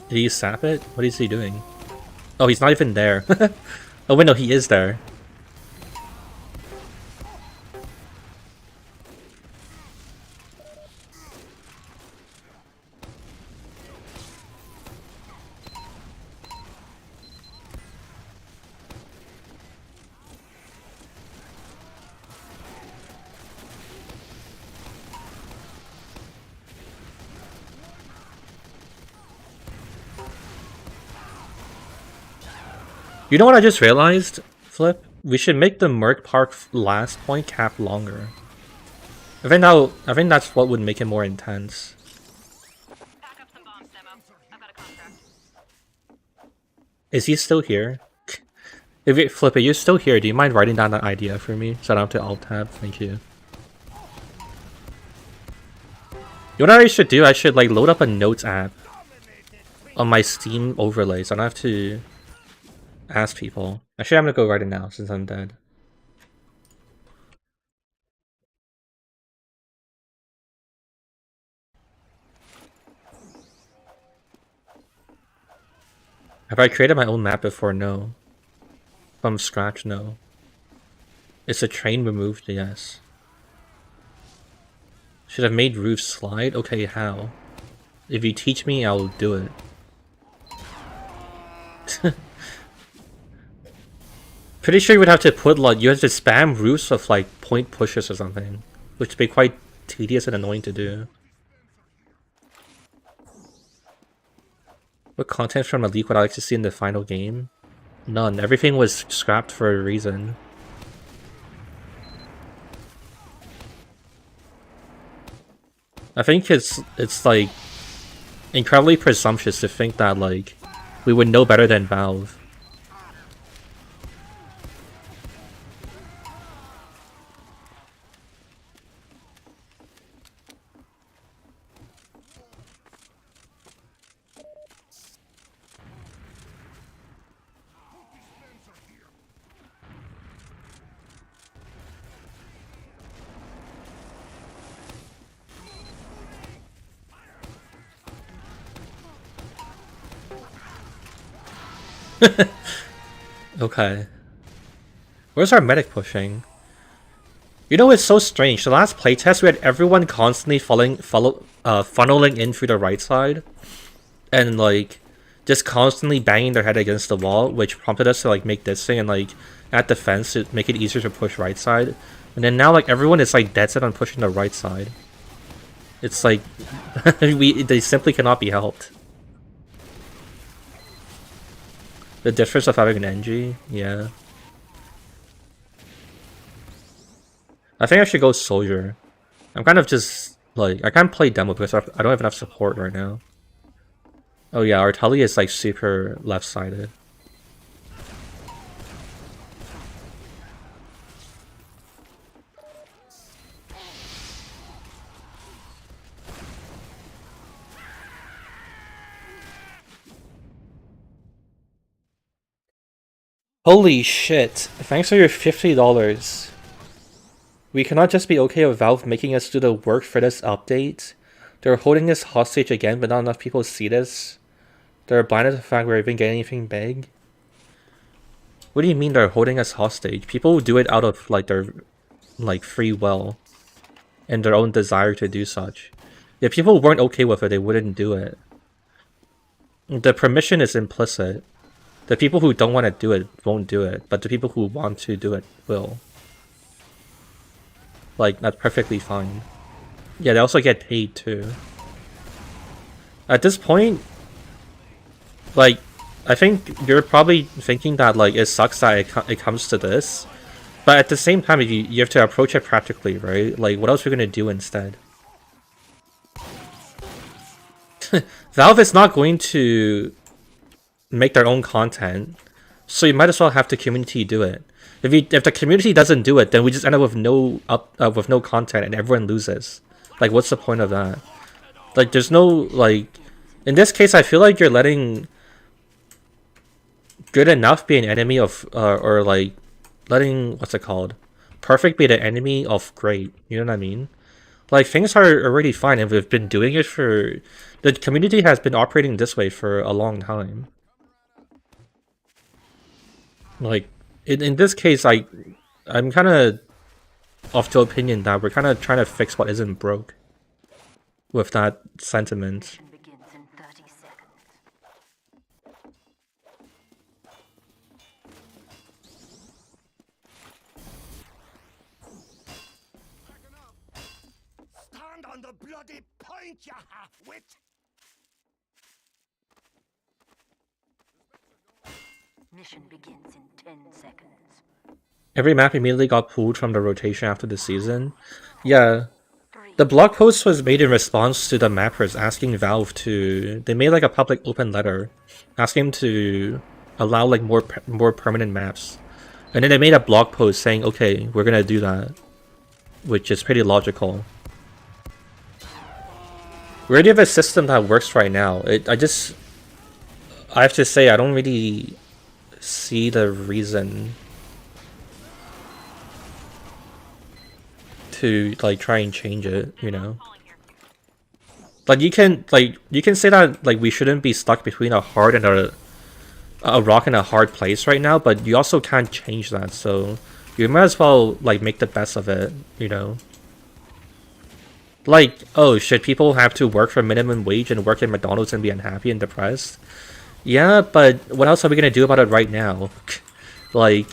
A: Did he sap it? What is he doing? Oh, he's not even there. Oh wait, no, he is there. You know what I just realized, Flip? We should make the Merc Park last point cap longer. I think that's what would make it more intense.
C: Pack up some bombs, Demo. I've got a contract.
A: Is he still here? If it, Flip, you're still here, do you mind writing down that idea for me? So I don't have to alt tab. Thank you. You know what I should do? I should like load up a notes app on my Steam overlay, so I don't have to ask people. Actually, I'm gonna go write it now since I'm dead. Have I created my own map before? No. From scratch, no. Is the train removed? Yes. Should have made roofs slide? Okay, how? If you teach me, I'll do it. Pretty sure you would have to put like, you have to spam roofs with like point pushes or something, which would be quite tedious and annoying to do. What content from a leak would I like to see in the final game? None. Everything was scrapped for a reason. I think it's like incredibly presumptuous to think that like we would know better than Valve. Okay. Where's our medic pushing? You know, it's so strange. The last playtest, we had everyone constantly funneling in through the right side. And, like, just constantly banging their head against the wall, which prompted us to, like, make this thing and, like, add defense to make it easier to push right side. And then now, like, everyone is, like, dead set on pushing the right side. It's like, they simply cannot be helped. The difference of having an NG? Yeah. I think I should go soldier. I'm kind of just, like, I can't play demo because I don't have enough support right now. Oh yeah, our Tully is, like, super left-sided. Holy shit. Thanks for your $50. We cannot just be okay with Valve making us do the work for this update. They're holding us hostage again, but not enough people see this. They're blinded to the fact we're even getting anything big. What do you mean they're holding us hostage? People do it out of, like, their, like, free will. And their own desire to do such. If people weren't okay with it, they wouldn't do it. The permission is implicit. The people who don't want to do it won't do it, but the people who want to do it will. Like, that's perfectly fine. Yeah, they also get paid too. At this point, like, I think you're probably thinking that, like, it sucks that it comes to this. But at the same time, you have to approach it practically, right? Like, what else are we going to do instead? Valve is not going to make their own content, so you might as well have the community do it. If the community doesn't do it, then we just end up with no content and everyone loses. Like, what's the point of that? Like, there's no, like, in this case, I feel like you're letting good enough be an enemy of, or like, letting, what's it called? Perfect be the enemy of great. You know what I mean? Like, things are already fine, and we've been doing it for, the community has been operating this way for a long time. Like, in this case, I'm kind of of the opinion that we're kind of trying to fix what isn't broke with that sentiment.
B: Begins in 30 seconds.
D: Stand on the bloody point, you half-wit!
B: Mission begins in 10 seconds.
A: Every map immediately got pulled from the rotation after the season. Yeah. The blog post was made in response to the mappers asking Valve to... They made like a public open letter asking to allow like more permanent maps. And then they made a blog post saying, okay, we're gonna do that. Which is pretty logical. We already have a system that works right now. I have to say, I don't really see the reason to like try and change it, you know. Like you can say that like we shouldn't be stuck between a hard and a rock and a hard place right now, but you also can't change that. So you might as well like make the best of it, you know. Like, oh, should people have to work for minimum wage and work at McDonald's and be unhappy and depressed? Yeah, but what else are we gonna do about it right now? Like,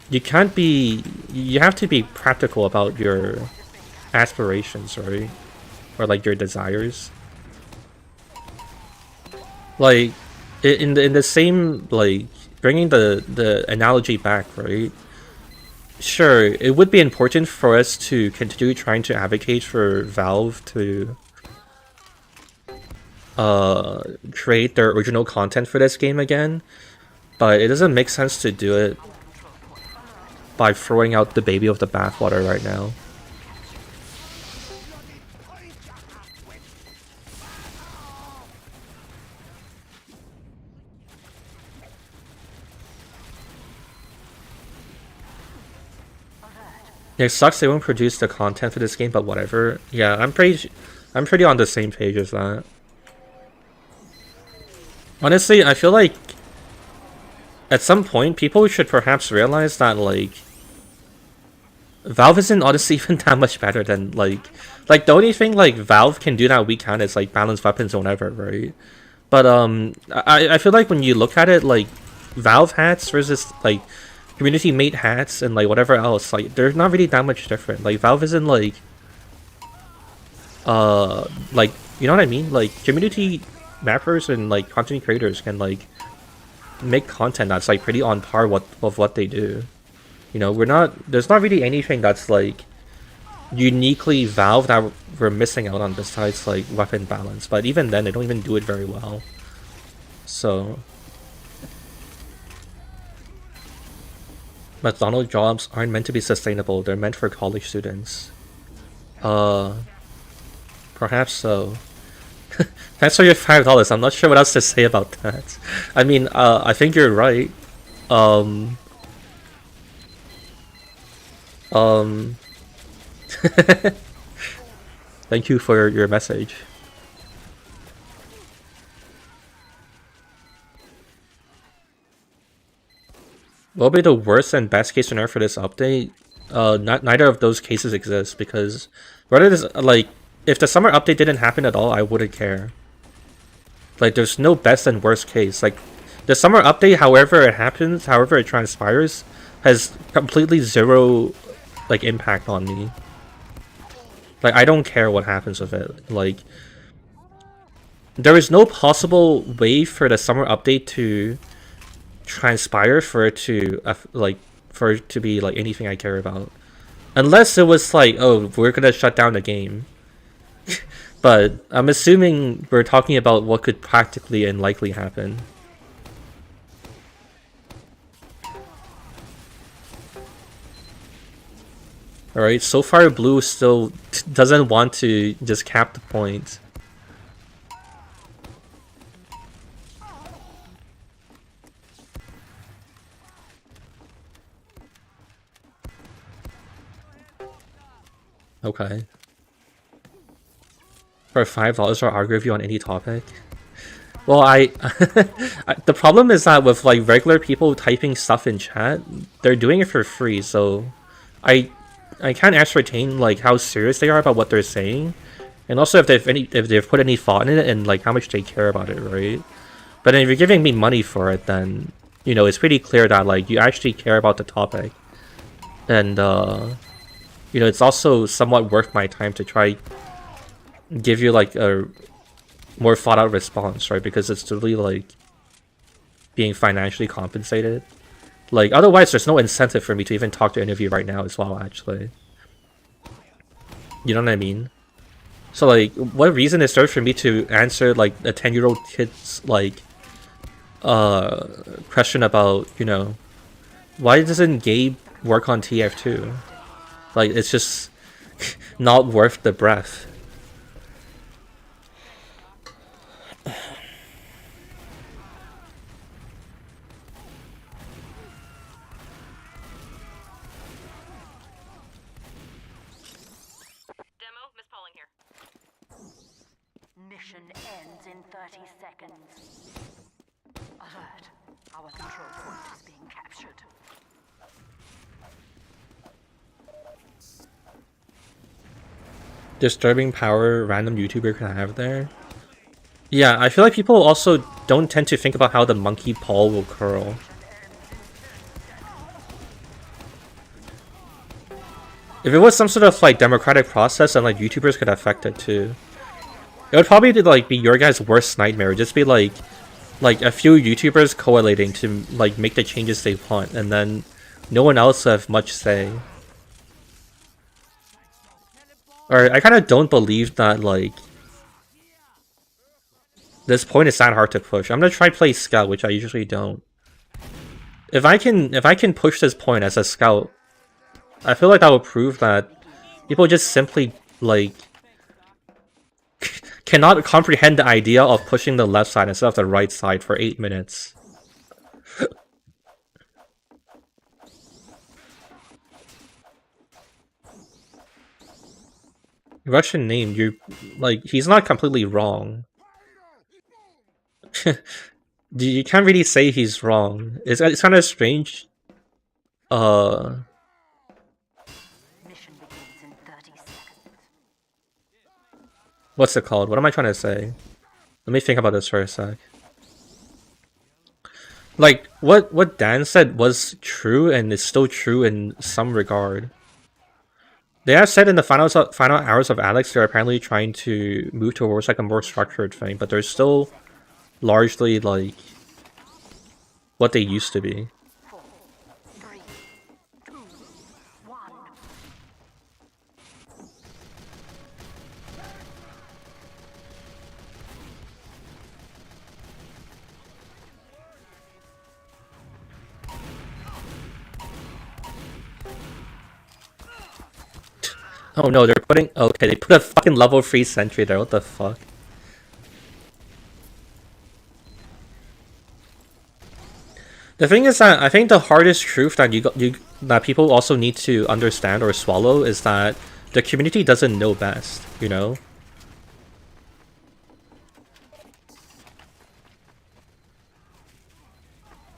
A: you can't be... You have to be practical about your aspirations, right? Or like your desires. Like, in the same, like, bringing the analogy back, right? Sure, it would be important for us to continue trying to advocate for Valve to create their original content for this game again, but it doesn't make sense to do it by throwing out the baby with the bathwater right now. It sucks they won't produce the content for this game, but whatever. Yeah, I'm pretty on the same page as that. Honestly, I feel like at some point people should perhaps realize that like Valve isn't honestly even that much better than like the only thing like Valve can do that we can is like balance weapons or whatever, right? But I feel like when you look at it, like Valve hats versus like community mate hats and like whatever else, like they're not really that much different. Like Valve isn't like you know what I mean? Like community mappers and like content creators can like make content that's like pretty on par with what they do. You know, there's not really anything that's like uniquely Valve that we're missing out on besides like weapon balance. But even then, they don't even do it very well. So McDonald's jobs aren't meant to be sustainable. They're meant for college students. Perhaps so. Thanks for your $5. I'm not sure what else to say about that. I mean, I think you're right. Thank you for your message. What will be the worst and best case scenario for this update? Neither of those cases exist because whether this like if the summer update didn't happen at all, I wouldn't care. Like there's no best and worst case. Like the summer update, however it happens, however it transpires, has completely zero like impact on me. Like I don't care what happens with it. Like there is no possible way for the summer update to transpire for it to be like anything I care about, unless it was like, oh, we're gonna shut down the game. But I'm assuming we're talking about what could practically and likely happen. Alright, so far Blue still doesn't want to just cap the point. Okay. For $5, I'll argue with you on any topic. Well, the problem is that with like regular people typing stuff in chat, they're doing it for free, so I can't ascertain like how serious they are about what they're saying, and also if they've put any thought in it and like how much they care about it, right? But if you're giving me money for it, then you know it's pretty clear that like you actually care about the topic, and you know it's also somewhat worth my time to try give you like a more thought out response, right? Because it's totally like being financially compensated. Like otherwise there's no incentive for me to even talk to any of you right now as well, actually. You know what I mean? So like what reason is there for me to answer like a 10-year-old kid's like question about, you know, why doesn't Gabe work on TF2? Like it's just not worth the breath.
B: Mission ends in 30 seconds. Alert. Our control point is being captured.
A: disturbing power random YouTuber can have there. Yeah, I feel like people also don't tend to think about how the monkey paw will curl. If it was some sort of like democratic process, then like YouTubers could affect it too. It would probably like be your guys' worst nightmare. Just be like a few YouTubers collating to like make the changes they want, and then no one else have much say. Or I kind of don't believe that like this point is that hard to push. I'm gonna try play scout, which I usually don't. If I can push this point as a scout, I feel like that will prove that people just simply like cannot comprehend the idea of pushing the left side instead of the right side for 8 minutes. Russian name, you like he's not completely wrong. You can't really say he's wrong. It's kind of strange.
B: Mission begins in 30 seconds.
A: What's it called? What am I trying to say? Let me think about this for a sec. Like what Dan said was true and is still true in some regard. They have said in the final hours of Alex they're apparently trying to move towards like a more structured thing, but they're still largely like what they used to be.
B: 4, 3, 2, 1.
A: Oh no, they're putting okay, they put a fucking level 3 sentry there, what the fuck? The thing is that I think the hardest truth that that people also need to understand or swallow is that the community doesn't know best, you know?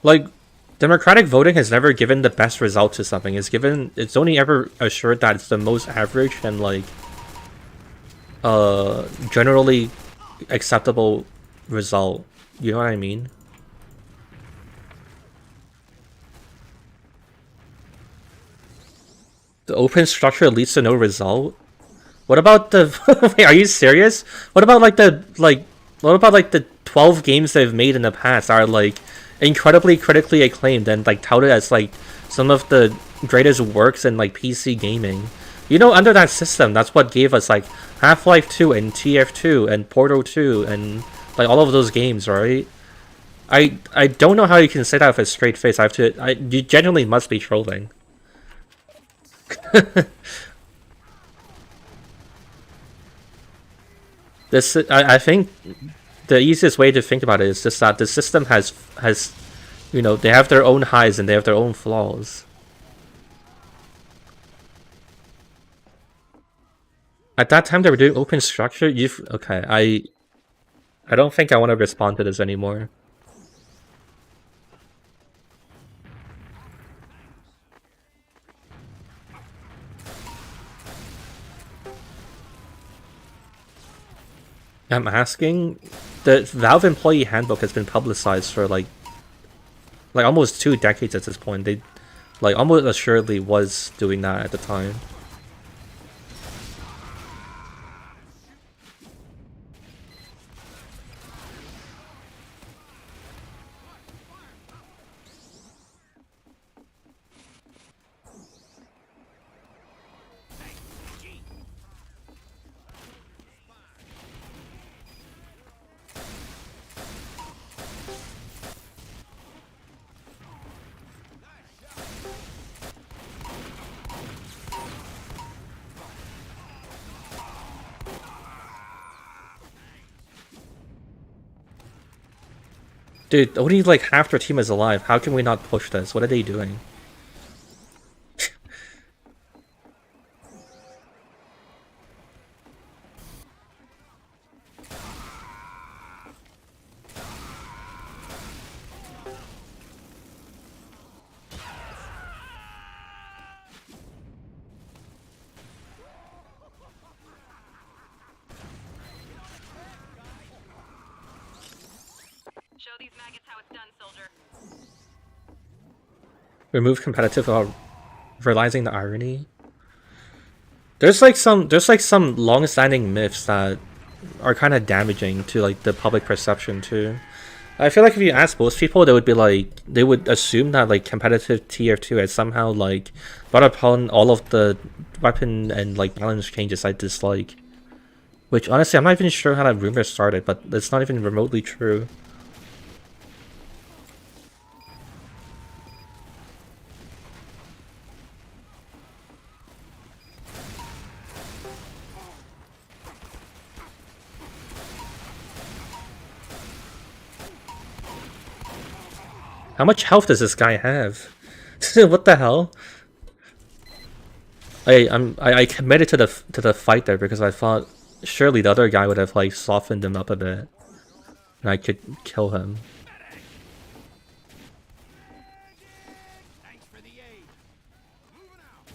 A: Like, democratic voting has never given the best result to something. It's only ever assured that it's the most average and like generally acceptable result. You know what I mean? The open structure leads to no result. What about the wait, are you serious? What about like the 12 games they've made in the past are like incredibly critically acclaimed and like touted as like some of the greatest works in like PC gaming? You know, under that system, that's what gave us like Half-Life 2 and TF2 and Portal 2 and like all of those games, right? I don't know how you can say that with a straight face. You genuinely must be trolling. I think the easiest way to think about it is just that the system has you know, they have their own highs and they have their own flaws. At that time they were doing open structure. Okay, I don't think I want to respond to this anymore. I'm asking, the Valve employee handbook has been publicized for like almost 2 decades at this point. They like almost assuredly was doing that at the time. Dude, only like half their team is alive. How can we not push this? What are they doing?
C: like it's how it's done, soldier.
A: Remove competitive while realizing the irony. There's like some long-standing myths that are kind of damaging to like the public perception too. I feel like if you ask most people, they would be like, they would assume that like competitive tier 2 has somehow like brought upon all of the weapon and like balance changes I dislike. Which honestly, I'm not even sure how that rumor started, but it's not even remotely true. How much health does this guy have? What the hell? I committed to the fight there because I thought surely the other guy would have like softened him up a bit, and I could kill him.
D: Thanks for the aid. Moving out.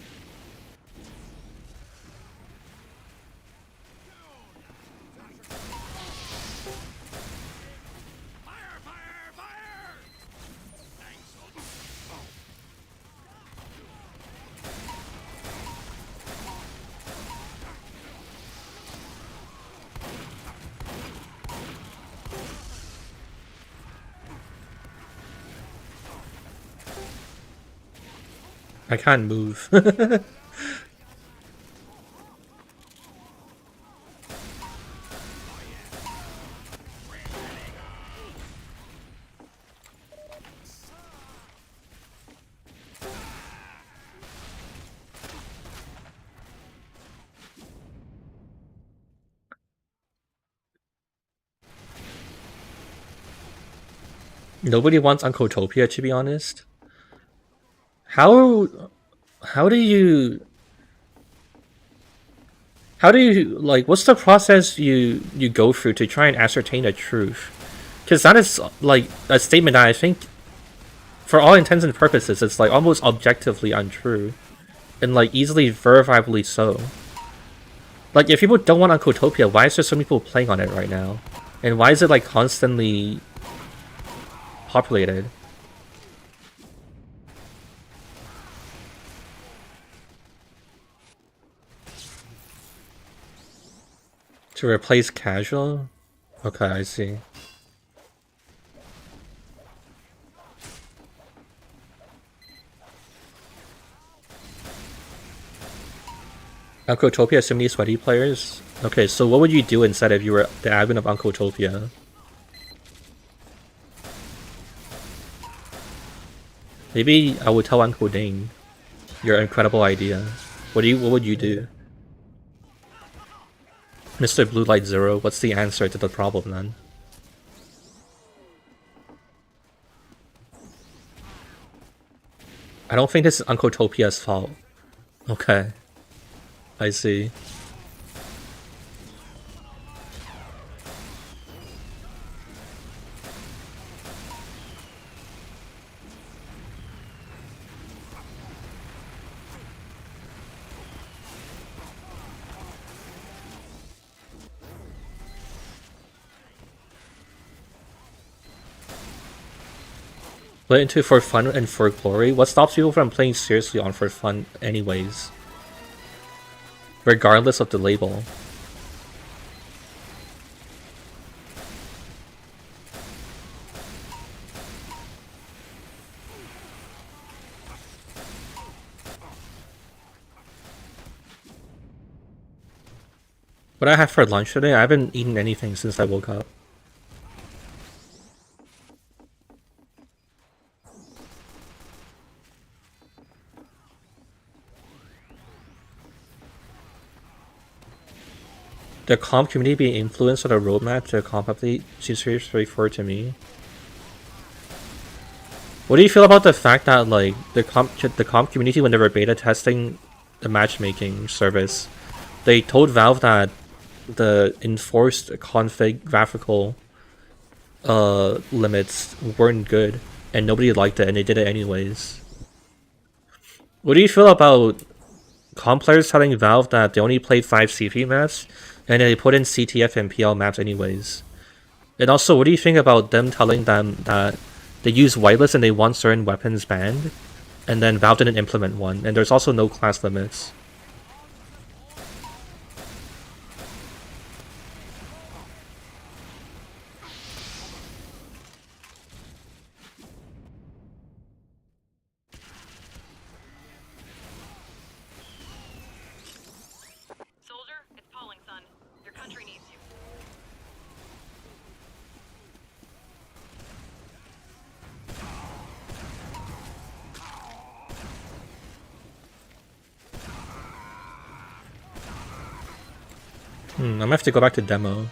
D: Fire, fire, fire! Thanks, soldier.
A: I can't move. Nobody wants Uncletopia, to be honest. How do you like, what's the process you go through to try and ascertain the truth? Because that is like a statement that I think for all intents and purposes it's like almost objectively untrue, and like easily verifiably so. Like, if people don't want Uncletopia, why is there so many people playing on it right now? And why is it like constantly populated? To replace casual? Okay, I see. Uncletopia has so many sweaty players? Okay, so what would you do instead if you were the admin of Uncletopia? Maybe I would tell Uncle Dane your incredible idea. What would you do? Mr. Blue Light Zero, what's the answer to the problem then? I don't think this is Uncletopia's fault. Okay. I see. Play into for fun and for glory? What stops people from playing seriously on for fun anyways? Regardless of the label. What did I have for lunch today? I haven't eaten anything since I woke up. The comp community being influenced by the roadmap to comp update seems very straightforward to me. What do you feel about the fact that like the comp community, when they were beta testing the matchmaking service, they told Valve that the enforced config graphical limits weren't good and nobody liked it and they did it anyways? What do you feel about comp players telling Valve that they only played 5 CP maps and they put in CTF and PL maps anyways? And also, what do you think about them telling them that they use whitelist and they want certain weapons banned, and then Valve didn't implement one, and there's also no class limits?
C: Soldier, it's Pauling, son. Your country needs you.
A: I might have to go back to demo.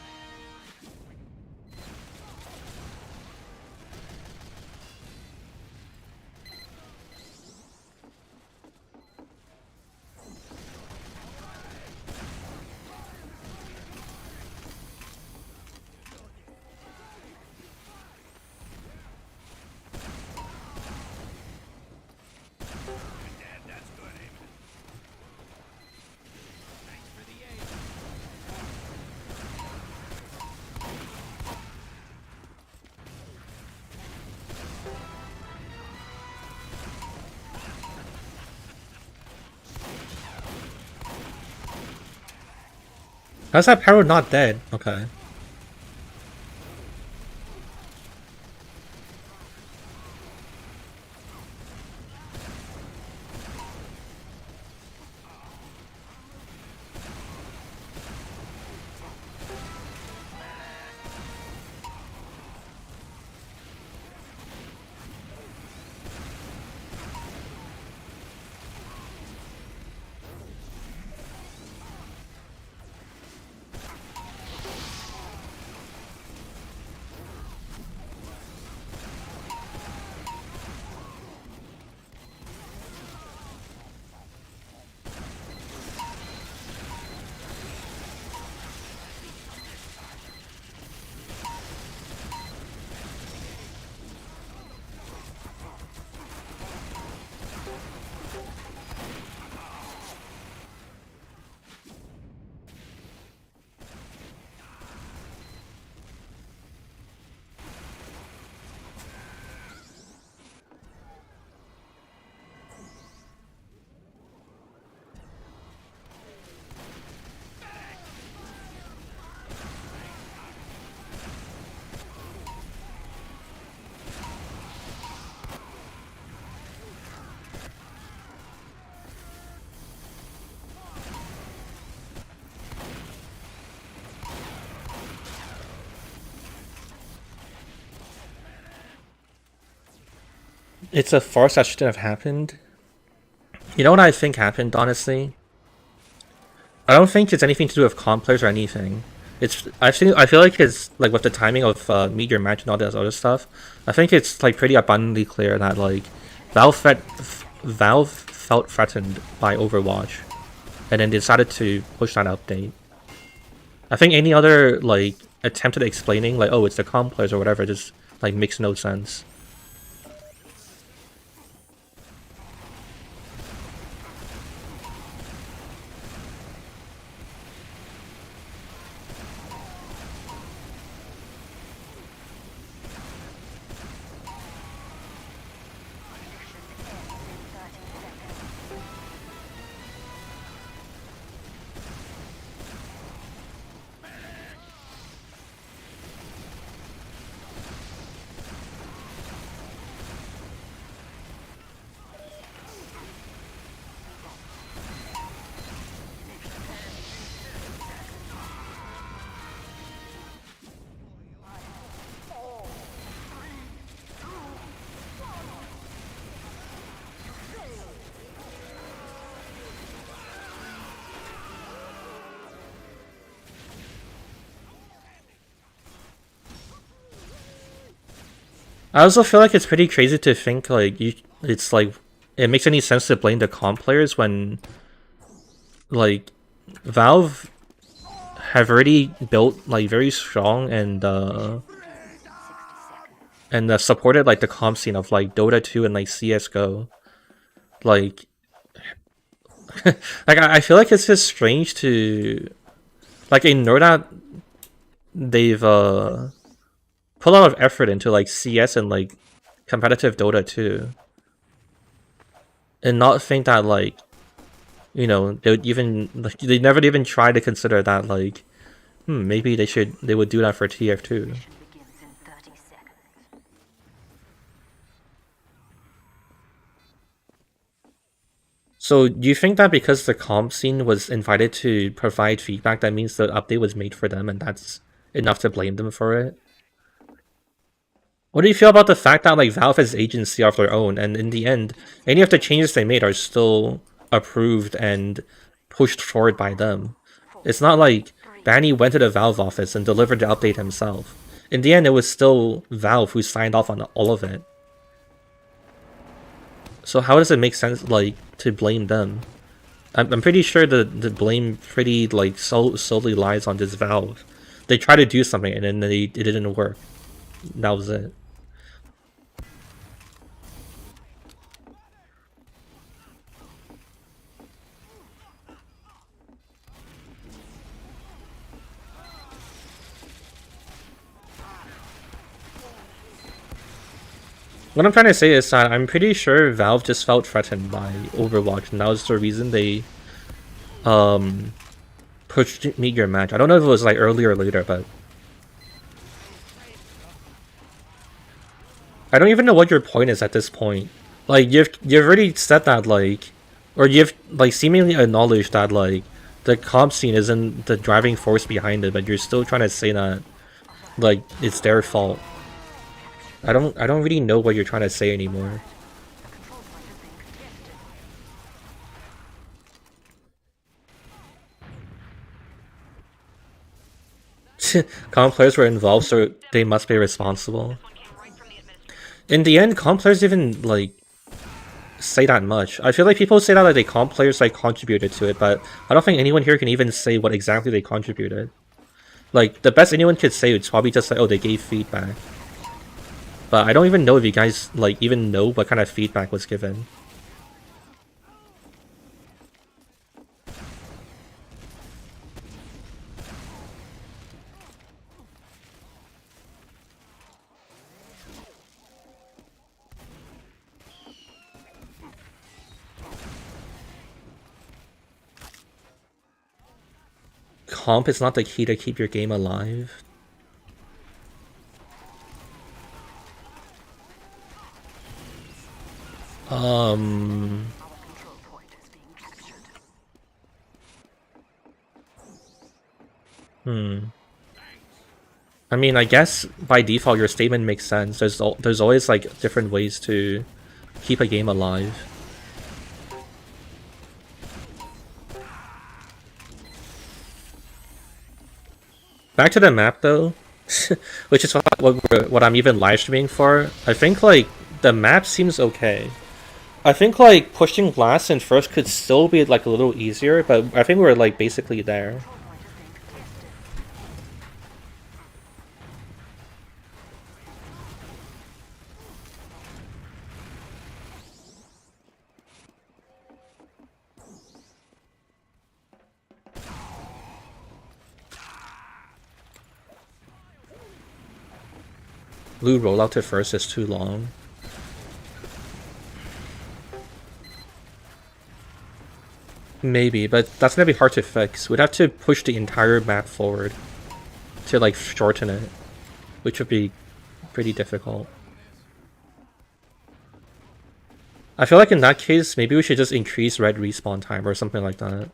A: How's that Paro not dead? Okay. It's a farce that shouldn't have happened. You know what I think happened, honestly? I don't think it's anything to do with comp players or anything. I feel like it's like with the timing of Meteor Match and all this other stuff. I think it's like pretty abundantly clear that like Valve felt threatened by Overwatch, and then decided to push that update. I think any other like attempt at explaining like, oh, it's the comp players or whatever just like makes no sense. I also feel like it's pretty crazy to think like it's like it makes any sense to blame the comp players when like Valve have already built like very strong and supported like the comp scene of like Dota 2 and like CS:GO. Like like I feel like it's just strange to like ignore that they've put a lot of effort into like CS and like competitive Dota too, and not think that like, you know, they would even like, they never even try to consider that like, maybe they would do that for TF2.
B: Begins in 30 seconds.
A: So do you think that because the comp scene was invited to provide feedback, that means the update was made for them and that's enough to blame them for it? What do you feel about the fact that like Valve has agency of their own, and in the end, any of the changes they made are still approved and pushed forward by them? It's not like Banny went to the Valve office and delivered the update himself. In the end, it was still Valve who signed off on all of it. So how does it make sense, like, to blame them? I'm pretty sure the blame pretty, like, solely lies on just Valve. They tried to do something and then it didn't work. That was it. What I'm trying to say is that I'm pretty sure Valve just felt threatened by Overwatch, and that was the reason they pushed Meet Your Match. I don't know if it was like earlier or later, but I don't even know what your point is at this point. Like you've already said that, like, or you've like seemingly acknowledged that like the comp scene isn't the driving force behind it, but you're still trying to say that like it's their fault. I don't really know what you're trying to say anymore. Comp players were involved, so they must be responsible. In the end, comp players even like say that much. I feel like people say that like the comp players like contributed to it, but I don't think anyone here can even say what exactly they contributed. Like the best anyone could say is probably just like, oh, they gave feedback. But I don't even know if you guys like even know what kind of feedback was given. Comp is not the key to keep your game alive.
B: Our control point is being captured.
A: I mean, I guess by default your statement makes sense. There's always like different ways to keep a game alive. Back to the map though, which is what I'm even live streaming for. I think like the map seems okay. I think like pushing last and first could still be like a little easier, but I think we're like basically there. Blue rollout to first is too long. Maybe, but that's gonna be hard to fix. We'd have to push the entire map forward to like shorten it, which would be pretty difficult. I feel like in that case, maybe we should just increase red respawn time or something like that.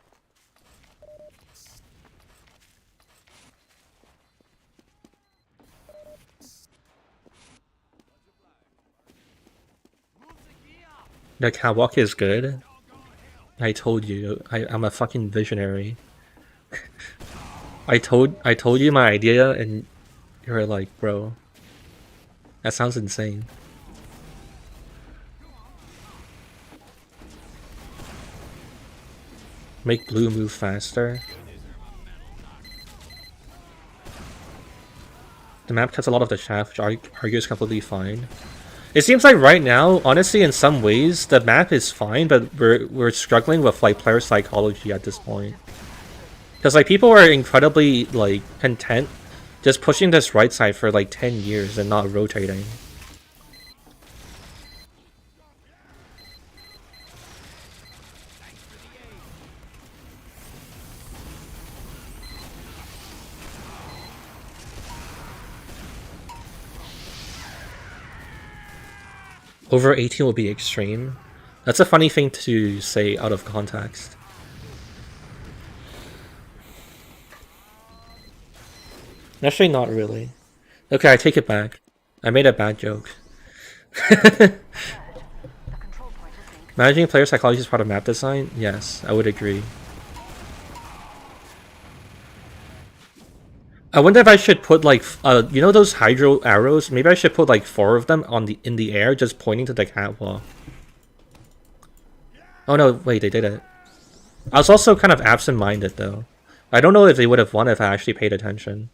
A: The catwalk is good. I told you, I'm a fucking visionary. I told you my idea and you were like, bro, that sounds insane. Make blue move faster. The map cuts a lot of the shaft, which argues completely fine. It seems like right now, honestly, in some ways, the map is fine, but we're struggling with like player psychology at this point. Because like people are incredibly like content Just pushing this right side for like 10 years and not rotating. Over 18 will be extreme. That's a funny thing to say out of context. Actually, not really. Okay, I take it back. I made a bad joke. Managing player psychology is part of map design? Yes, I would agree. I wonder if I should put like, you know those hydro arrows? Maybe I should put like 4 of them on in the air, just pointing to the catwalk. Oh no, wait, they did it. I was also kind of absent-minded though. I don't know if they would have won if I actually paid attention.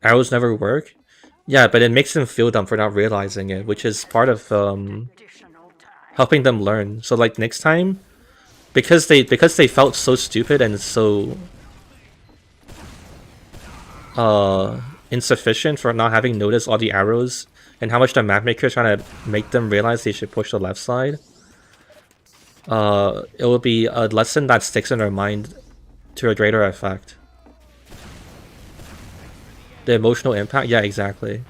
A: Arrows never work? Yeah, but it makes them feel dumb for not realizing it, which is part of helping them learn. So like next time, because they felt so stupid and so insufficient for not having noticed all the arrows and how much the map maker is trying to make them realize they should push the left side, it will be a lesson that sticks in their mind to a greater effect. The emotional impact? Yeah, exactly.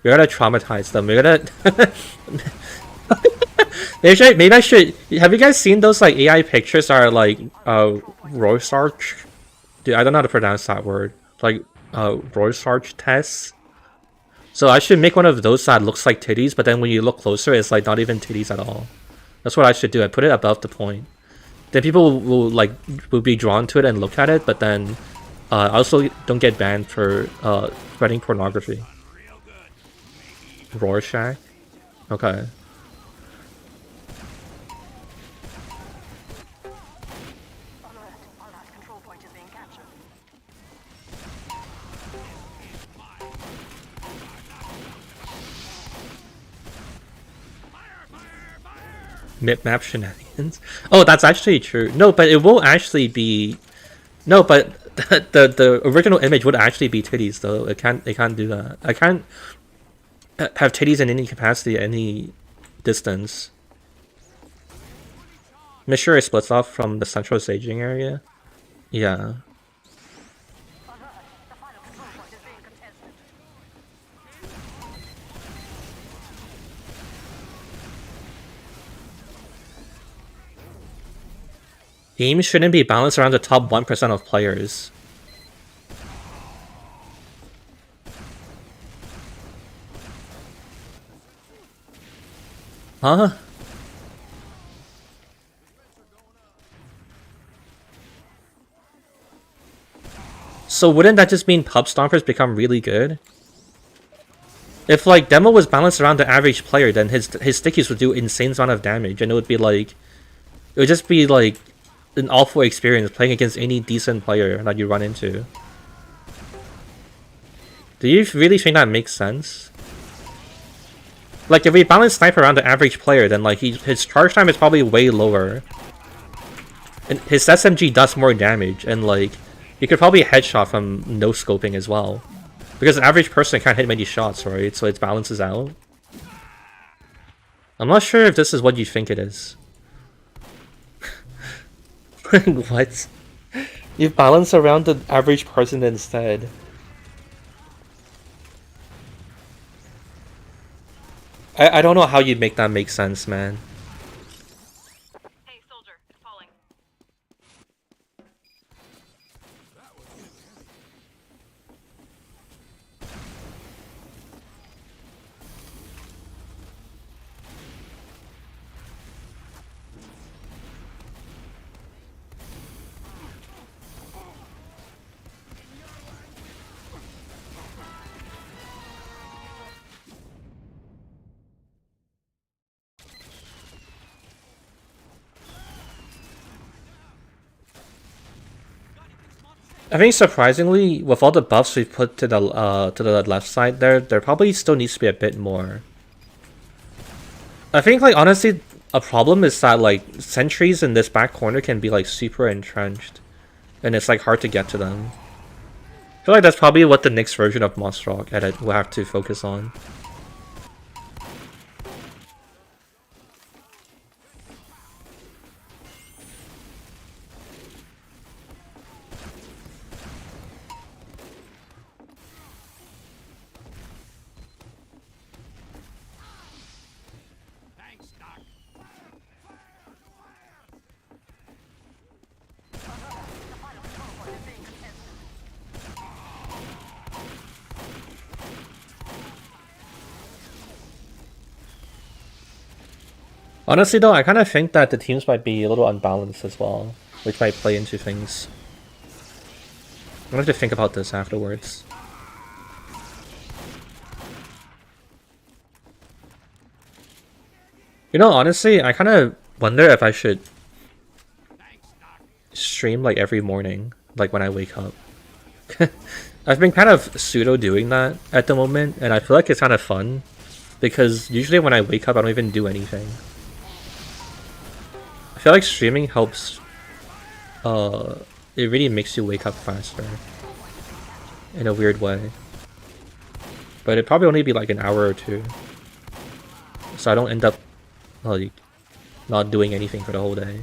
A: We're gonna traumatize them. We're gonna... maybe I should... Have you guys seen those like AI pictures that are like Rorschach? Dude, I don't know how to pronounce that word. Like Rorschach tests. So I should make one of those that looks like titties, but then when you look closer, it's like not even titties at all. That's what I should do. I put it above the point. Then people will be drawn to it and look at it, but then I also don't get banned for spreading pornography. Rorschach? Okay. Map shenanigans. Oh, that's actually true. No, but it will actually be. No, but the original image would actually be titties though. It can't do that. I can't have titties in any capacity at any distance. Make sure it splits off from the central staging area. Yeah. Games shouldn't be balanced around the top 1% of players. Huh? So wouldn't that just mean pub stompers become really good? If like Demo was balanced around the average player, then his stickies would do insane amount of damage, and it would be like, it would just be like an awful experience playing against any decent player that you run into. Do you really think that makes sense? Like if we balance Sniper around the average player, then like his charge time is probably way lower. And his SMG does more damage, and like you could probably headshot from no scoping as well. Because an average person can't hit many shots, right? So it balances out. I'm not sure if this is what you think it is. What? You balance around the average person instead. I don't know how you'd make that make sense, man.
C: Hey, soldier, it's falling.
A: I think surprisingly, with all the buffs we've put to the left side there probably still needs to be a bit more. I think like honestly, a problem is that like sentries in this back corner can be like super entrenched, and it's like hard to get to them. feel like that's probably what the next version of Monster Edit will have to focus on. Honestly though, I kind of think that the teams might be a little unbalanced as well, which might play into things. I'm gonna have to think about this afterwards. You know, honestly, I kind of wonder if I should stream like every morning, like when I wake up. I've been kind of pseudo doing that at the moment, and I feel like it's kind of fun, because usually when I wake up I don't even do anything. I feel like streaming helps, it really makes you wake up faster, in a weird way. But it'd probably only be like an hour or two, so I don't end up, like, not doing anything for the whole day.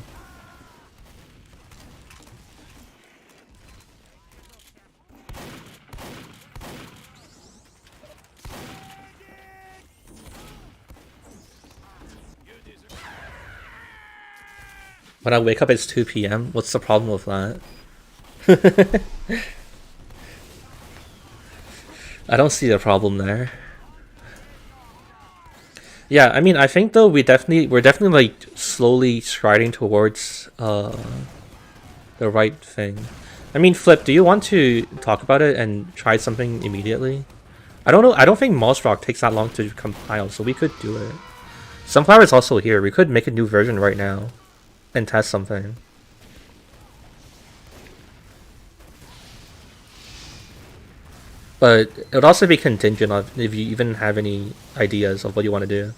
A: When I wake up it's 2 PM, what's the problem with that? I don't see a problem there. Yeah, I mean, I think though we're definitely like slowly striding towards the right thing. I mean, Flip, do you want to talk about it and try something immediately? I don't know. I don't think Mossrock takes that long to compile, so we could do it. Sunflower is also here. We could make a new version right now and test something. But it would also be contingent on if you even have any ideas of what you want to do.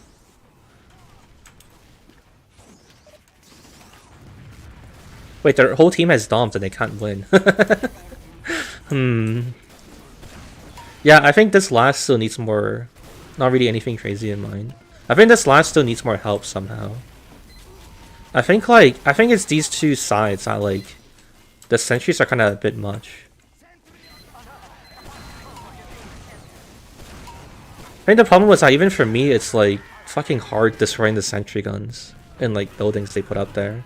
A: Wait, their whole team has Doms and they can't win. Yeah, I think this last still needs more... Not really anything crazy in mind. I think this last still needs more help somehow. I think it's these two sides that, like, the sentries are kind of a bit much. I think the problem was that even for me, it's like fucking hard destroying the sentry guns and like buildings they put up there.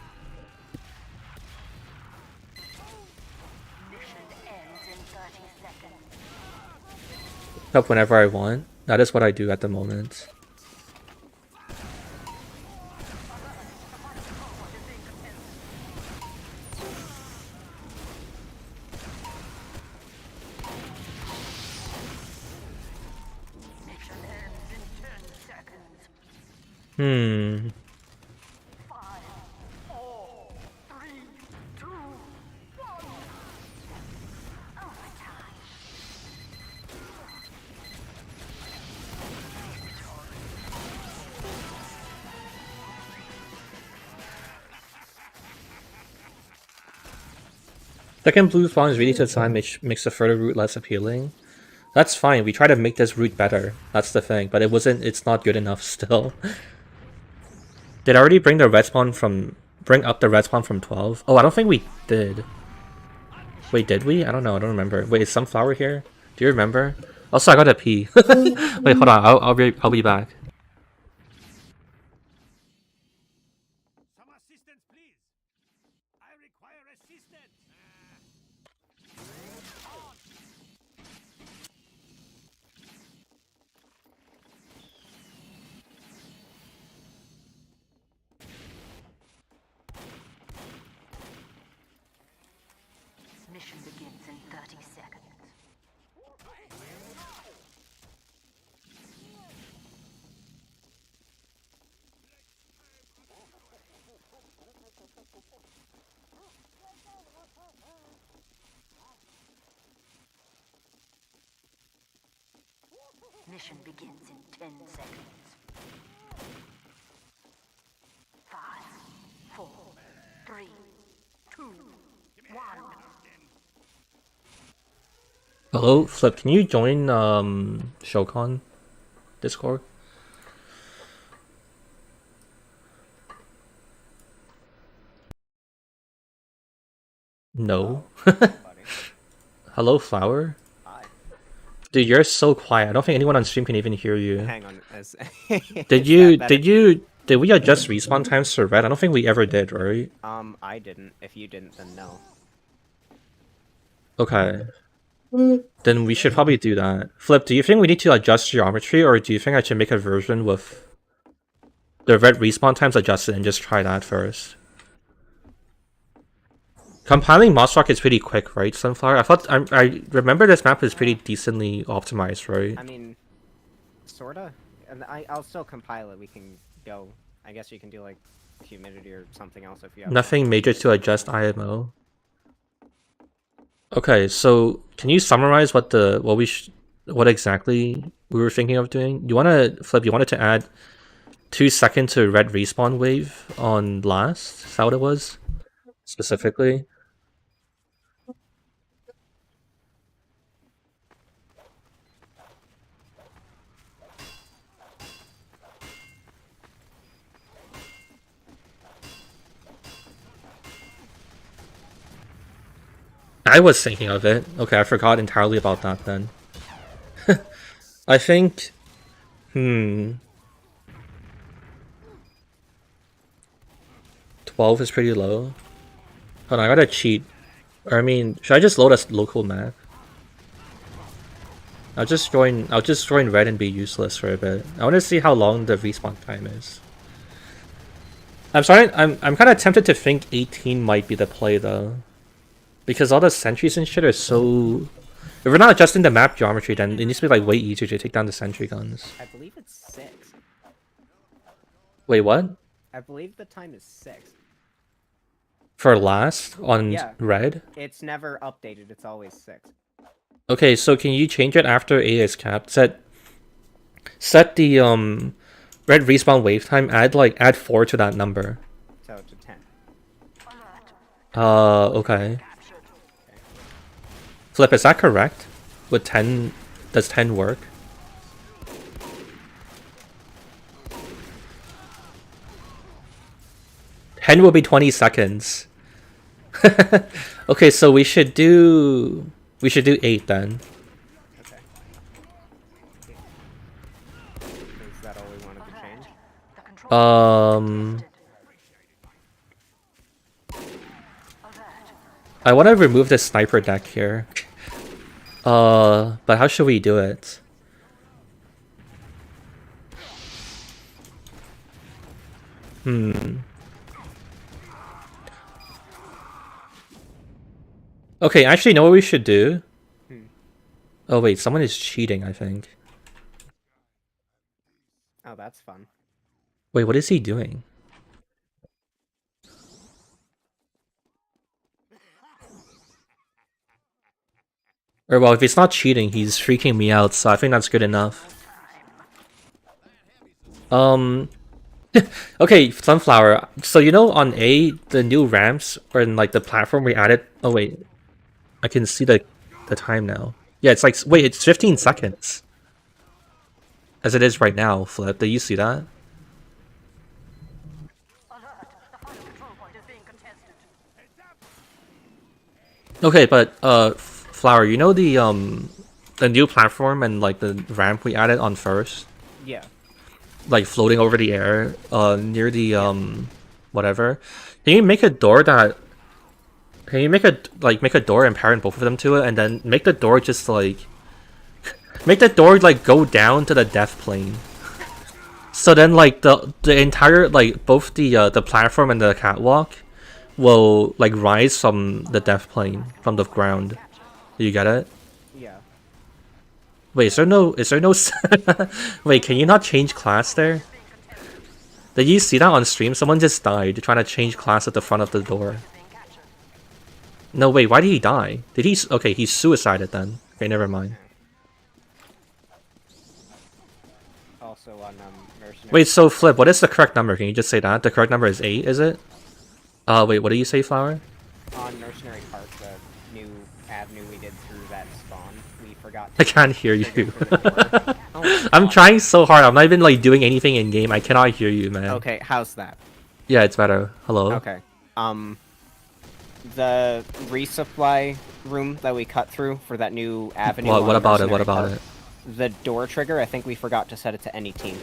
A: Up whenever I want. That is what I do at the moment. Hmm. Second blue spawn is ready to design makes the further route less appealing. That's fine, we try to make this route better. That's the thing, but it's not good enough still. Did I already bring the red spawn from... Bring up the red spawn from 12? Oh, I don't think we did. Wait, did we? I don't know, I don't remember. Wait, is Sunflower here? Do you remember? Also, I gotta pee. Wait, hold on, I'll be back.
D: Some assistance, please. I require assistance.
B: Mission begins in 30 seconds. Mission begins in 10 seconds. 5, 4, 3, 2, 1.
A: Hello, Flip, can you join Showcon Discord? No.
E: Buddy.
A: Hello, Flower?
E: Hi.
A: Dude, you're so quiet. I don't think anyone on stream can even hear you.
E: Hang on.
A: Did we adjust respawn times for red? I don't think we ever did, right?
E: I didn't. If you didn't, then no.
A: Okay. Then we should probably do that. Flip, do you think we need to adjust geometry, or do you think I should make a version with the red respawn times adjusted and just try that first? Compiling Mossrock is pretty quick, right, Sunflower? I remember this map is pretty decently optimized, right?
E: I mean, sorta. And I'll still compile it. We can go. I guess you can do like humidity or something else if you have.
A: Nothing major to adjust IMO. Okay, so can you summarize what exactly we were thinking of doing? You wanted to add 2 seconds to red respawn wave on last? Is that what it was? Specifically? I was thinking of it. Okay, I forgot entirely about that then. I think... 12 is pretty low. Hold on, I gotta cheat. Or I mean, should I just load a local map? I'll just join red and be useless for a bit. I want to see how long the respawn time is. I'm kind of tempted to think 18 might be the play though. Because all the sentries and shit are so... If we're not adjusting the map geometry, then it needs to be like way easier to take down the sentry guns.
E: I believe it's 6.
A: Wait, what?
E: I believe the time is 6.
A: For last on
E: Yeah.
A: red?
E: It's never updated. It's always 6.
A: Okay, so can you change it after A is capped? Set the red respawn wave time. Add 4 to that number.
E: So to 10.
A: Okay. Flip, is that correct? With 10, does 10 work? Ten will be 20 seconds. Okay, so we should do 8 then.
E: Okay. Is that all we wanted to change?
B: The control
A: I want to remove this sniper deck here. But how should we do it? Okay, actually, you know what we should do? Oh wait, someone is cheating, I think.
E: Oh, that's fun.
A: Wait, what is he doing? Or well, if he's not cheating, he's freaking me out, so I think that's good enough. Okay, Sunflower. So you know on A, the new ramps or in like the platform we added. Oh wait, I can see the time now. Yeah, it's like wait, it's 15 seconds. As it is right now, Flip. Do you see that?
B: control point is being contested.
A: Okay, but Flower, you know the new platform and like the ramp we added on first,
E: Yeah.
A: like floating over the air, near the whatever. Can you make a door that? Can you make a door and parent both of them to it, and then make the door just like make the door like go down to the death plane. So then like the entire like both the platform and the catwalk will like rise from the death plane from the ground. Do you get it?
E: Yeah.
A: Wait, is there no wait, can you not change class there? Did you see that on stream? Someone just died trying to change class at the front of the door. No, wait, why did he die? Did he... Okay, he suicided then. Okay, never mind.
E: Also on mercenary.
A: Wait, so Flip, what is the correct number? Can you just say that? The correct number is 8, is it? Wait, what do you say, Flower?
E: On Mercenary Park, the new avenue we did through that spawn, we forgot.
A: I can't hear you.
E: trigger for the door. Oh my
A: I'm
E: God.
A: trying so hard. I'm not even like doing anything in game. I cannot hear you, man.
E: Okay, how's that?
A: Yeah, it's better. Hello.
E: Okay. The resupply room that we cut through for that new avenue.
A: What
E: on
A: about it? What
E: Mercenary
A: about
E: Park,
A: it?
E: The door trigger, I think we forgot to set it to any team.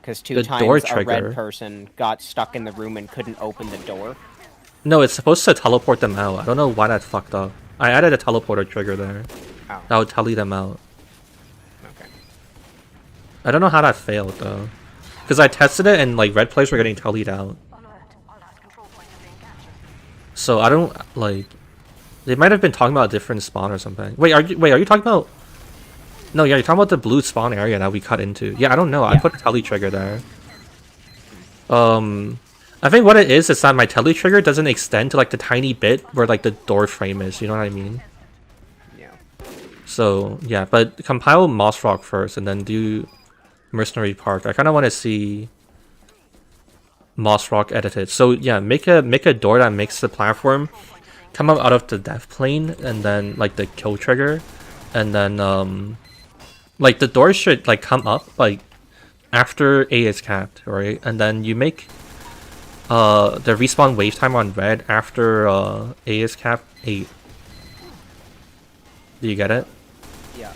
E: Because two
A: The
E: times
A: door
E: a
A: trigger?
E: red person got stuck in the room and couldn't open the door.
A: No, it's supposed to teleport them out. I don't know why that fucked up. I added a teleporter trigger there.
E: Oh,
A: That would tele them out.
E: okay.
A: I don't know how that failed though. Because I tested it and like red players were getting tellied out.
B: Alert. Our last control point is being captured.
A: So I don't like. They might have been talking about a different spawn or something. Wait, are you talking about? No, yeah, you're talking about the blue spawn area that we cut into. Yeah, I don't know. I
E: Yeah.
A: put a telly trigger there. I think what it is that my telly trigger doesn't extend to like the tiny bit where like the door frame is. You know what I mean?
E: Yeah.
A: So yeah, but compile Moss Rock first and then do Mercenary Park. I kind of want to see Moss Rock edited. So yeah, make a door that makes the platform come up out of the death plane and then like the kill trigger, and then like the door should like come up like after A is capped, right? And then you make the respawn wave time on red after A is capped 8. Do you get it?
E: Yeah.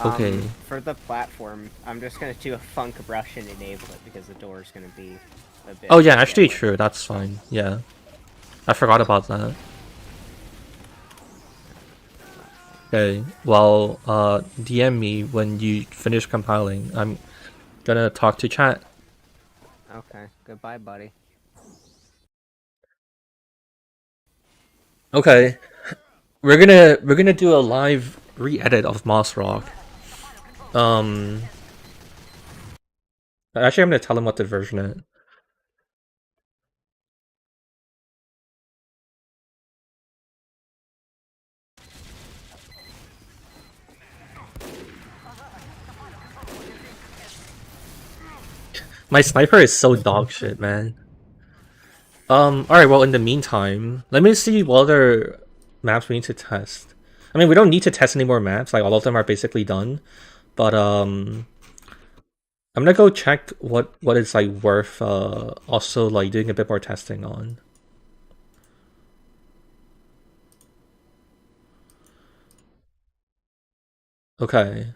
A: Okay.
E: For the platform, I'm just gonna do a funk brush and enable it because the door is gonna be a bit.
A: Oh yeah, actually true. That's fine. Yeah, I forgot about that. Okay. Well, DM me when you finish compiling. I'm gonna talk to chat.
E: Okay. Goodbye, buddy.
A: Okay. We're gonna do a live re-edit of Moss Rock. Actually, I'm gonna tell him what to version it. My sniper is so dog shit, man. Alright, well, in the meantime, let me see what other maps we need to test. I mean, we don't need to test any more maps, like, all of them are basically done. But, I'm gonna go check what is, like, worth, also, like, doing a bit more testing on. Okay.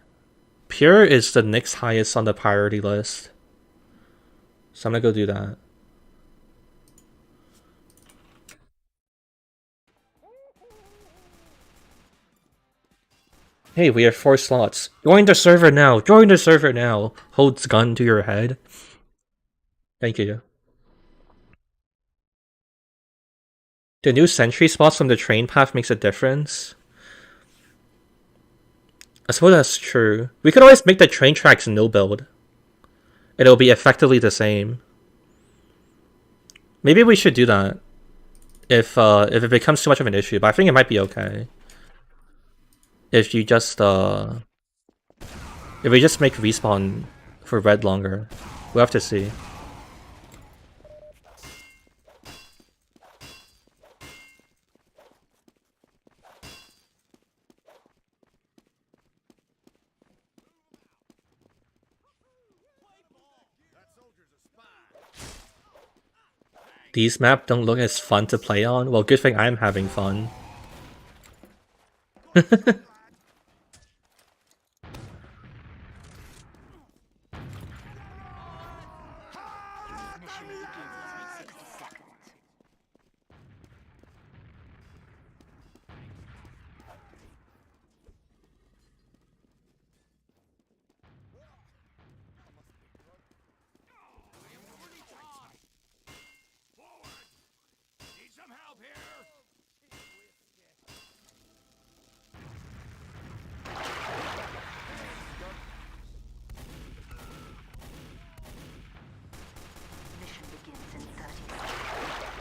A: Pure is the next highest on the priority list. So I'm gonna go do that. Hey, we have 4 slots. Join the server now! Join the server now! Holds gun to your head. Thank you. The new sentry spots from the train path makes a difference. I suppose that's true. We could always make the train tracks no build. It'll be effectively the same. Maybe we should do that. If it becomes too much of an issue, but I think it might be okay. If you just if we just make respawn for red longer. We'll have to see. These maps don't look as fun to play on. Well, good thing I'm having fun.
B: Mission begins in 60 seconds.
D: Need some help here?
B: Mission begins in 30 seconds.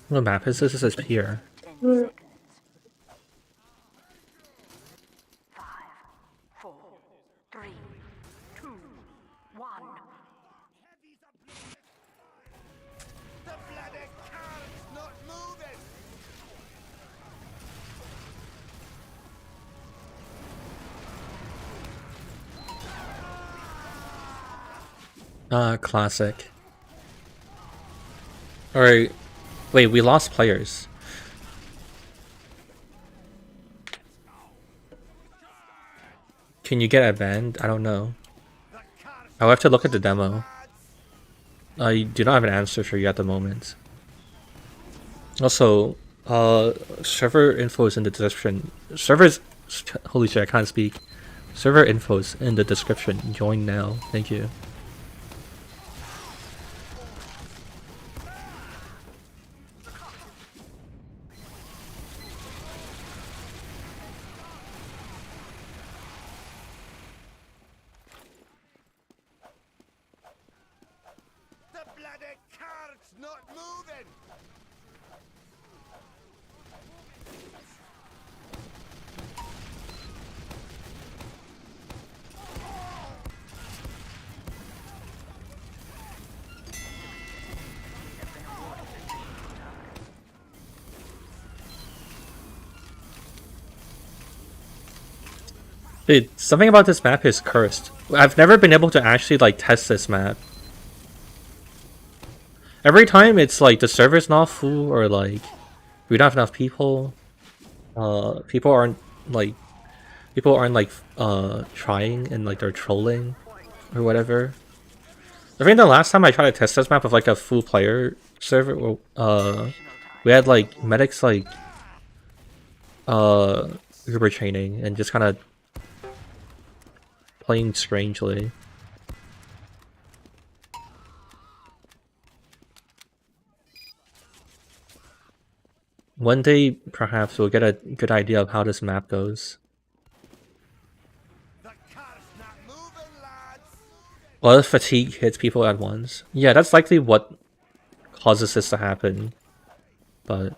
A: What map is this? This is here.
B: 10 seconds.
D: The bloody car's not moving!
A: Ah, classic. Alright. Wait, we lost players. Can you get a band? I don't know. I'll have to look at the demo. I do not have an answer for you at the moment. Also, server info is in the description. Servers, holy shit, I can't speak. Server info is in the description. Join now. Thank you.
D: The bloody car's not moving!
A: Dude, something about this map is cursed. I've never been able to actually like test this map. Every time it's like the server's not full or like we don't have enough people. People aren't like trying and like they're trolling or whatever. I think the last time I tried to test this map with like a full player server, we had like medics like Uber training and just kind of playing strangely. One day, perhaps, we'll get a good idea of how this map goes.
D: The car's not moving, lads!
A: A lot of fatigue hits people at once. Yeah, that's likely what causes this to happen. But...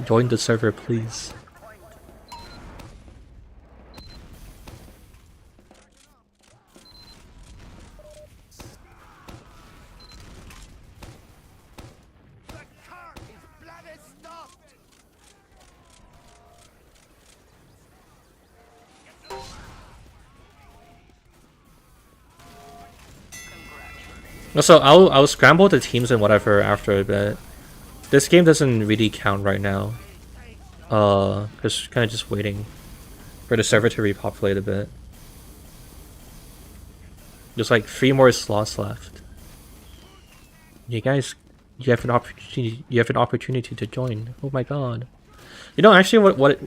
A: join the server, please.
D: The car is bloody stopped!
A: Also, I'll scramble the teams and whatever after a bit. This game doesn't really count right now. Just kind of just waiting for the server to repopulate a bit. There's like 3 more slots left. You guys, you have an opportunity. You have an opportunity to join. Oh my god! You know, actually, what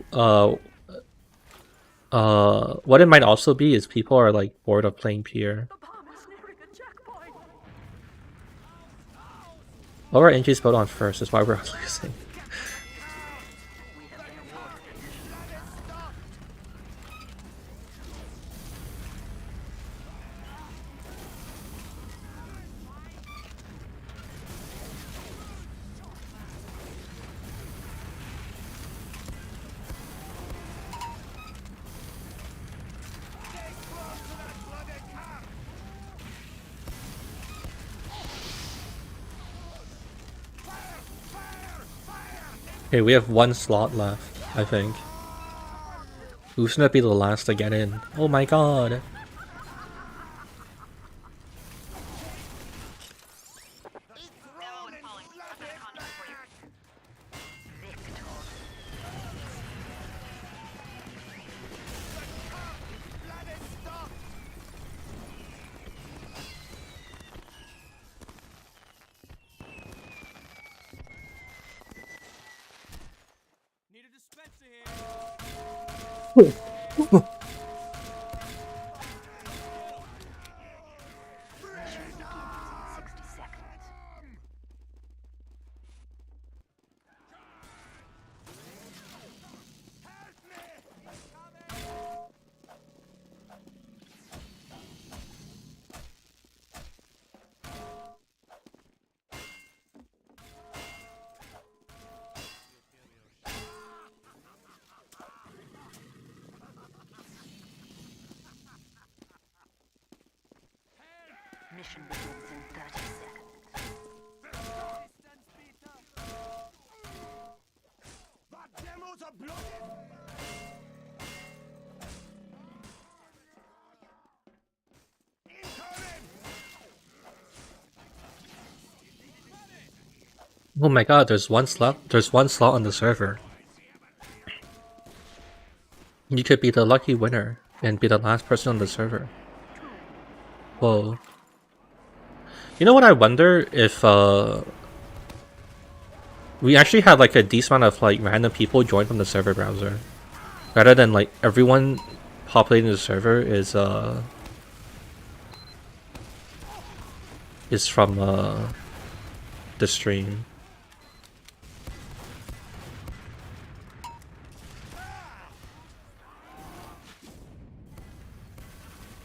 A: it might also be is people are like bored of playing Pier.
B: The bomb is nearing a checkpoint.
A: What were injuries built on first? Is why we're losing. Okay, we have 1 slot left, I think. Who's gonna be the last to get in? Oh my god!
C: Demo is falling. I've got a contract for you.
D: Bloody stopped!
F: Need a dispenser here.
B: Mission begins in 30 seconds.
F: Distance, Peter.
D: The demos are blooded! Incoming!
A: Oh my god, there's one slot on the server. You could be the lucky winner and be the last person on the server. Whoa. You know what, I wonder if we actually had like a decent amount of like random people join from the server browser, rather than like everyone populating the server is from the stream.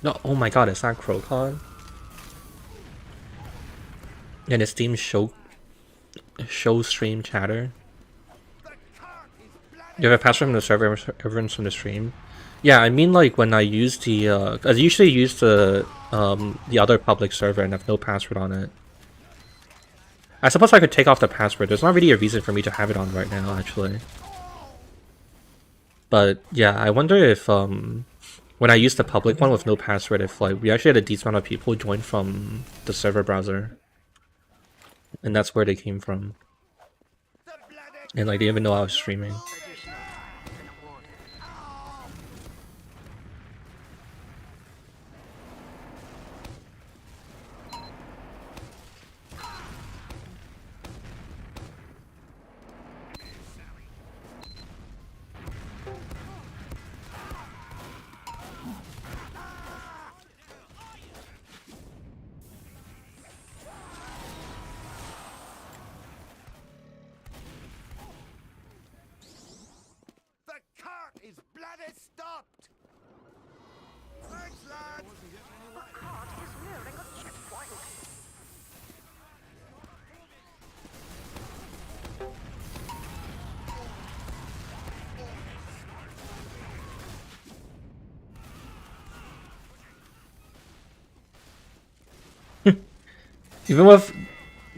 A: No, oh my god, it's not Crowcon. And it's Steam show stream chatter. You have a password from the server, everyone's from the stream. Yeah, I mean like when I use the I usually use the other public server and have no password on it. I suppose I could take off the password. There's not really a reason for me to have it on right now, actually. But yeah, I wonder if when I use the public one with no password, if like we actually had a decent amount of people join from the server browser, and that's where they came from, and like they didn't even know I was streaming.
B: Additional time has been awarded.
D: The cart is bloody stopped! Thanks, lads!
B: The cart is nearing a checkpoint.
A: Even with,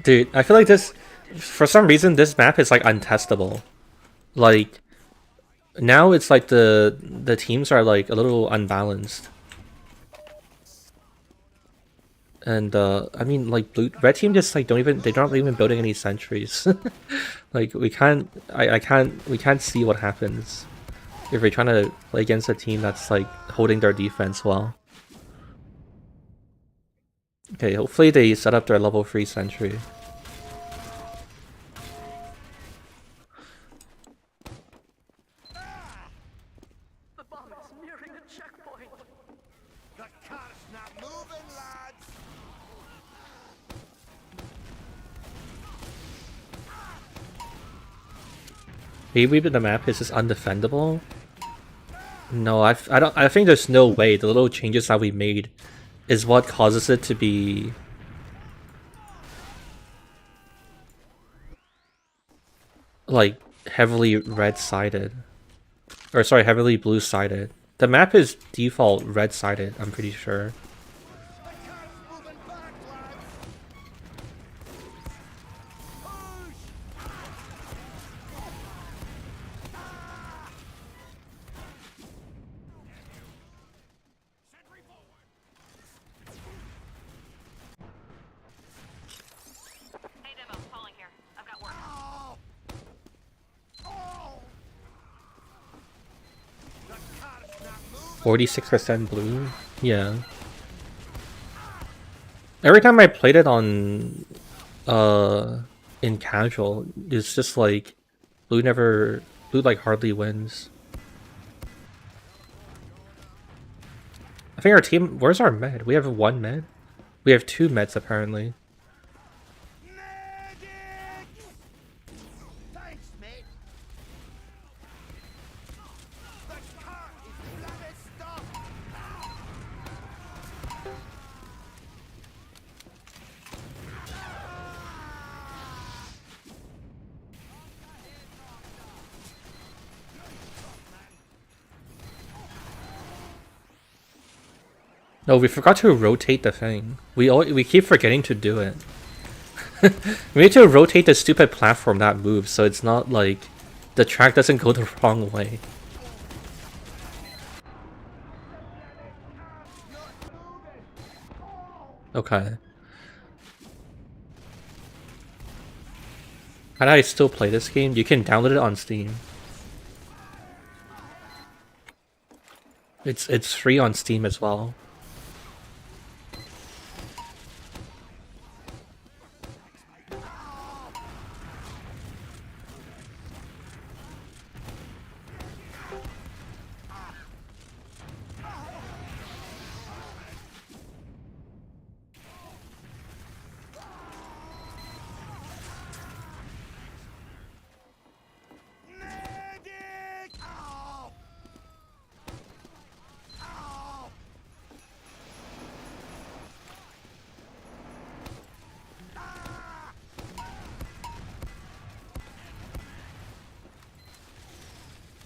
A: dude, I feel like this, for some reason, this map is like untestable. Like, now it's like the teams are like a little unbalanced. And I mean, like red team just like they're not even building any sentries. Like we can't see what happens if we're trying to play against a team that's like holding their defense well. Okay, hopefully they set up their level 3 sentry.
B: The bomb is nearing a checkpoint.
D: The cart's not moving, lads!
A: Maybe the map is just undefendable. No, I think there's no way. The little changes that we made is what causes it to be like heavily red-sided. Or sorry, heavily blue-sided. The map is default red-sided, I'm pretty sure.
D: The cart's moving back, lads! Push!
F: Sentry forward.
C: Hey, Demo, falling here. I've got work.
D: Oh! Oh! The cart's not moving!
A: 46% blue? Yeah. Every time I played it on in casual, it's just like blue like hardly wins. I think our team, where's our med? We have one med? We have 2 meds apparently.
D: Medic! Thanks, mate! The cart is bloody stopped!
A: No, we forgot to rotate the thing. We keep forgetting to do it. We need to rotate the stupid platform that moves so it's not like the track doesn't go the wrong way. Okay. How do I still play this game? You can download it on Steam. It's free on Steam as well.
D: Medic! Ow! Ow! Ah!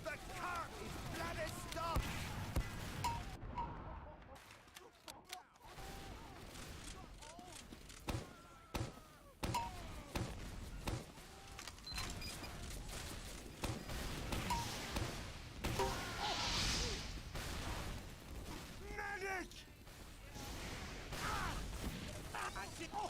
D: The cart is bloody stuffed! Medic! Oh!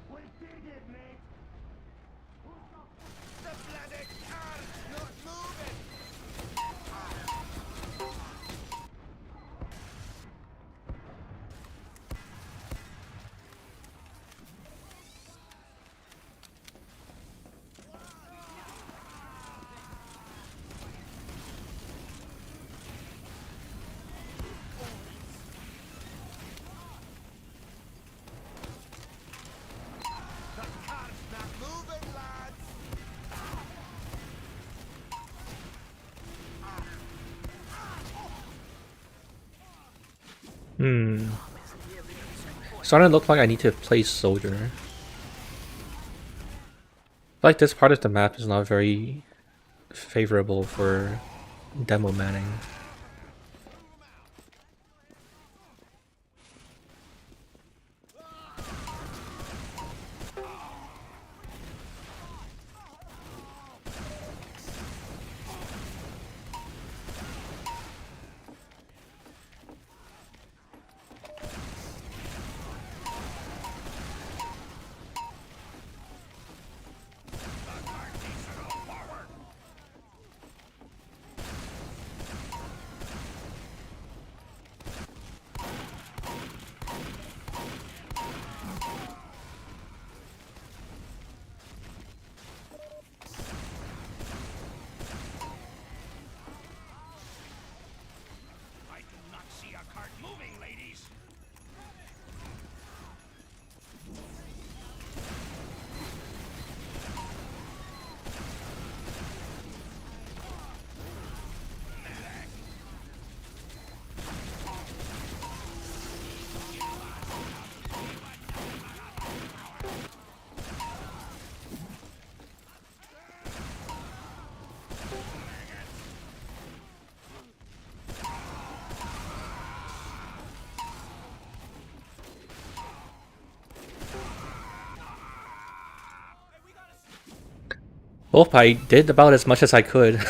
D: We did it, mate! The bloody car's not moving! The car's not moving, lads!
A: Starting to look like I need to play soldier. I feel like this part of the map is not very favorable for demo manning.
F: I do not see a cart moving, ladies.
A: Well, I did about as much as I could.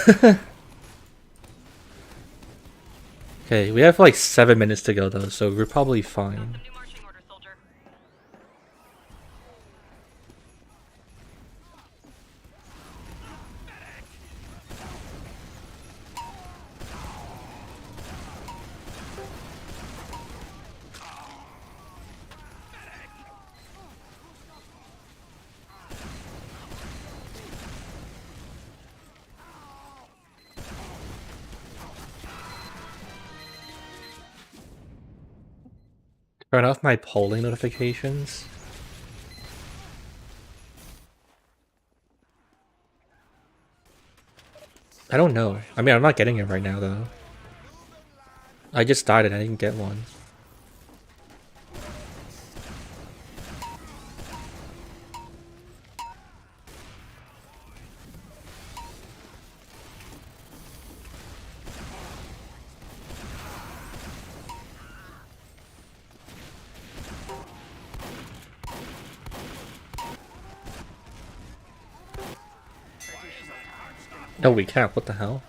A: Okay, we have like 7 minutes to go though, so we're probably fine.
C: Some new marching order, soldier.
A: Turn off my polling notifications. I don't know. I mean, I'm not getting it right now, though. I just died and I didn't get one. No, we can't. What the hell?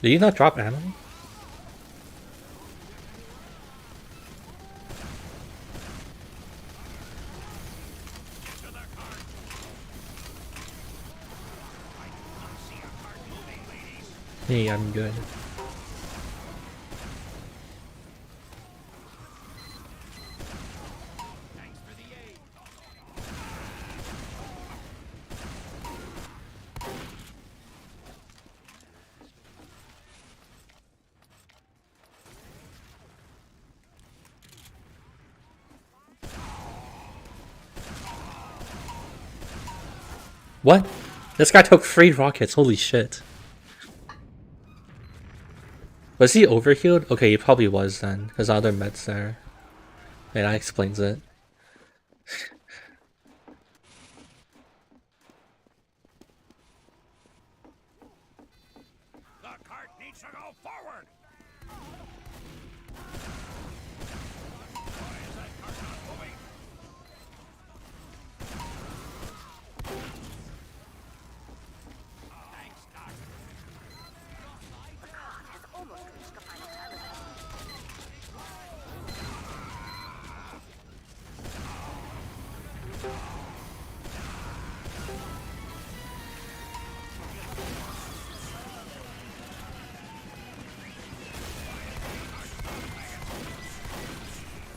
A: Did you not drop ammo? Hey, I'm good. What? This guy took 3 rockets, holy shit. Was he overhealed? Okay, he probably was then, because other meds there. Yeah, that explains it.
F: The cart needs to go forward. Why is that cart not moving? Thanks, Doc.
B: The cart has almost reached the final terminus.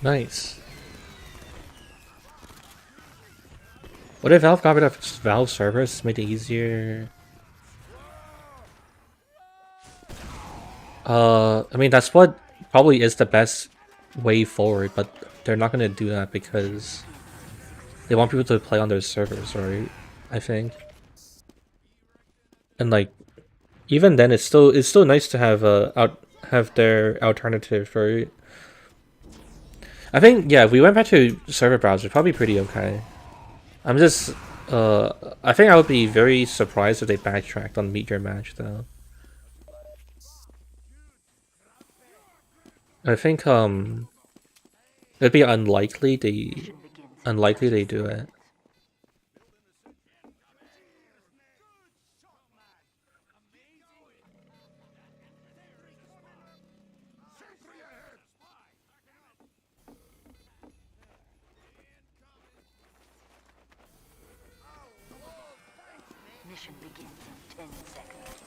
A: Nice. What if Valve got rid of Valve servers to make it easier? I mean, that's what probably is the best way forward, but they're not gonna do that because they want people to play on their servers, right? I think. And like, even then, it's still nice to have have their alternative, right? I think, yeah, if we went back to server browser, probably pretty okay. I'm just, I think I would be very surprised if they backtracked on Meet Your Match, though. I think, it'd be unlikely they do it.
B: Mission begins in 10 seconds.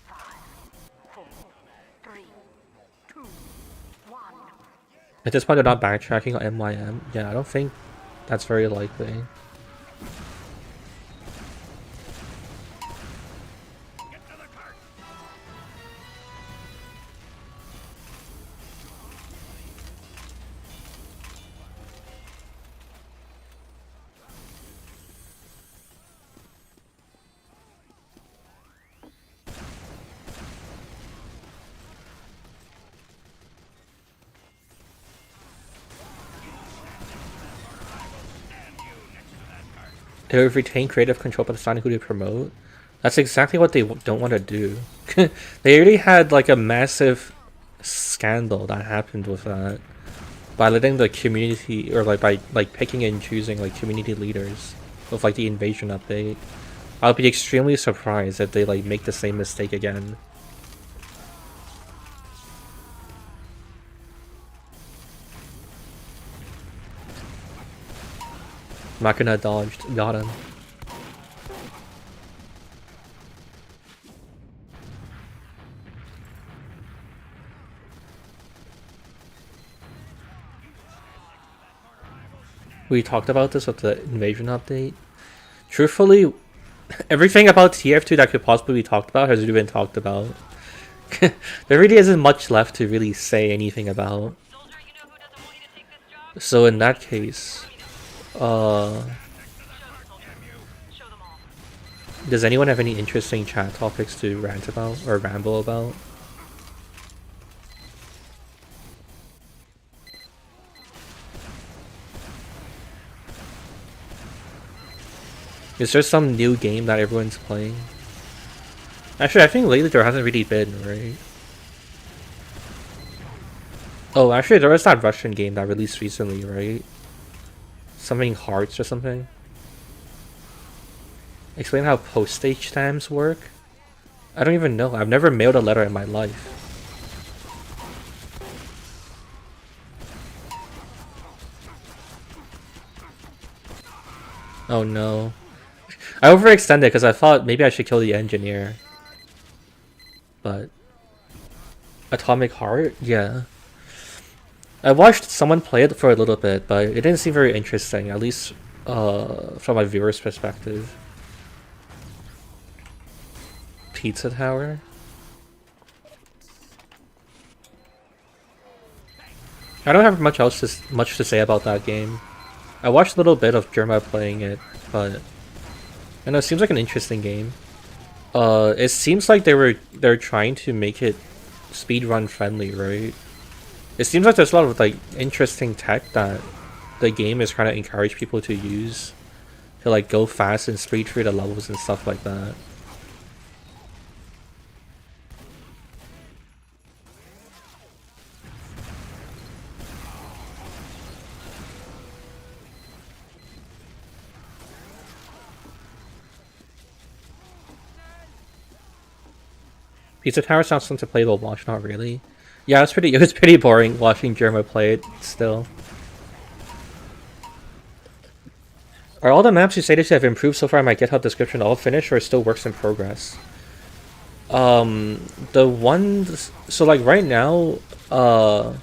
B: 5, 4, 3, 2, 1.
A: At this point, they're not backtracking on MYM. Yeah, I don't think that's very likely.
F: Get to the cart.
A: They would retain creative control by deciding who to promote. That's exactly what they don't want to do. They already had like a massive scandal that happened with that by letting the community, or like by like picking and choosing like community leaders with like the invasion update. I'll be extremely surprised if they like make the same mistake again. Machina dodged. Got him. We talked about this with the invasion update. Truthfully, everything about TF2 that could possibly be talked about has already been talked about. There really isn't much left to really say anything about.
C: Soldier, you know who doesn't want you to take this job?
A: So in that case,
C: Show them, soldier. Show them all.
A: does anyone have any interesting chat topics to rant about or ramble about? Is there some new game that everyone's playing? Actually, I think lately there hasn't really been, right? Oh, actually, there was that Russian game that released recently, right? Something Hearts or something? Explain how postage stamps work? I don't even know. I've never mailed a letter in my life. Oh no. I overextended because I thought maybe I should kill the engineer. But... Atomic Heart? Yeah. I watched someone play it for a little bit, but it didn't seem very interesting, at least from a viewer's perspective. Pizza Tower? I don't have much to say about that game. I watched a little bit of Germa playing it, but I know it seems like an interesting game. It seems like they're trying to make it speedrun friendly, right? It seems like there's a lot of like interesting tech that the game is trying to encourage people to use to like go fast and speed through the levels and stuff like that. Pizza Tower sounds fun to play but watch, not really. Yeah, it was pretty boring watching Germa play it still. Are all the maps you say that you have improved so far in my GitHub description all finished or still works in progress? The ones, so like right now, I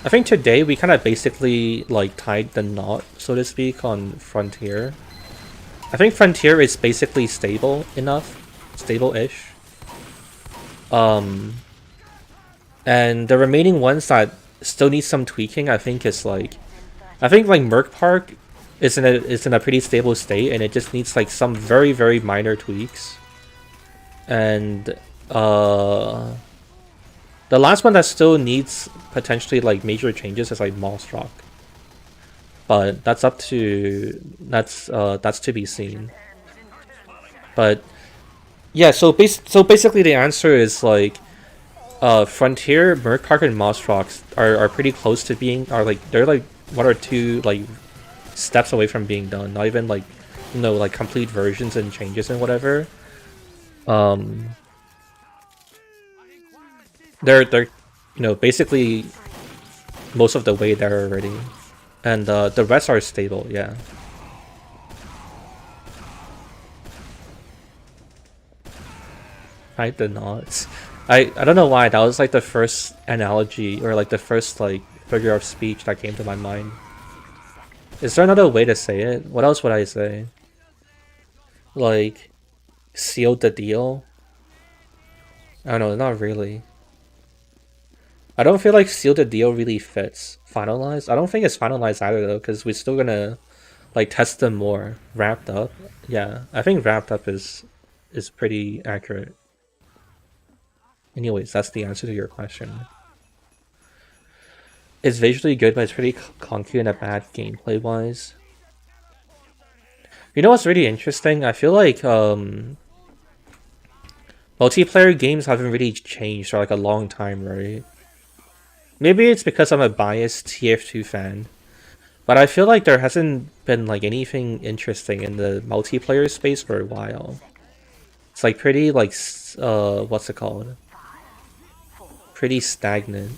A: think today we kind of basically like tied the knot, so to speak, on Frontier. I think Frontier is basically stable enough, stable-ish. And the remaining ones that still need some tweaking, I think like Merc Park is in a pretty stable state, and it just needs like some very, very minor tweaks. And the last one that still needs potentially like major changes is like Moss Rock, but that's to be seen. But yeah, so basically the answer is like Frontier, Merc Park, and Moss Rocks are pretty close to being they're like one or two like steps away from being done. Not even like, you know, like complete versions and changes and whatever. They're you know, basically most of the way there already, and the rest are stable. Yeah. I did not. I don't know why, that was like the first analogy or like the first like figure of speech that came to my mind. Is there another way to say it? What else would I say? Like, sealed the deal? I don't know, not really. I don't feel like sealed the deal really fits. Finalized? I don't think it's finalized either though, because we're still gonna like test them more. Wrapped up? Yeah, I think wrapped up is pretty accurate. Anyways, that's the answer to your question. It's visually good, but it's pretty clunky and a bad gameplay wise. You know what's really interesting? I feel like multiplayer games haven't really changed for like a long time, right? Maybe it's because I'm a biased TF2 fan, but I feel like there hasn't been like anything interesting in the multiplayer space for a while. It's like pretty like what's it called? Pretty stagnant.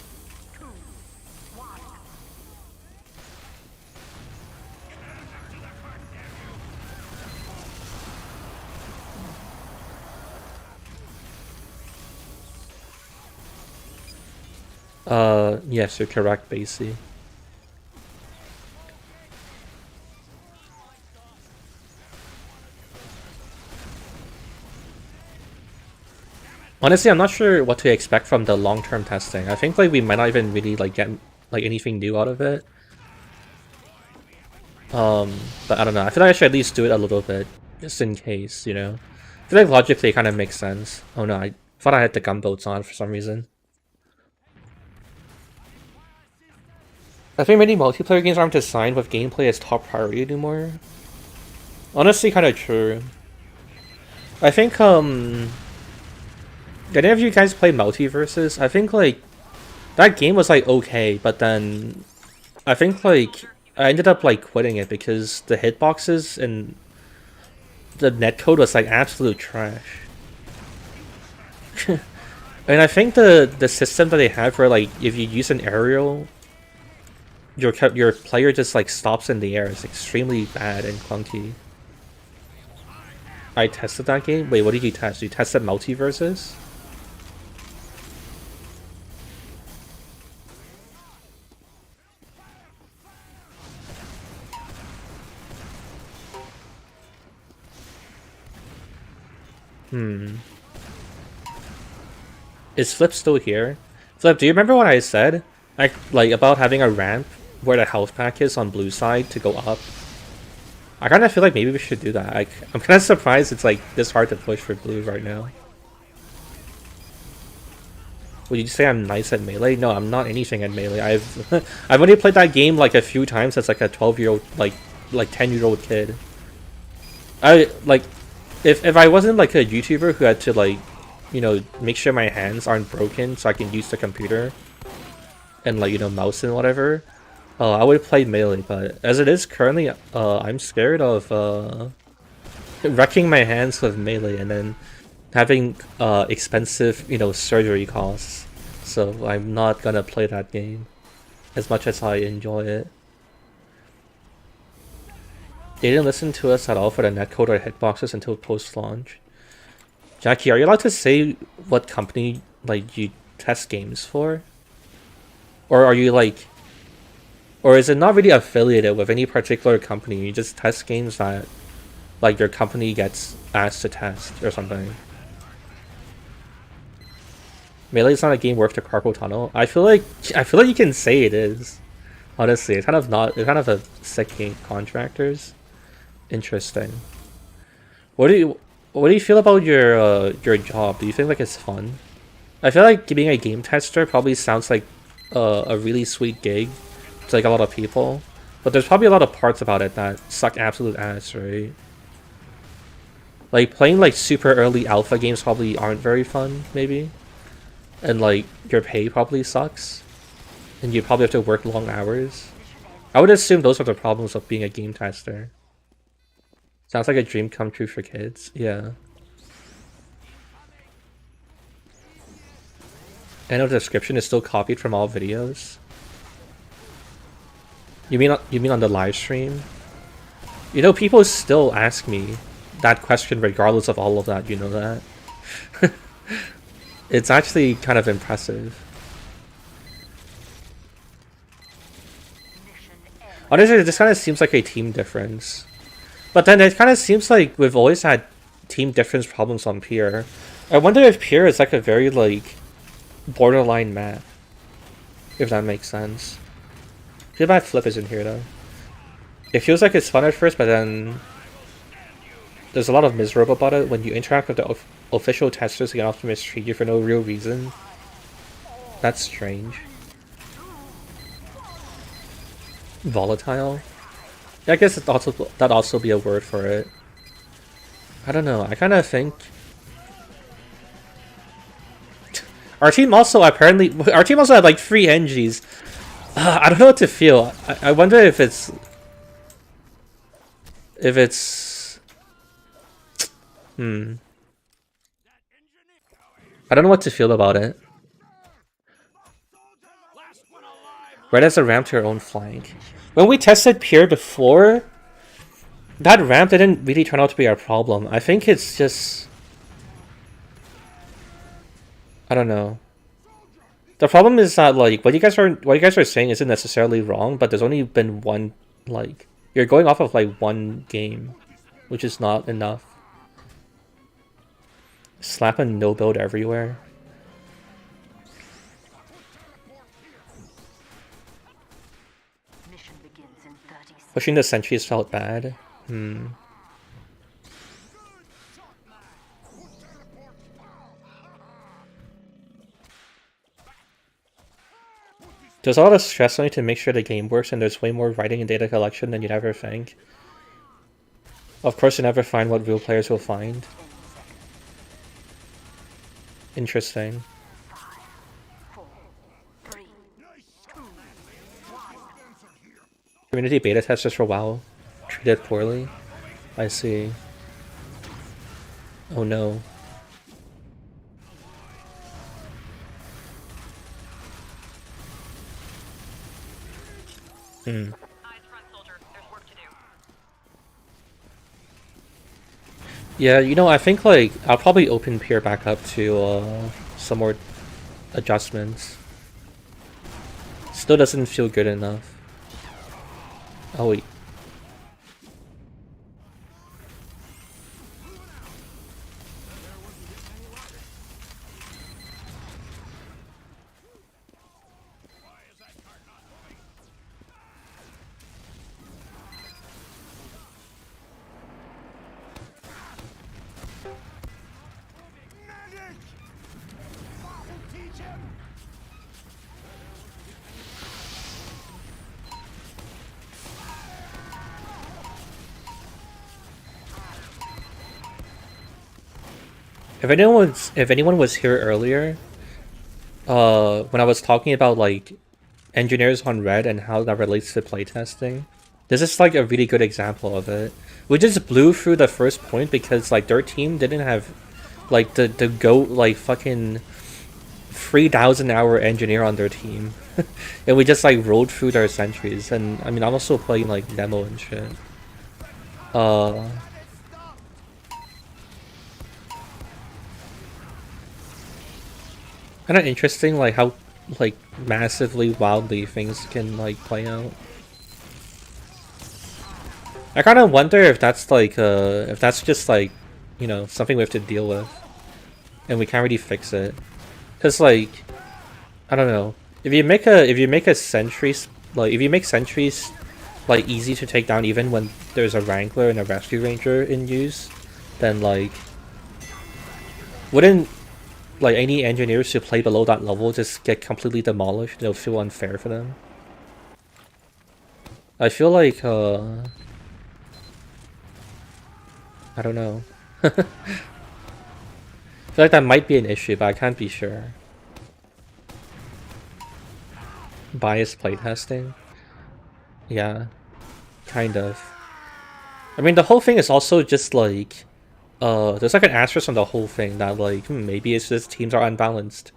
A: Yes, you're correct, Basie. Honestly, I'm not sure what to expect from the long-term testing. I think like we might not even really like get like anything new out of it. But I don't know. I feel like I should at least do it a little bit, just in case, you know. I feel like logically it kind of makes sense. Oh no, I thought I had the gunboats on for some reason. I think many multiplayer games aren't designed with gameplay as top priority anymore. Honestly, kind of true. I think, did any of you guys play Multiverses? I think, like, that game was, like, okay, but then I think, like, I ended up, like, quitting it because the hitboxes and the netcode was, like, absolute trash. And I think the system that they have where, like, if you use an aerial, your player just, like, stops in the air is extremely bad and clunky. I tested that game? Wait, what did you test? You tested Multiverses? Is Flip still here? Flip, do you remember what I said? Like about having a ramp where the health pack is on blue side to go up? I kind of feel like maybe we should do that. I'm kind of surprised it's like this hard to push for blue right now. Would you say I'm nice at melee? No, I'm not anything at melee. I've only played that game like a few times as like a 12-year-old, like 10-year-old kid. If I wasn't like a YouTuber who had to like, you know, make sure my hands aren't broken so I can use the computer and like, you know, mouse and whatever, I would play melee. But as it is currently, I'm scared of wrecking my hands with melee and then having expensive, you know, surgery costs. So I'm not gonna play that game as much as I enjoy it. They didn't listen to us at all for the netcode or hitboxes until post-launch. Jackie, are you allowed to say what company like you test games for? Or are you like, or is it not really affiliated with any particular company? You just test games that like your company gets asked to test or something? Melee is not a game worth the carpal tunnel. I feel like you can say it is. Honestly, it's kind of a sick game. Contractors. Interesting. What do you feel about your job? Do you think like it's fun? I feel like being a game tester probably sounds like a really sweet gig to like a lot of people, but there's probably a lot of parts about it that suck absolute ass, right? Like playing like super early alpha games probably aren't very fun, maybe, and like your pay probably sucks, and you probably have to work long hours. I would assume those are the problems of being a game tester. Sounds like a dream come true for kids. Yeah. And the description is still copied from all videos. You mean on the live stream? You know, people still ask me that question regardless of all of that. You know that? It's actually kind of impressive. Honestly, this kind of seems like a team difference. But then it kind of seems like we've always had team difference problems on Pier. I wonder if Pier is like a very like borderline map. If that makes sense. Too bad Flip isn't here though. It feels like it's fun at first, but then there's a lot of miserable about it. When you interact with the official testers, they often mistreat you for no real reason. That's strange. Volatile? Yeah, I guess that'd also be a word for it. I don't know. I kind of think our team also had like 3 NGs. I don't know what to feel. I wonder if it's I don't know what to feel about it. Red has a ramp to her own flank. When we tested Pier before, that ramp didn't really turn out to be our problem. I think it's just, I don't know. The problem is that like what you guys are saying isn't necessarily wrong, but there's only been one, like, you're going off of like one game, which is not enough. Slap a no build everywhere.
B: Mission begins in 30 seconds.
A: Pushing the sentries felt bad. There's a lot of stress on you to make sure the game works, and there's way more writing and data collection than you'd ever think. Of course, you never find what real players will find. Interesting.
B: 5, 4, 3, 2, 1.
A: Community beta testers for WoW treated poorly? I see. Oh no.
C: Eyes front, soldier. There's work to do.
A: Yeah, you know, I think like I'll probably open peer back up to some more adjustments. Still doesn't feel good enough. Oh wait.
D: Medic! That'll teach him!
A: If anyone was here earlier, when I was talking about like engineers on Red and how that relates to playtesting, this is like a really good example of it. We just blew through the first point because like their team didn't have like the GOAT like fucking 3,000-hour engineer on their team. And we just like rolled through their sentries. And I mean, I'm also playing like demo and shit. Kind of interesting, like how like massively wildly things can like play out. I kind of wonder if that's like if that's just like, you know, something we have to deal with, and we can't really fix it. Cause like, I don't know, if you make a sentries like if you make sentries like easy to take down even when there's a wrangler and a rescue ranger in use, then like wouldn't like any engineers who play below that level just get completely demolished? It'll feel unfair for them. I feel like I don't know. I feel like that might be an issue, but I can't be sure. Biased playtesting? Yeah, kind of. I mean, the whole thing is also just like there's like an asterisk on the whole thing that like maybe it's just teams are unbalanced.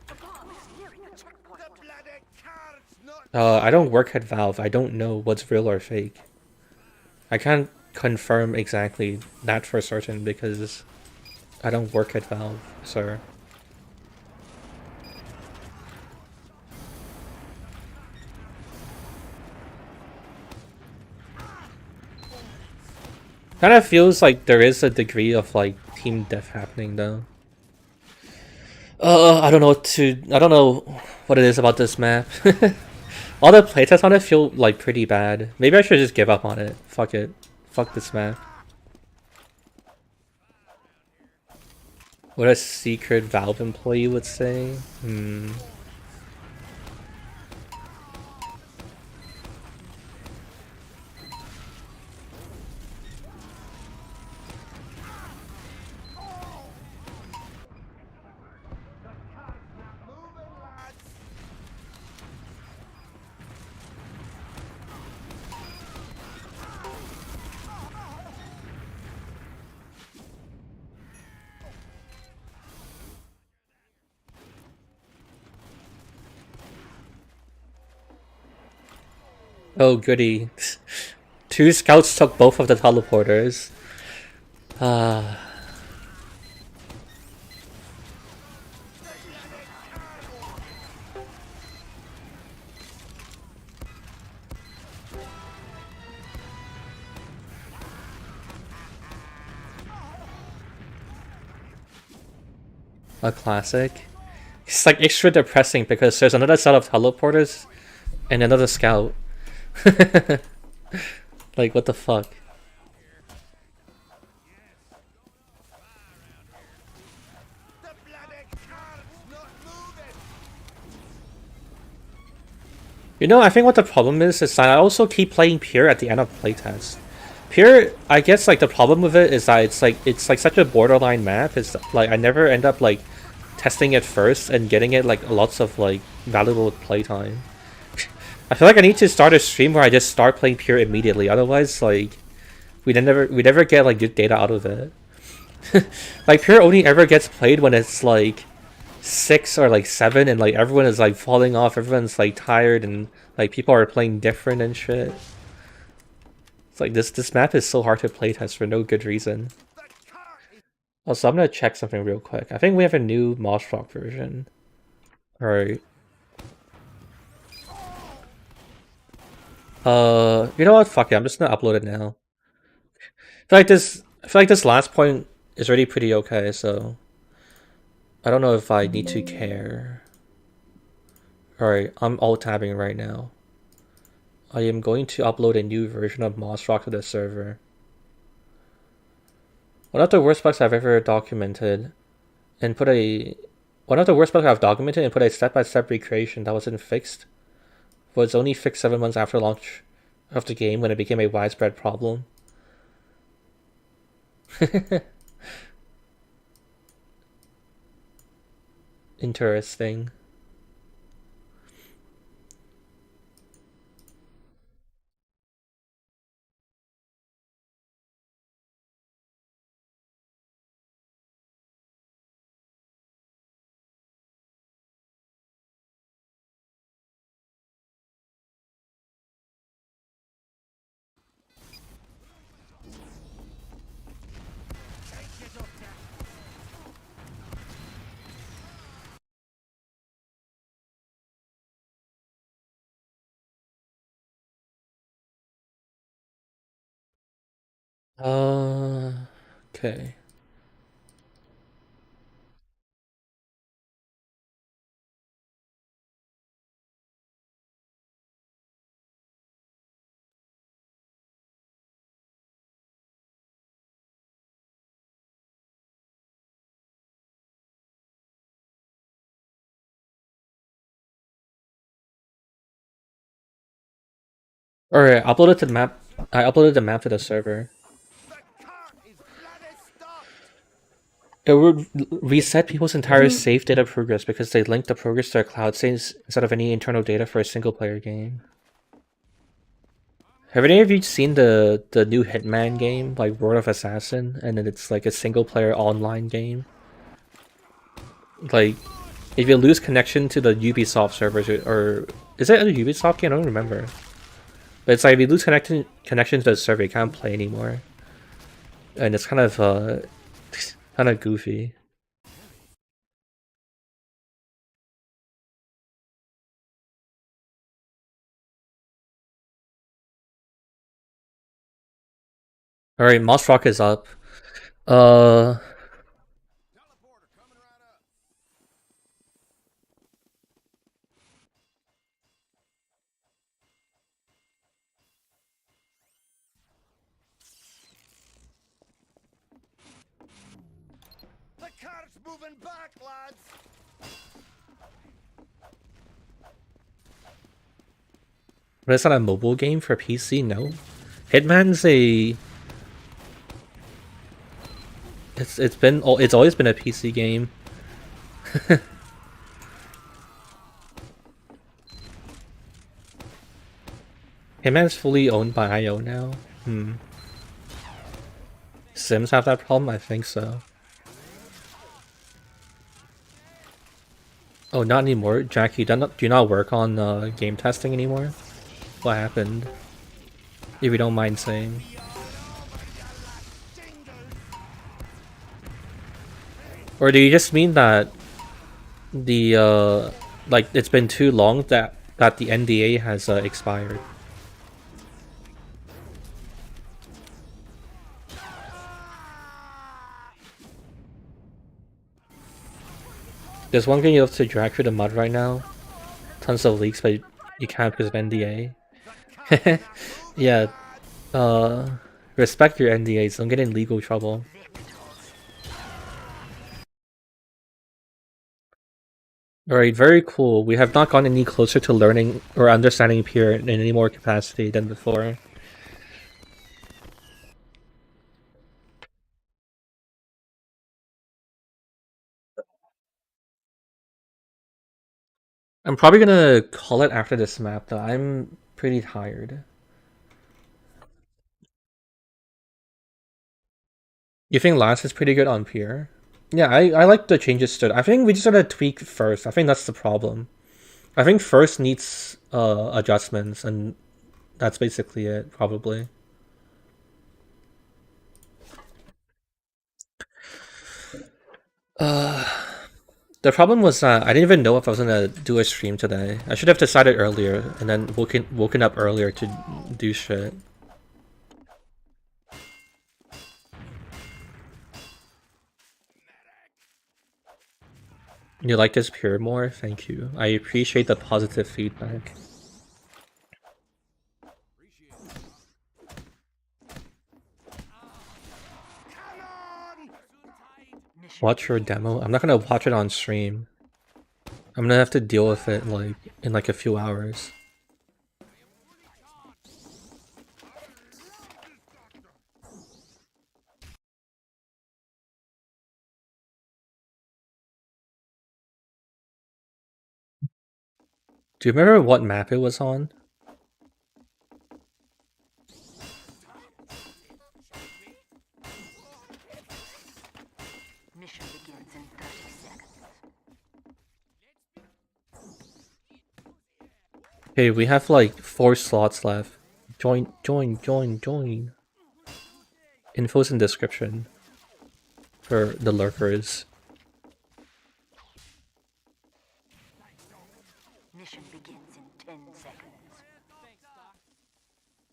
B: The bomb is nearing a checkpoint.
D: The bloody card's not
A: I don't work at Valve. I don't know what's real or fake. I can't confirm exactly that for certain because I don't work at Valve, sir. Kind of feels like there is a degree of like team death happening though. I don't know what it is about this map. All the playtests on it feel like pretty bad. Maybe I should just give up on it. Fuck it. Fuck this map. What a secret Valve employee would say? Oh goody. 2 scouts took both of the teleporters. A classic. It's like extra depressing because there's another set of teleporters and another scout. Like, what the fuck?
D: The bloody cart's not moving.
A: You know, I think what the problem is that I also keep playing Pure at the end of playtest. Pure, I guess like the problem with it is that it's like such a borderline map. It's like I never end up like testing it first and getting it like lots of like valuable playtime. I feel like I need to start a stream where I just start playing Pure immediately. Otherwise, like we never get like good data out of it. Like Pure only ever gets played when it's like 6 or like 7 and like everyone is like falling off, everyone's like tired and like people are playing different and shit. It's like this map is so hard to playtest for no good reason.
D: The cart is
A: Also, I'm gonna check something real quick. I think we have a new Moss Rock version. Alright. You know what? Fuck it, I'm just gonna upload it now. I feel like this last point is already pretty okay, so I don't know if I need to care. Alright, I'm alt-tabbing right now. I am going to upload a new version of Moss Rock to the server. One of the worst bugs I've ever documented and put a step-by-step recreation that wasn't fixed was only fixed 7 months after launch of the game when it became a widespread problem. Interesting. Okay. Alright, uploaded to the map. I uploaded the map to the server.
D: the cart is bloody stopped.
A: It would reset people's entire save data progress because they linked the progress to their cloud saves instead of any internal data for a single player game. Have any of you seen the new Hitman game, like World of Assassin, and then it's like a single player online game? Like, if you lose connection to the Ubisoft servers, or is it a Ubisoft game? I don't remember. But it's like if you lose connection to the server, you can't play anymore, and it's kind of goofy. All right, Moss Rock is up.
F: Teleporter coming right up.
D: The cart's moving back, lads.
A: But it's not a mobile game for PC, no. Hitman's a. It's always been a PC game. Hitman's fully owned by IO now. Sims have that problem? I think so. Oh, not anymore. Jackie, do you not work on game testing anymore? What happened? If you don't mind saying. Or do you just mean that the like it's been too long that the NDA has expired? There's one game you have to drag through the mud right now. Tons of leaks, but you can't because of NDA. Yeah, respect your NDAs, don't get in legal trouble. Alright, very cool. We have not gone any closer to learning or understanding Pier in any more capacity than before. I'm probably gonna call it after this map though. I'm pretty tired. You think last is pretty good on Pier? Yeah, I like the changes to it. I think we just gotta tweak first. I think that's the problem. I think first needs adjustments, and that's basically it, probably. The problem was I didn't even know if I was gonna do a stream today. I should have decided earlier, and then woken up earlier to do shit. You like this Pure more? Thank you. I appreciate the positive feedback. Watch your demo? I'm not gonna watch it on stream. I'm gonna have to deal with it like in like a few hours. Do you remember what map it was on?
B: Mission begins in 30 seconds.
A: Okay, we have like 4 slots left. Join, join, join, join. Info's in description for the lurkers.
B: Mission begins in 10 seconds.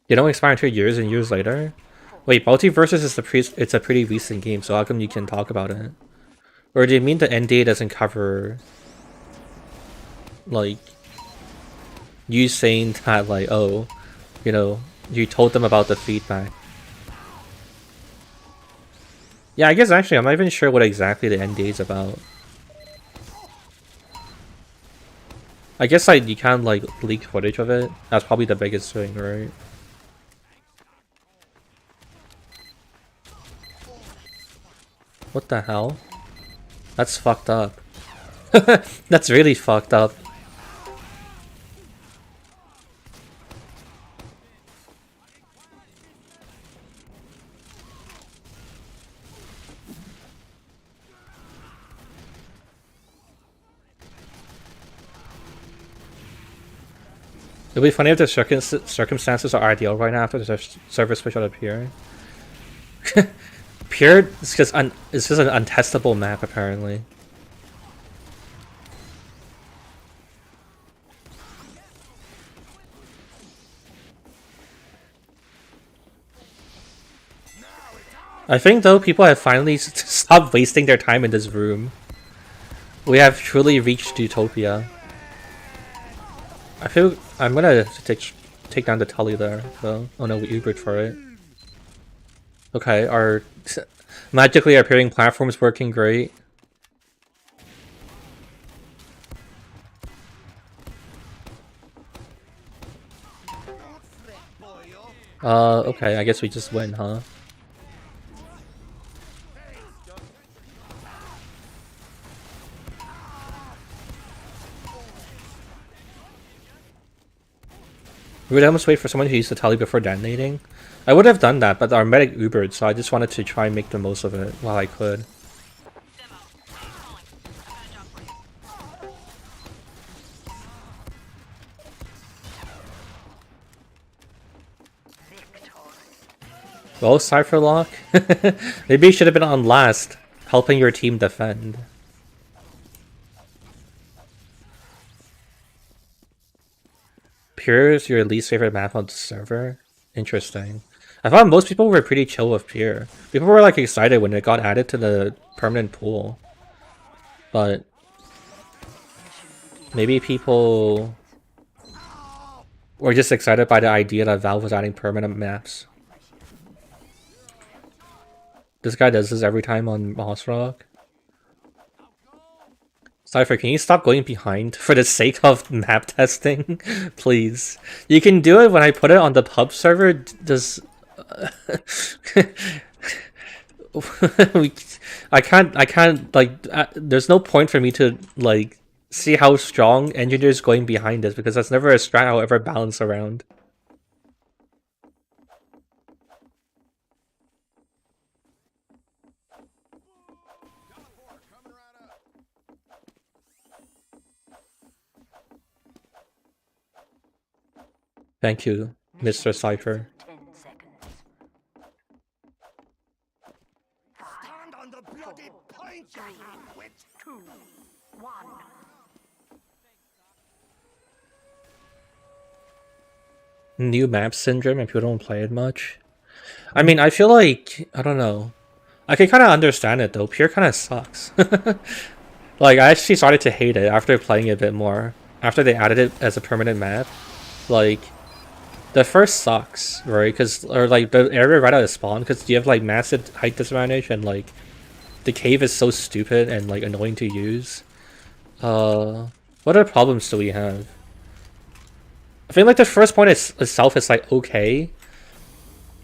A: They don't expire until years and years later? Wait, Multiverses is it's a pretty recent game, so how come you can talk about it? Or do you mean the NDA doesn't cover like you saying that like, oh, you know, you told them about the feedback? Yeah, I guess actually I'm not even sure what exactly the NDA is about. I guess like you can't like leak footage of it. That's probably the biggest thing, right? What the hell? That's fucked up. That's really fucked up. It'll be funny if the circumstances are ideal right now after the server switch out of Pure. Pure is just it's just an untestable map apparently. I think though people have finally stopped wasting their time in this room. We have truly reached utopia. I feel I'm gonna take down the Tully there though. Oh no, we Ubered for it. Okay, our magically appearing platform's working great. Okay, I guess we just win, huh? We would almost wait for someone to use the Tully before detonating. I would have done that, but our medic Ubered, so I just wanted to try and make the most of it while I could. Well, Cypherlock, maybe you should have been on last, helping your team defend. Pure is your least favorite map on the server? Interesting. I thought most people were pretty chill with Pure. People were like excited when it got added to the permanent pool. But maybe people were just excited by the idea that Valve was adding permanent maps. This guy does this every time on Moss Rock. Cypher, can you stop going behind for the sake of map testing? Please. You can do it when I put it on the pub server. Just I can't like there's no point for me to like see how strong engineers going behind is, because that's never a strat I'll ever balance around. Thank you, Mr. Cypher.
B: 10 seconds.
D: Stand on the bloody point, you half-wit!
B: 2, 1.
A: New map syndrome and people don't play it much. I mean, I feel like, I don't know. I can kind of understand it though. Pure kind of sucks. Like, I actually started to hate it after playing it a bit more. After they added it as a permanent map. Like, the first sucks, right? Or like the area right out of spawn, because you have like massive height disadvantage, and like the cave is so stupid and like annoying to use. What other problems do we have? I feel like the first point itself is like okay.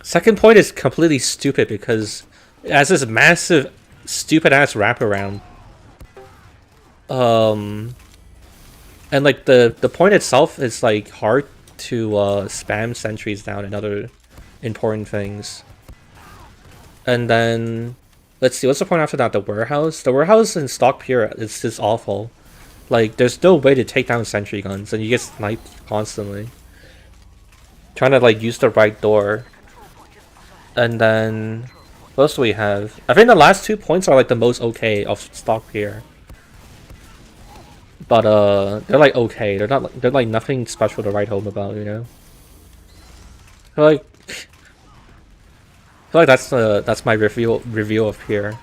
A: Second point is completely stupid because it has this massive stupid ass wraparound. And like the point itself is like hard to spam sentries down and other important things. And then let's see, what's the point after that? The warehouse? The warehouse in Stock Pure is just awful. Like, there's no way to take down sentry guns, and you get sniped constantly. Trying to, like, use the right door. And then, what else do we have? I think the last 2 points are, like, the most okay of Stock Pure. But, they're, like, okay. They're, like, nothing special to write home about, you know? I feel like that's my review of Pure.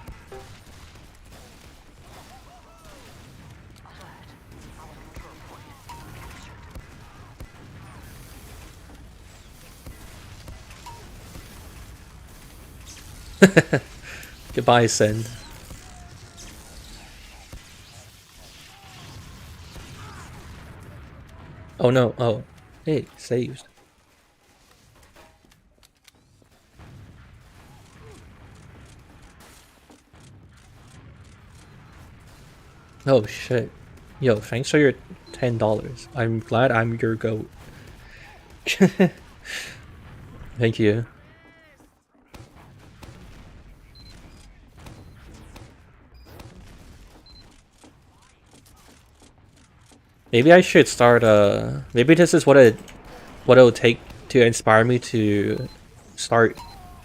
A: Goodbye, Sin. Oh no, oh. Hey, saved. Oh shit. Yo, thanks for your $10. I'm glad I'm your goat. Thank you. Maybe I should start maybe this is what it'll take to inspire me to start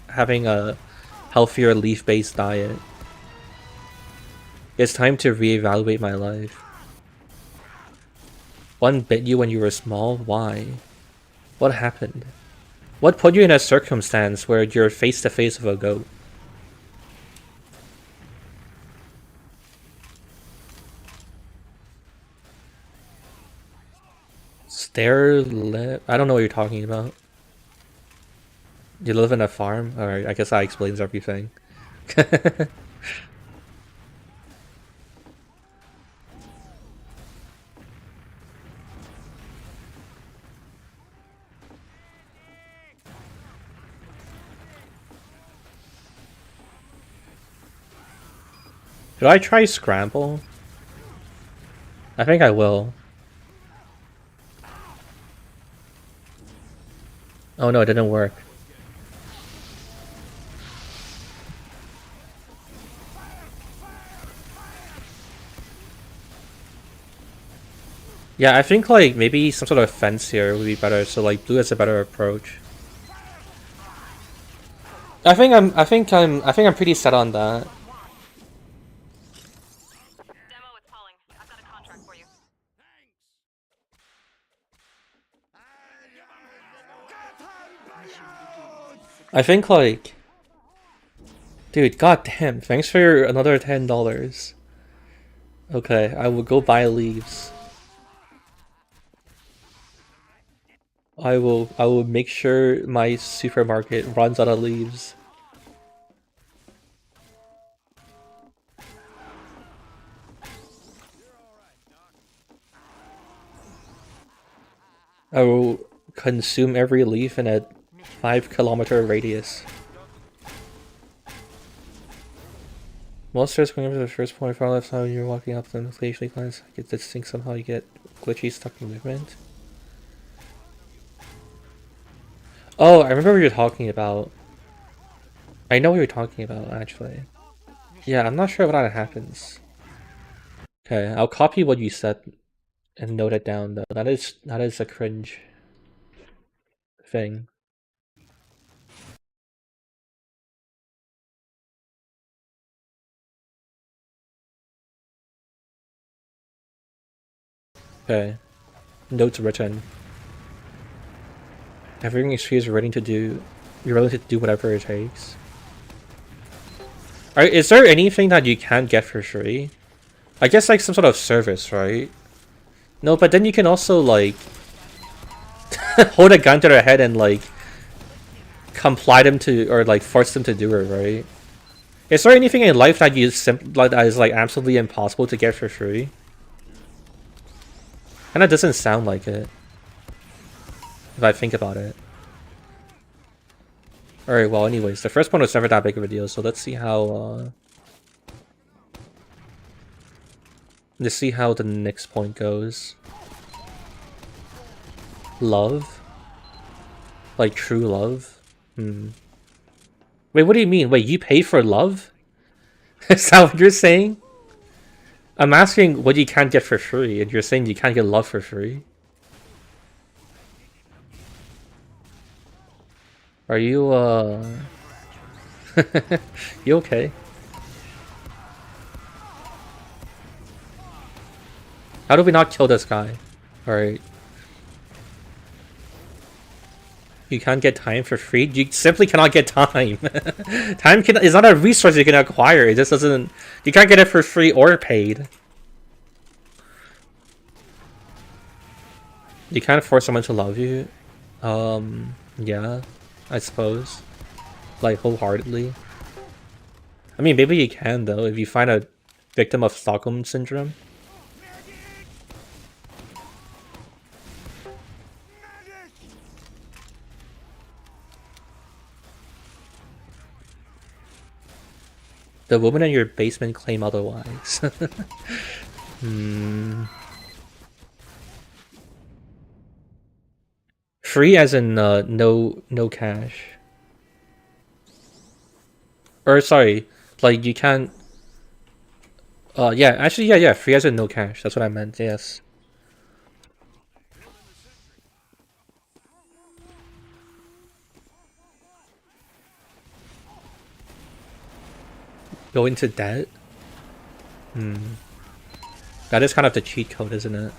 A: having a healthier leaf-based diet. It's time to reevaluate my life. One bit you when you were small? Why? What happened? What put you in a circumstance where you're face to face with a goat? I don't know what you're talking about. You live in a farm? Alright, I guess that explains everything. Should I try Scramble? I think I will. Oh no, it didn't work. Yeah, I think like maybe some sort of fence here would be better, so like blue has a better approach. I think I'm pretty set on that.
C: Demo, it's Pauling. I've got a contract for you.
A: I think like, dude, goddamn! Thanks for your another $10. Okay, I will go buy leaves. I will make sure my supermarket runs out of leaves. I will consume every leaf in a 5-kilometer radius. Monsters going over to the first point far left side, you're walking up them occasionally glance get this thing somehow you get glitchy stuck in movement. Oh, I remember what you're talking about. I know what you're talking about, actually. Yeah, I'm not sure what that happens. Okay, I'll copy what you said and note it down though. That is a cringe thing. Okay. Notes written. Everything is ready to do. You're willing to do whatever it takes. Alright, is there anything that you can get for free? I guess like some sort of service, right? No, but then you can also like hold a gun to their head and like comply them to or like force them to do it, right? Is there anything in life that that is like absolutely impossible to get for free? And that doesn't sound like it. If I think about it. Alright, well anyways, the first one was never that big of a deal, so let's see how the next point goes. Love? Like true love? Wait, what do you mean? Wait, you pay for love? Is that what you're saying? I'm asking what you can't get for free, and you're saying you can't get love for free? Are you, you okay? How do we not kill this guy? Alright. You can't get time for free? You simply cannot get time. Time is not a resource you can acquire. It just doesn't... You can't get it for free or paid. You can't force someone to love you. Yeah, I suppose. Like, wholeheartedly. I mean, maybe you can, though, if you find a victim of Stockholm Syndrome. The woman in your basement claim otherwise. Free as in no cash. Or sorry, like you can't. Yeah, actually, yeah, free as in no cash. That's what I meant. Yes. Go into debt? That is kind of the cheat code, isn't it?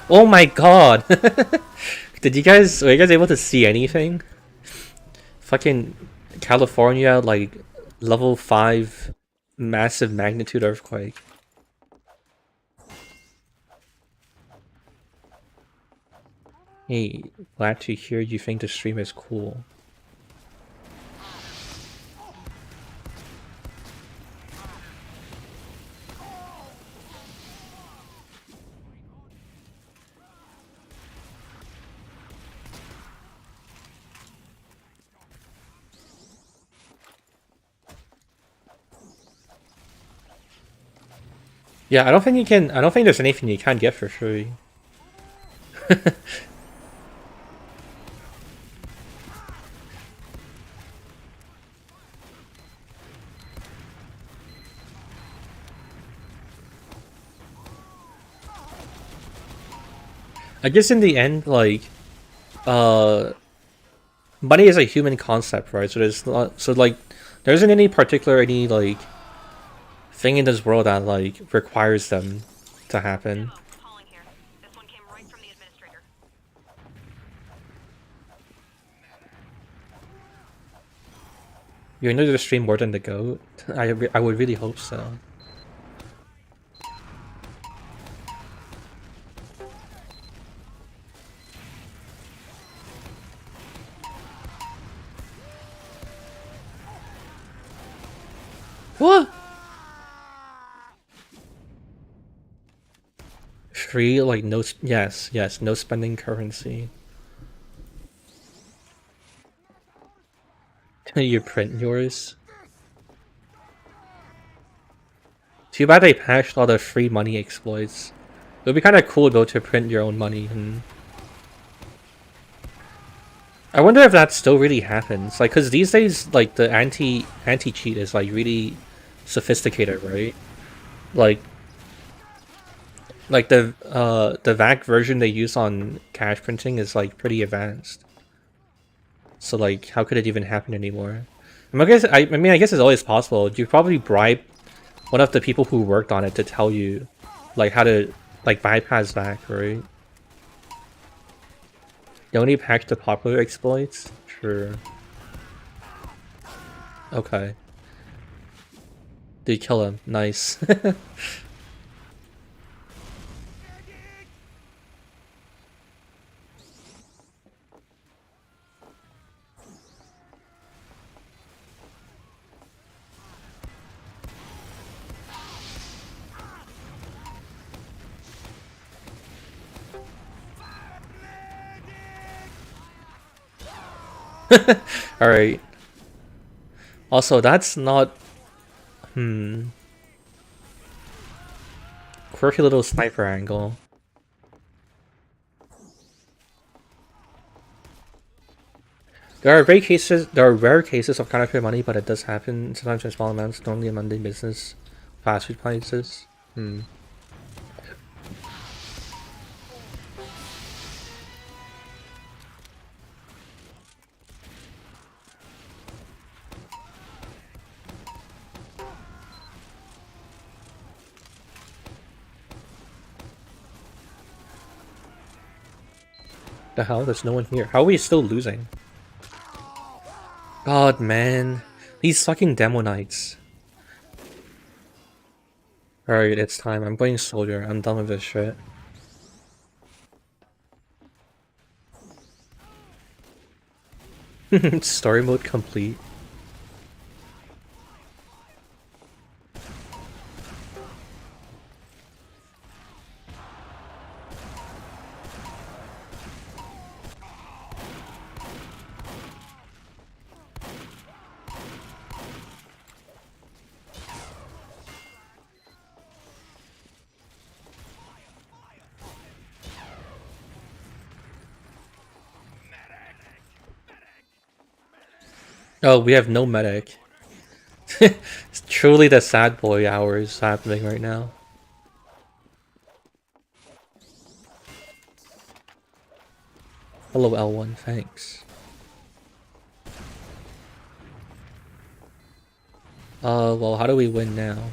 A: Oh my god! Were you guys able to see anything? Fucking California, like, level 5 massive magnitude earthquake. Hey, glad to hear you think the stream is cool. Yeah, I don't think there's anything you can't get for free. I guess in the end, like, money is a human concept, right? So there's not, so like, there isn't any like thing in this world that like requires them to happen.
C: Calling here. This one came right from the administrator.
A: You know the stream more than the goat? I would really hope so. What? Free, like, no... Yes, yes, no spending currency. You print yours? Too bad they patched all the free money exploits. It would be kind of cool though to print your own money. I wonder if that still really happens. Like, cause these days, like the anti-cheat is like really sophisticated, right? Like the VAC version they use on cash printing is like pretty advanced. So like, how could it even happen anymore? I mean, I guess it's always possible. You probably bribe one of the people who worked on it to tell you, like, how to, like, bypass VAC, right? You only patch the popular exploits? Sure. Okay. Did you kill him? Nice. Alright. Also, that's not... Quirky little sniper angle. There are rare cases of counterfeit money, but it does happen sometimes in small amounts, normally in Monday business. Fast food prices. The hell? There's no one here. How are we still losing? God, man. These fucking demo nights. Alright, it's time. I'm playing soldier. I'm done with this shit. Story mode complete. Oh, we have no medic. It's truly the sad boy hours happening right now. Hello L1, thanks. Well, how do we win now?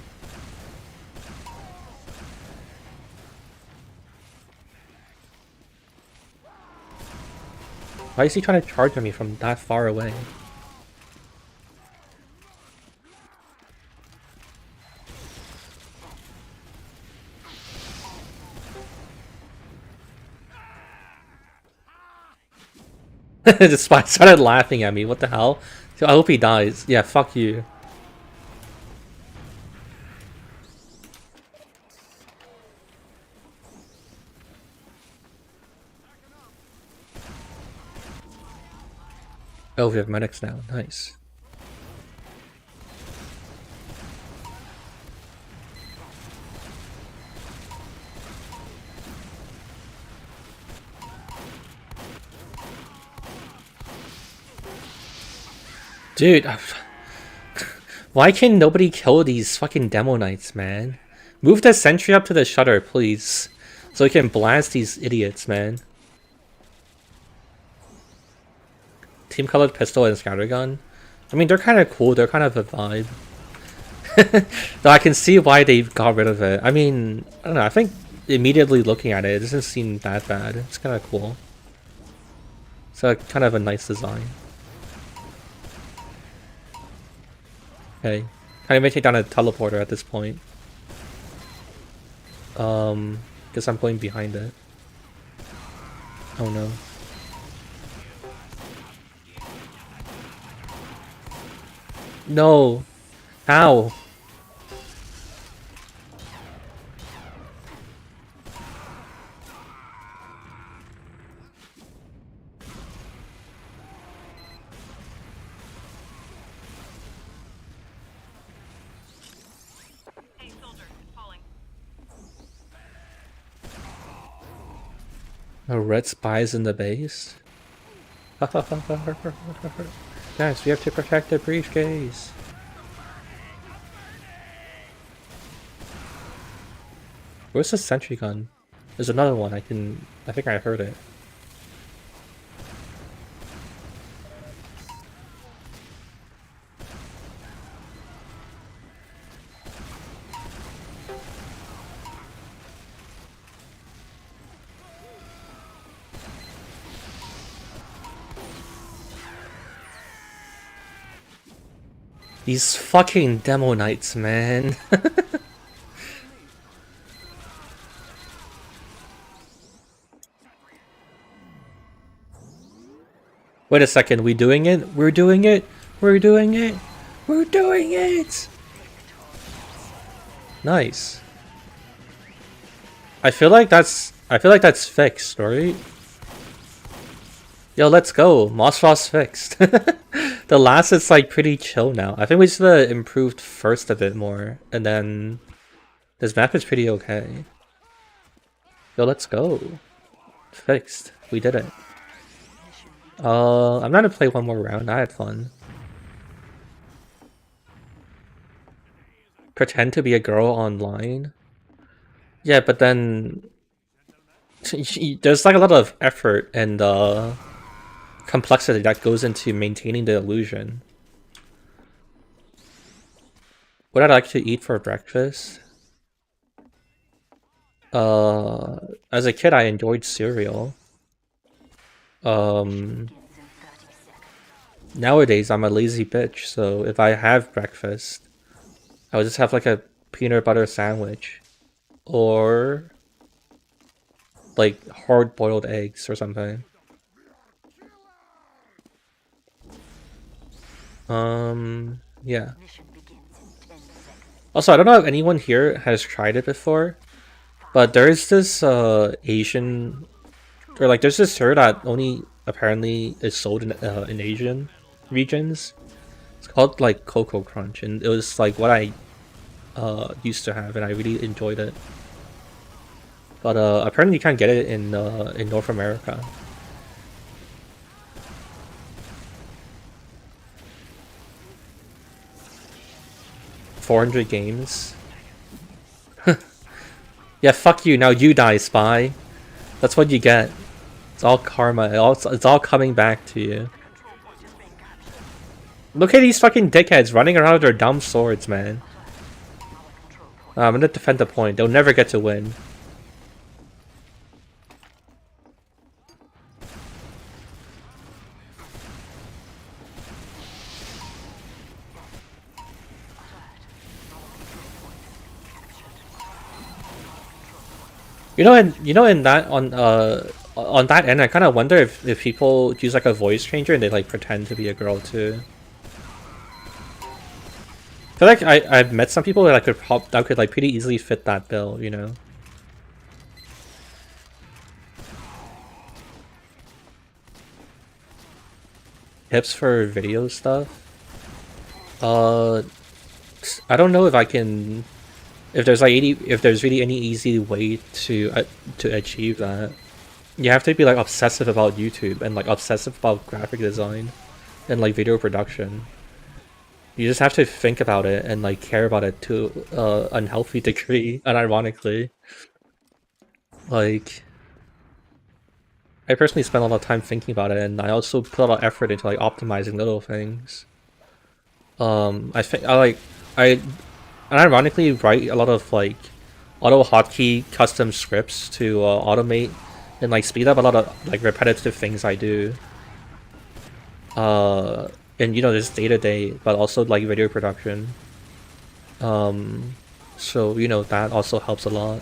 A: Why is he trying to charge at me from that far away? The spy started laughing at me, what the hell? I hope he dies. Yeah, fuck you. Oh, we have medics now. Nice. Dude, why can nobody kill these fucking demo knights, man? Move the sentry up to the shutter, please. So we can blast these idiots, man. Team colored pistol and scattergun. I mean, they're kind of cool. They're kind of a vibe. Though I can see why they got rid of it. I mean, I don't know. I think immediately looking at it, it doesn't seem that bad. It's kind of cool. It's kind of a nice design. Okay. Kind of may take down a teleporter at this point. Guess I'm going behind it. Oh no. No. How? Red spies in the base? Guys, we have to protect the briefcase. Where's the sentry gun? There's another one. I think I heard it. These fucking demo nights, man. Wait a second, we doing it? We're doing it? We're doing it? We're doing it! Nice. I feel like that's fixed, right? Yo, let's go. Mossfrost fixed. The last is like pretty chill now. I think we should have improved first a bit more, and then this map is pretty okay. Yo, let's go. Fixed. We did it. I'm not gonna play one more round. I had fun. Pretend to be a girl online. Yeah, but then there's like a lot of effort and complexity that goes into maintaining the illusion. What I'd like to eat for breakfast? As a kid, I enjoyed cereal. Nowadays, I'm a lazy bitch, so if I have breakfast, I would just have like a peanut butter sandwich. Or like hard-boiled eggs or something. Yeah. Also, I don't know if anyone here has tried it before, but there is this Asian, or like there's this cereal that only apparently is sold in Asian regions. It's called like Cocoa Crunch, and it was like what I used to have, and I really enjoyed it. But apparently you can't get it in North America. $400 games. Yeah, fuck you. Now you die, spy. That's what you get. It's all karma. It's all coming back to you. Look at these fucking dickheads running around with their dumb swords, man. I'm gonna defend the point. They'll never get to win. You know, in that on that end, I kind of wonder if people use like a voice changer and they like pretend to be a girl too. I feel like I've met some people that could like pretty easily fit that bill, you know. Tips for video stuff. I don't know if I can. If there's really any easy way to achieve that. You have to be like obsessive about YouTube and like obsessive about graphic design and like video production. You just have to think about it and like care about it to an unhealthy degree, unironically. Like, I personally spend a lot of time thinking about it, and I also put a lot of effort into like optimizing little things. I ironically write a lot of like auto hotkey custom scripts to automate and like speed up a lot of like repetitive things I do. And you know, just day-to-day, but also like video production. So you know, that also helps a lot.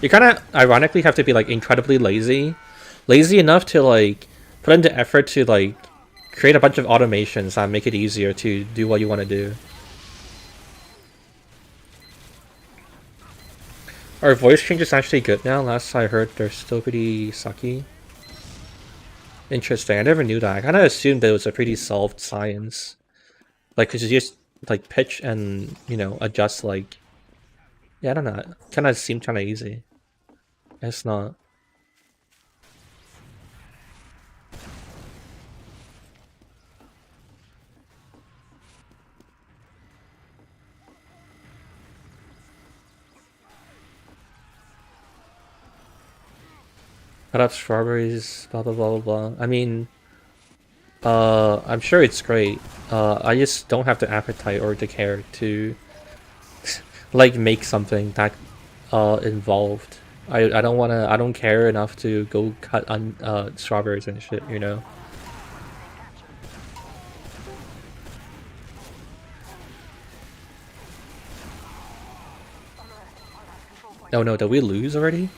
A: You kind of ironically have to be like incredibly lazy enough to like put into effort to like create a bunch of automations that make it easier to do what you want to do. Are voice changes actually good now? Last I heard, they're still pretty sucky. Interesting. I never knew that. I kind of assumed that it was a pretty solved science. Like, cause you just like pitch and, you know, adjust like Yeah, I don't know. Kind of seemed kind of easy. It's not. Cut up strawberries, blah blah blah blah blah. I mean, I'm sure it's great. I just don't have the appetite or the care to like make something that involved. I don't care enough to go cut on strawberries and shit, you know. Oh no, did we lose already?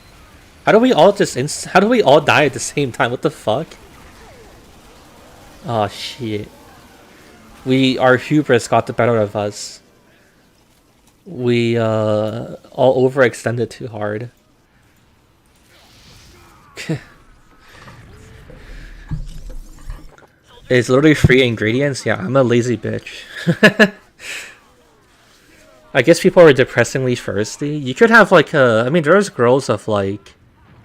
A: How do we all how do we all die at the same time? What the fuck? Oh shit. Our hubris got the better of us. We all overextended too hard. It's literally free ingredients? Yeah, I'm a lazy bitch. I guess people are depressingly thirsty. You could have like I mean, there's girls of like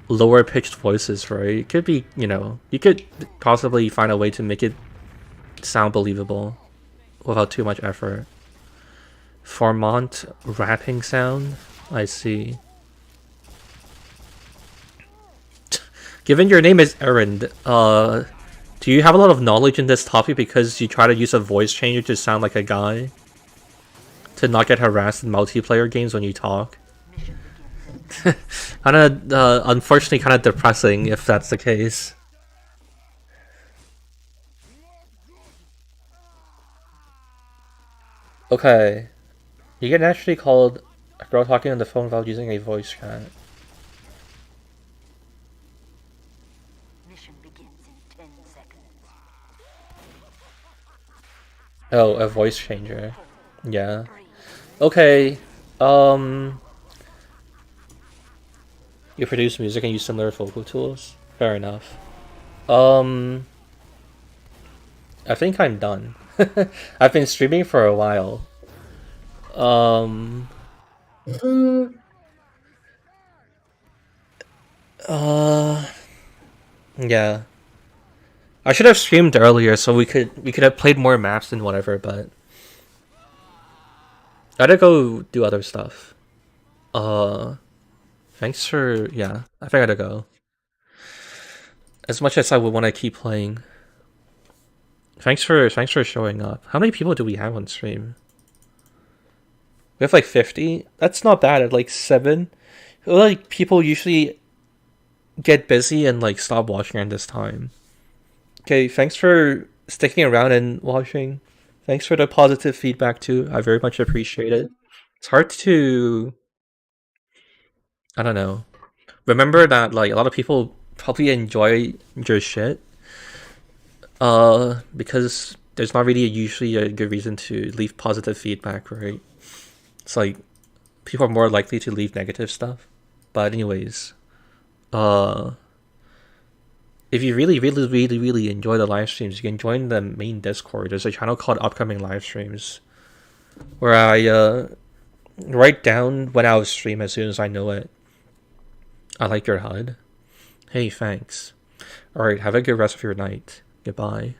A: lower pitched voices, right? It could be, you know, you could possibly find a way to make it sound believable without too much effort. Formant rapping sound? I see. Given your name is Erend, do you have a lot of knowledge in this topic because you try to use a voice changer to sound like a guy? To not get harassed in multiplayer games when you talk? Kinda, unfortunately kinda depressing if that's the case. Okay. You can actually call a girl talking on the phone without using a voice chat.
B: Mission begins in 10 seconds.
A: Oh, a voice changer. Yeah. Okay. You produce music and use similar vocal tools? Fair enough. I think I'm done. I've been streaming for a while. Yeah. I should have streamed earlier so we could have played more maps and whatever, but I gotta go do other stuff. Thanks for, yeah, I think I gotta go. As much as I would want to keep playing. Thanks for showing up. How many people do we have on stream? We have like 50? That's not bad at like 7. Like people usually get busy and like stop watching at this time. Okay, thanks for sticking around and watching. Thanks for the positive feedback too. I very much appreciate it. It's hard to, I don't know. Remember that like a lot of people probably enjoy your shit. Because there's not really usually a good reason to leave positive feedback, right? It's like people are more likely to leave negative stuff. But anyways, if you really enjoy the live streams, you can join the main Discord. There's a channel called Upcoming Live Streams where I write down when I'll stream as soon as I know it. I like your HUD. Hey, thanks. Alright, have a good rest of your night. Goodbye.